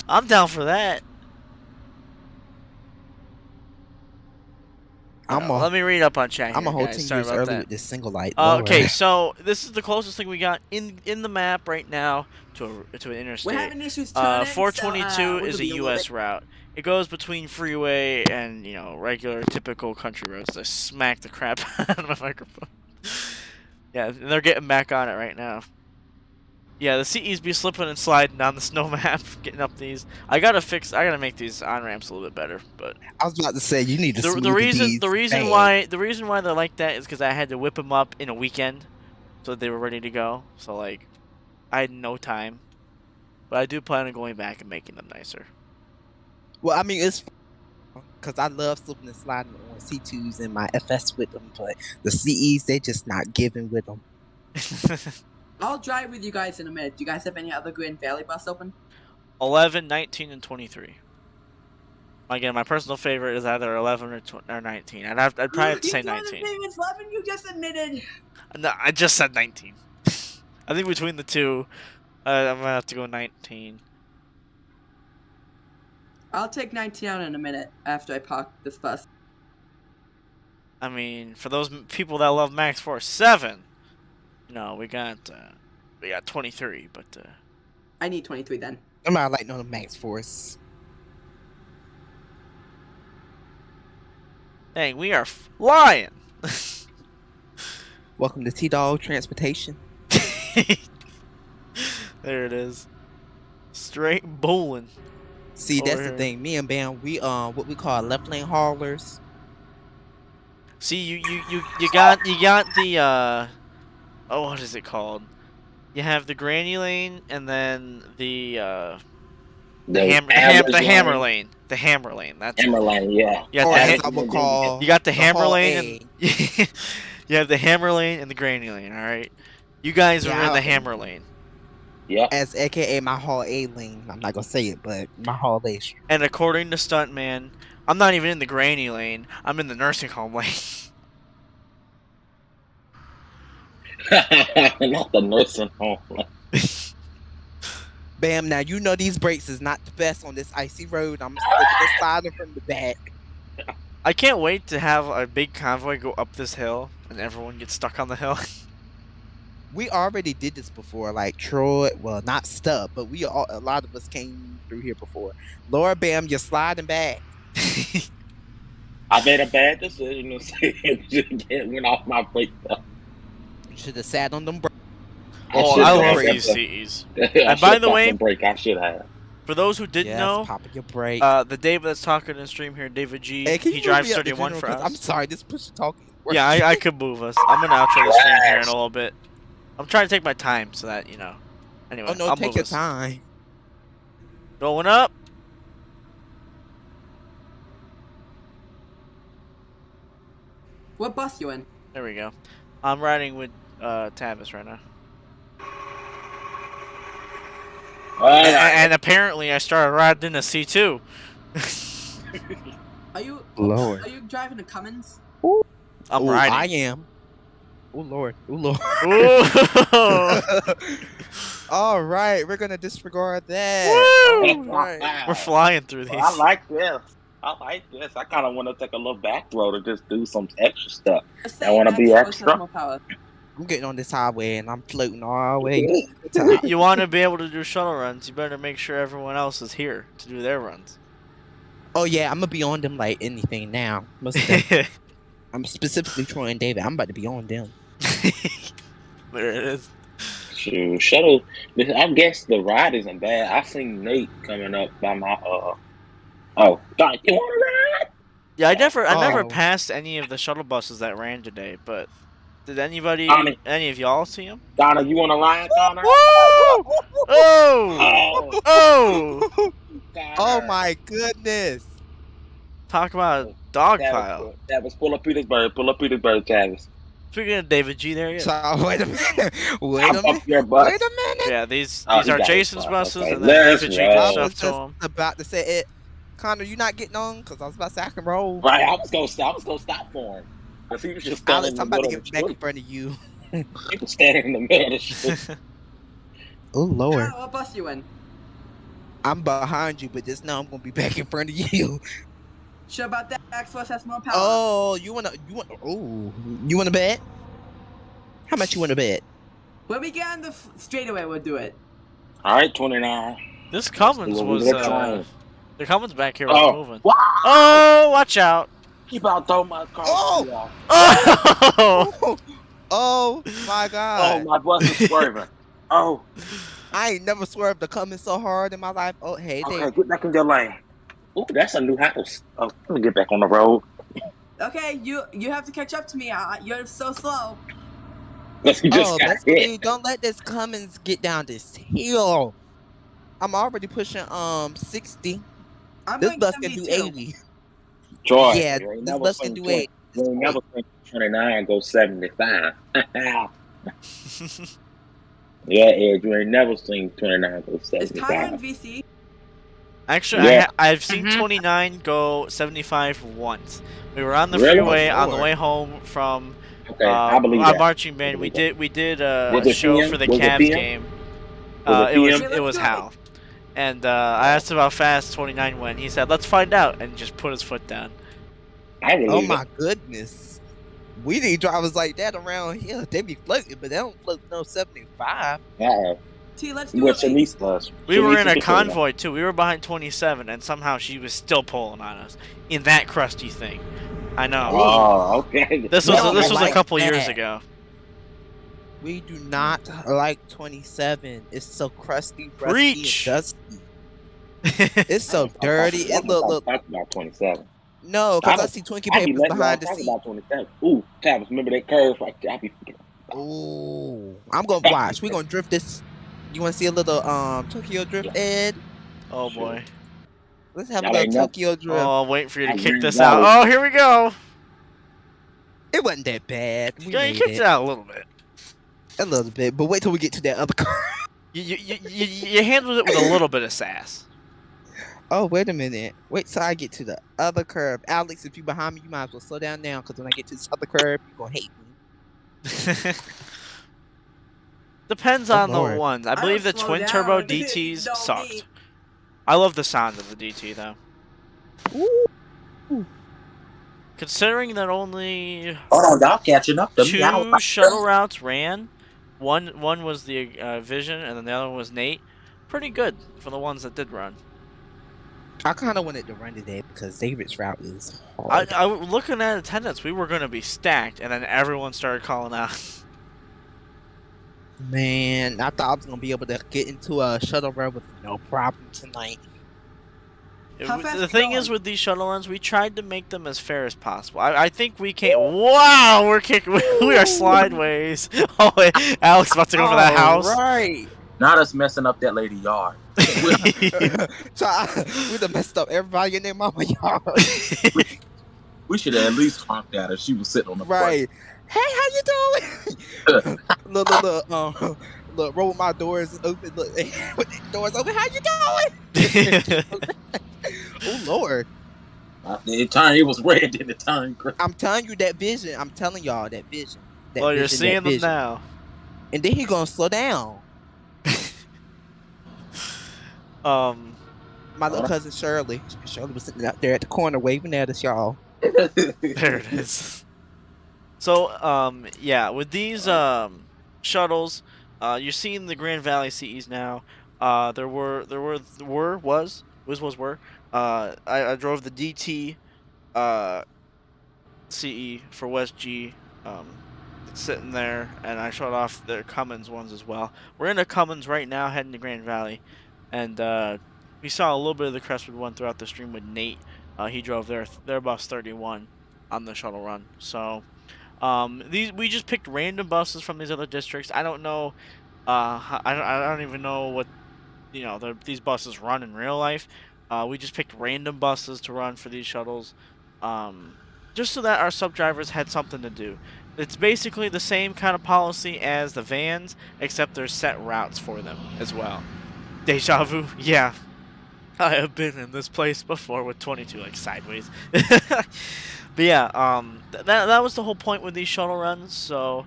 I'm down for that. Let me read up on chat. I'm a whole guys. 10 Sorry years about early that. with this single light. Okay, so this is the closest thing we got in the map right now to an interstate. We're having issues turning. 422 is a U.S. route. It goes between freeway and regular typical country roads. They smack the crap out of my microphone. Yeah, and they're getting back on it right now. Yeah, the CEs be slipping and sliding on the snow map, getting up these. I gotta make these on ramps a little bit better. But I was about to say you need to the reason why they're like that is because I had to whip them up in a weekend, so that they were ready to go. So like, I had no time, but I do plan on going back and making them nicer. Well, I mean it's because I love slipping and sliding on C2s and my FS with them, but the CEs they just not giving with them. I'll drive with you guys in a minute. Do you guys have any other Grand Valley bus open? 11, 19, and 23. Again, my personal favorite is either 11 or 19. I'd probably have to say 19. It's 11. You just admitted. No, I just said 19. I think between the two, I'm gonna have to go 19. I'll take 19 out in a minute after I park this bus. I mean, for those people that love Max Force 7, we got 23, but I need 23 then. I'm not like no Max Force. Dang, we are flying. Welcome to T-Dog Transportation. There it is. Straight bowling. See, that's the thing. Me and Bam, we what we call left lane haulers. See, you got the what is it called? You have the granny lane and then the hammer lane. The hammer lane. That's hammer lane. Yeah. You got the hammer lane. And you have the hammer lane and the granny lane. All right. You guys are in the hammer lane. Yeah. As AKA my Hall A lane. I'm not gonna say it, but my Hall A. And according to Stuntman, I'm not even in the granny lane. I'm in the nursing home lane. Not the nursing home lane. Bam, now you know these brakes is not the best on this icy road. I'm slipping and sliding from the back. I can't wait to have a big convoy go up this hill and everyone gets stuck on the hill. We already did this before, like Troy. Well, not stuck, but a lot of us came through here before. Lord Bam, you're sliding back. I made a bad decision to went off my brake. Should have sat on them brakes. Oh, I love these CEs. And by the way, I should have. For those who didn't know, popping your brake. The David that's talking in the stream here, David G, he drives 31 for us. I'm sorry, this push talking. Yeah, I could move us. I'm gonna outro the stream here in a little bit. I'm trying to take my time so that Anyway, oh no, I'll take move your us. time. Going up. What bus you in? There we go. I'm riding with Tavis right now. And apparently I started riding in a C2. Are you Lord. Are you driving a Cummins? I'm riding. I am. Oh Lord. Oh Lord. All right, we're gonna disregard that. Woo! All right. We're flying through these. I like this. I kind of want to take a little back road and just do some extra stuff. I want to be extra. I'm getting on this highway and I'm floating all the way. You want to be able to do shuttle runs, you better make sure everyone else is here to do their runs. Oh yeah, I'm gonna be on them like anything now. I'm specifically Troy and David. I'm about to be on them. There it is. Shoot, shuttle. I guess the ride isn't bad. I seen Nate coming up by my Oh, God, you want to ride? Yeah, I never passed any of the shuttle buses that ran today, but Did anybody, Donnie. any of y'all see him? Donna, you want to ride, Connor? Woo! Oh! Oh! Connor. Oh my goodness. Talk about a dog pile. That was pull up Petersburg. Pull up Petersburg, Travis. Speaking of David G, there he is. Wait a minute. Wait I'm a up minute. your bus. Wait a minute. Yeah, these Oh, he are got his Jason's bus. buses, Okay, and then let's David G roll. did I stuff was to just him. about to say it. Connor, you not getting on? Because I was about to say I can roll. Right, I was gonna stop for him. Cause he was just standing Alex, I'm in the about to middle of get the back in street. front of you. He was standing in the middle of the street. Oh Lord. Yeah, what bus you in? I'm behind you, but just now I'm gonna be back in front of you. Sure about that? X-Force has more power. Oh, you wanna bet? How much you wanna bet? When we get on the straightaway, we'll do it. All right, 29. This Cummins what we was, look like. the Cummins back here was Oh, moving. wow. Oh, watch out. He about to throw my car. Oh! Oh! Oh my Oh, God. my bus is swerving. Oh, I ain't never swerved to coming so hard in my life. Oh, hey, okay, there. get back in your lane. Ooh, that's a new house. Oh, let me get back on the road. Okay, you have to catch up to me. You're so slow. Cause he just Oh, got best hit. believe, don't let this Cummins get down this hill. I'm already pushing 60. I'm This going bus can do 72. 80. Troy, Yeah, you ain't this never bus can seen do 20. 80. You ain't never seen 29 go 75. Yeah, Ed, you ain't never seen 29 go Is Connor in 75. VC? Actually, Yeah. I've seen 29 go 75 once. We were on the Really? freeway Oh, on the Lord. way home from Okay, I believe our that. marching band. I We believe did Was a it show PM? for the Was it Cavs PM? game. Was it It was PM? it was Let's do it. Hal, and I asked him how fast 29 went. He said, "Let's find out," and just put his foot down. I believe Oh it. my goodness. We need drivers like that around here. They be floating, but they don't float no 75. Uh-oh. T, let's do What it. baby. Shanice does. We were Shanice in a is the killer. convoy too. We were behind 27, and somehow she was still pulling on us in that crusty thing. I know. Oh, okay. This We was don't this was a like couple years that. ago. We do not like 27. It's so crusty, rusty, Preach. and dusty. It's so dirty. It look. Talk about 27. No, because I see Twinkie I be papers letting y'all behind the talk seat. about 27. Ooh, Travis, remember that curve right there? I be forgetting. Ooh, I'm gonna watch. We're gonna drift this. You want to see a little Tokyo drift, Ed? Oh Sure. boy. Let's have a Y'all little ain't never- Tokyo drift. Oh, I'm waiting for you to I kick really this got out. it. Oh, here we go. It wasn't that bad. We Yeah, you made kicked it it out a little bit. a little bit, but wait till we get to that other car. You handled it with a little bit of sass. Oh, wait a minute. Wait till I get to the other curb. Alex, if you behind me, you might as well slow down now, because when I get to this other curb, you're gonna hate me. Depends Oh, on the Lord. ones. I don't believe the slow twin turbo down. DTs Don't sucked. me. I love the sound of the DT though. Ooh. Considering that only Hold on, y'all catching up to me. I was two like, shuttle routes ran, one was the Vision, and then the other one was Nate. Pretty good for the ones that did run. I kind of wanted to run today because David's route is hard. I looking at attendance, we were gonna be stacked, and then everyone started calling out. Man, I thought I was gonna be able to get into a shuttle run with no problem tonight. How fast The you thing is going? with these shuttle runs, we tried to make them as fair as possible. I think we can't. Wow, we're kicking. We are sideways. Oh, wait, Alex about to go for that house. Right. not us messing up that lady yard. So we done messed up everybody in their mama yard. We should have at least honked at her. She was sitting on the Right. Hey, how you doing? Look, roll my doors open. Look, with the doors open. How you doing? Oh Lord. The time it was red, then the time green. I'm telling you that vision. I'm telling y'all that vision. That Well, you're vision, seeing that them vision. now. And then he gonna slow down. My little cousin Shirley. Shirley was sitting out there at the corner waving at us, y'all. There it is. So, yeah, with these shuttles, you're seeing the Grand Valley CEs now. I drove the DT CE for West G. It's sitting there, and I showed off their Cummins ones as well. We're in a Cummins right now, heading to Grand Valley, and we saw a little bit of the Crestwood one throughout the stream with Nate. He drove their bus 31 on the shuttle run. So, These we just picked random buses from these other districts. I don't know. I don't even know what these buses run in real life. We just picked random buses to run for these shuttles, um, just so that our sub drivers had something to do. It's basically the same kind of policy as the vans, except there's set routes for them as well. Deja vu, yeah. I have been in this place before with 22 like sideways. But yeah, that was the whole point with these shuttle runs. So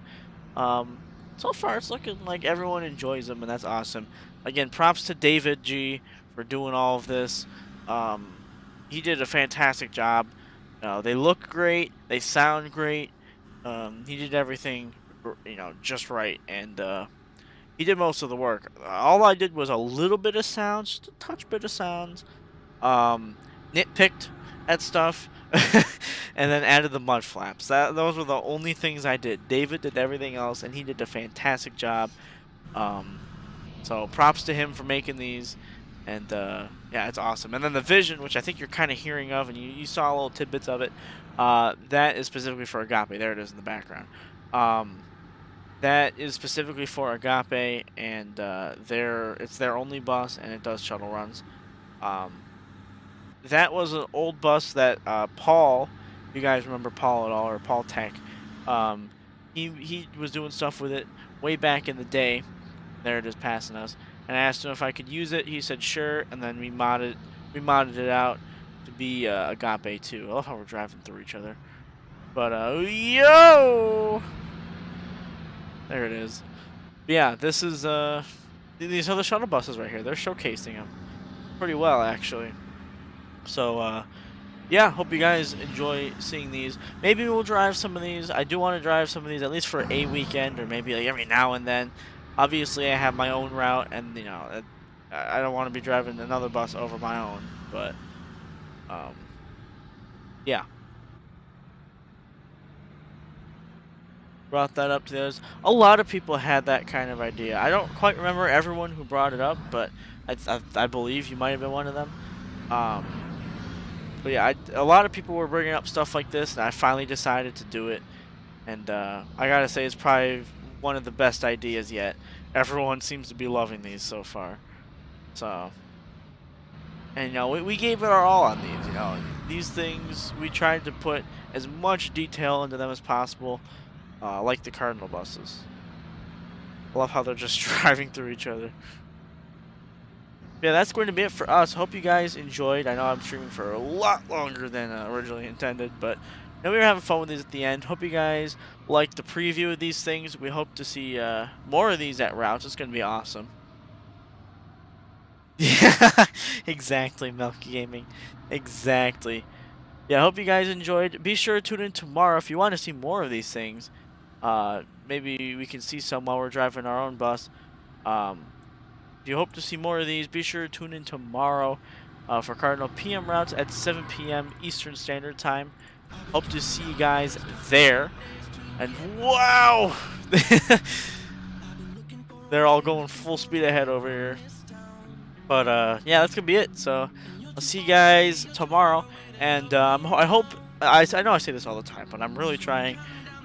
um, so far it's looking like everyone enjoys them, and that's awesome. Again, props to David G for doing all of this. Um, he did a fantastic job. They look great. They sound great. He did everything, just right, and he did most of the work. All I did was a little bit of sounds, just a touch bit of sounds. Nitpicked at stuff, and then added the mud flaps. Those were the only things I did. David did everything else, and he did a fantastic job. So props to him for making these, and yeah, it's awesome. And then the vision, which I think you're kind of hearing of, and you saw little tidbits of it. That is specifically for Agape. There it is in the background. That is specifically for Agape, and it's their only bus, and it does shuttle runs. That was an old bus that Paul, you guys remember Paul at all, or Paul Tech, he was doing stuff with it way back in the day. There it is passing us, and I asked him if I could use it. He said sure, and then we modded it out to be Agape too. I love how we're driving through each other. But yo, there it is. But yeah, this is these are the shuttle buses right here. They're showcasing them pretty well actually. So yeah, hope you guys enjoy seeing these. Maybe we'll drive some of these. I do want to drive some of these at least for a weekend, or maybe like every now and then. Obviously, I have my own route, and I don't want to be driving another bus over my own. But yeah, brought that up to those. A lot of people had that kind of idea. I don't quite remember everyone who brought it up, but I believe you might have been one of them. But yeah, a lot of people were bringing up stuff like this, and I finally decided to do it. And I gotta say, it's probably one of the best ideas yet. Everyone seems to be loving these so far. So, and we gave it our all on these. These things, we tried to put as much detail into them as possible, like the Cardinal buses. I love how they're just driving through each other. Yeah, that's going to be it for us. Hope you guys enjoyed. I know I'm streaming for a lot longer than originally intended, but we were having fun with these at the end. Hope you guys liked the preview of these things. We hope to see more of these at routes. It's going to be awesome. Yeah, exactly, Milky Gaming. Exactly. Yeah, I hope you guys enjoyed. Be sure to tune in tomorrow if you want to see more of these things. Maybe we can see some while we're driving our own bus. If you hope to see more of these, be sure to tune in tomorrow for Cardinal PM routes at 7 p.m. Eastern Standard Time. Hope to see you guys there. And wow! They're all going full speed ahead over here. But yeah, that's going to be it. So I'll see you guys tomorrow. And I hope, I know I say this all the time, but I'm really trying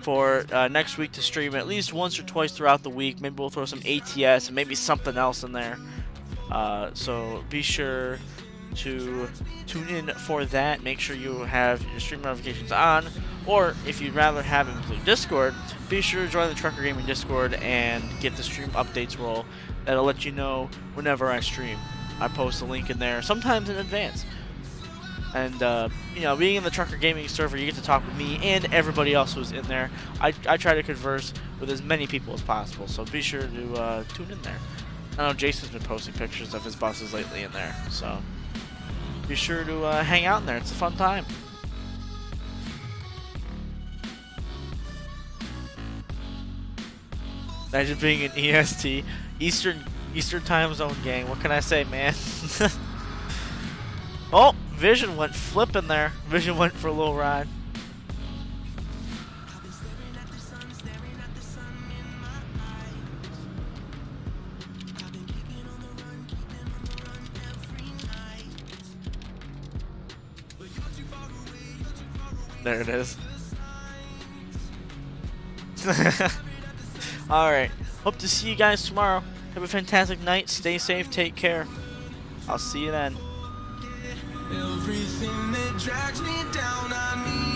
for next week to stream at least once or twice throughout the week. Maybe we'll throw some ATS and maybe something else in there. So be sure to tune in for that. Make sure you have your stream notifications on, or if you'd rather have it include Discord, be sure to join the Trucker Gaming Discord and get the stream updates roll. That'll let you know whenever I stream. I post a link in there, sometimes in advance. And, being in the Trucker Gaming server, you get to talk with me and everybody else who's in there. I try to converse with as many people as possible, so be sure to tune in there. I know Jason's been posting pictures of his buses lately in there, so be sure to hang out in there. It's a fun time. Imagine being an EST, Eastern Time Zone gang. What can I say, man? Oh, Vision went flipping there. Vision went for a little ride. There it is. Alright. Hope to see you guys tomorrow. Have a fantastic night. Stay safe. Take care. I'll see you then. Everything that drags me down, I need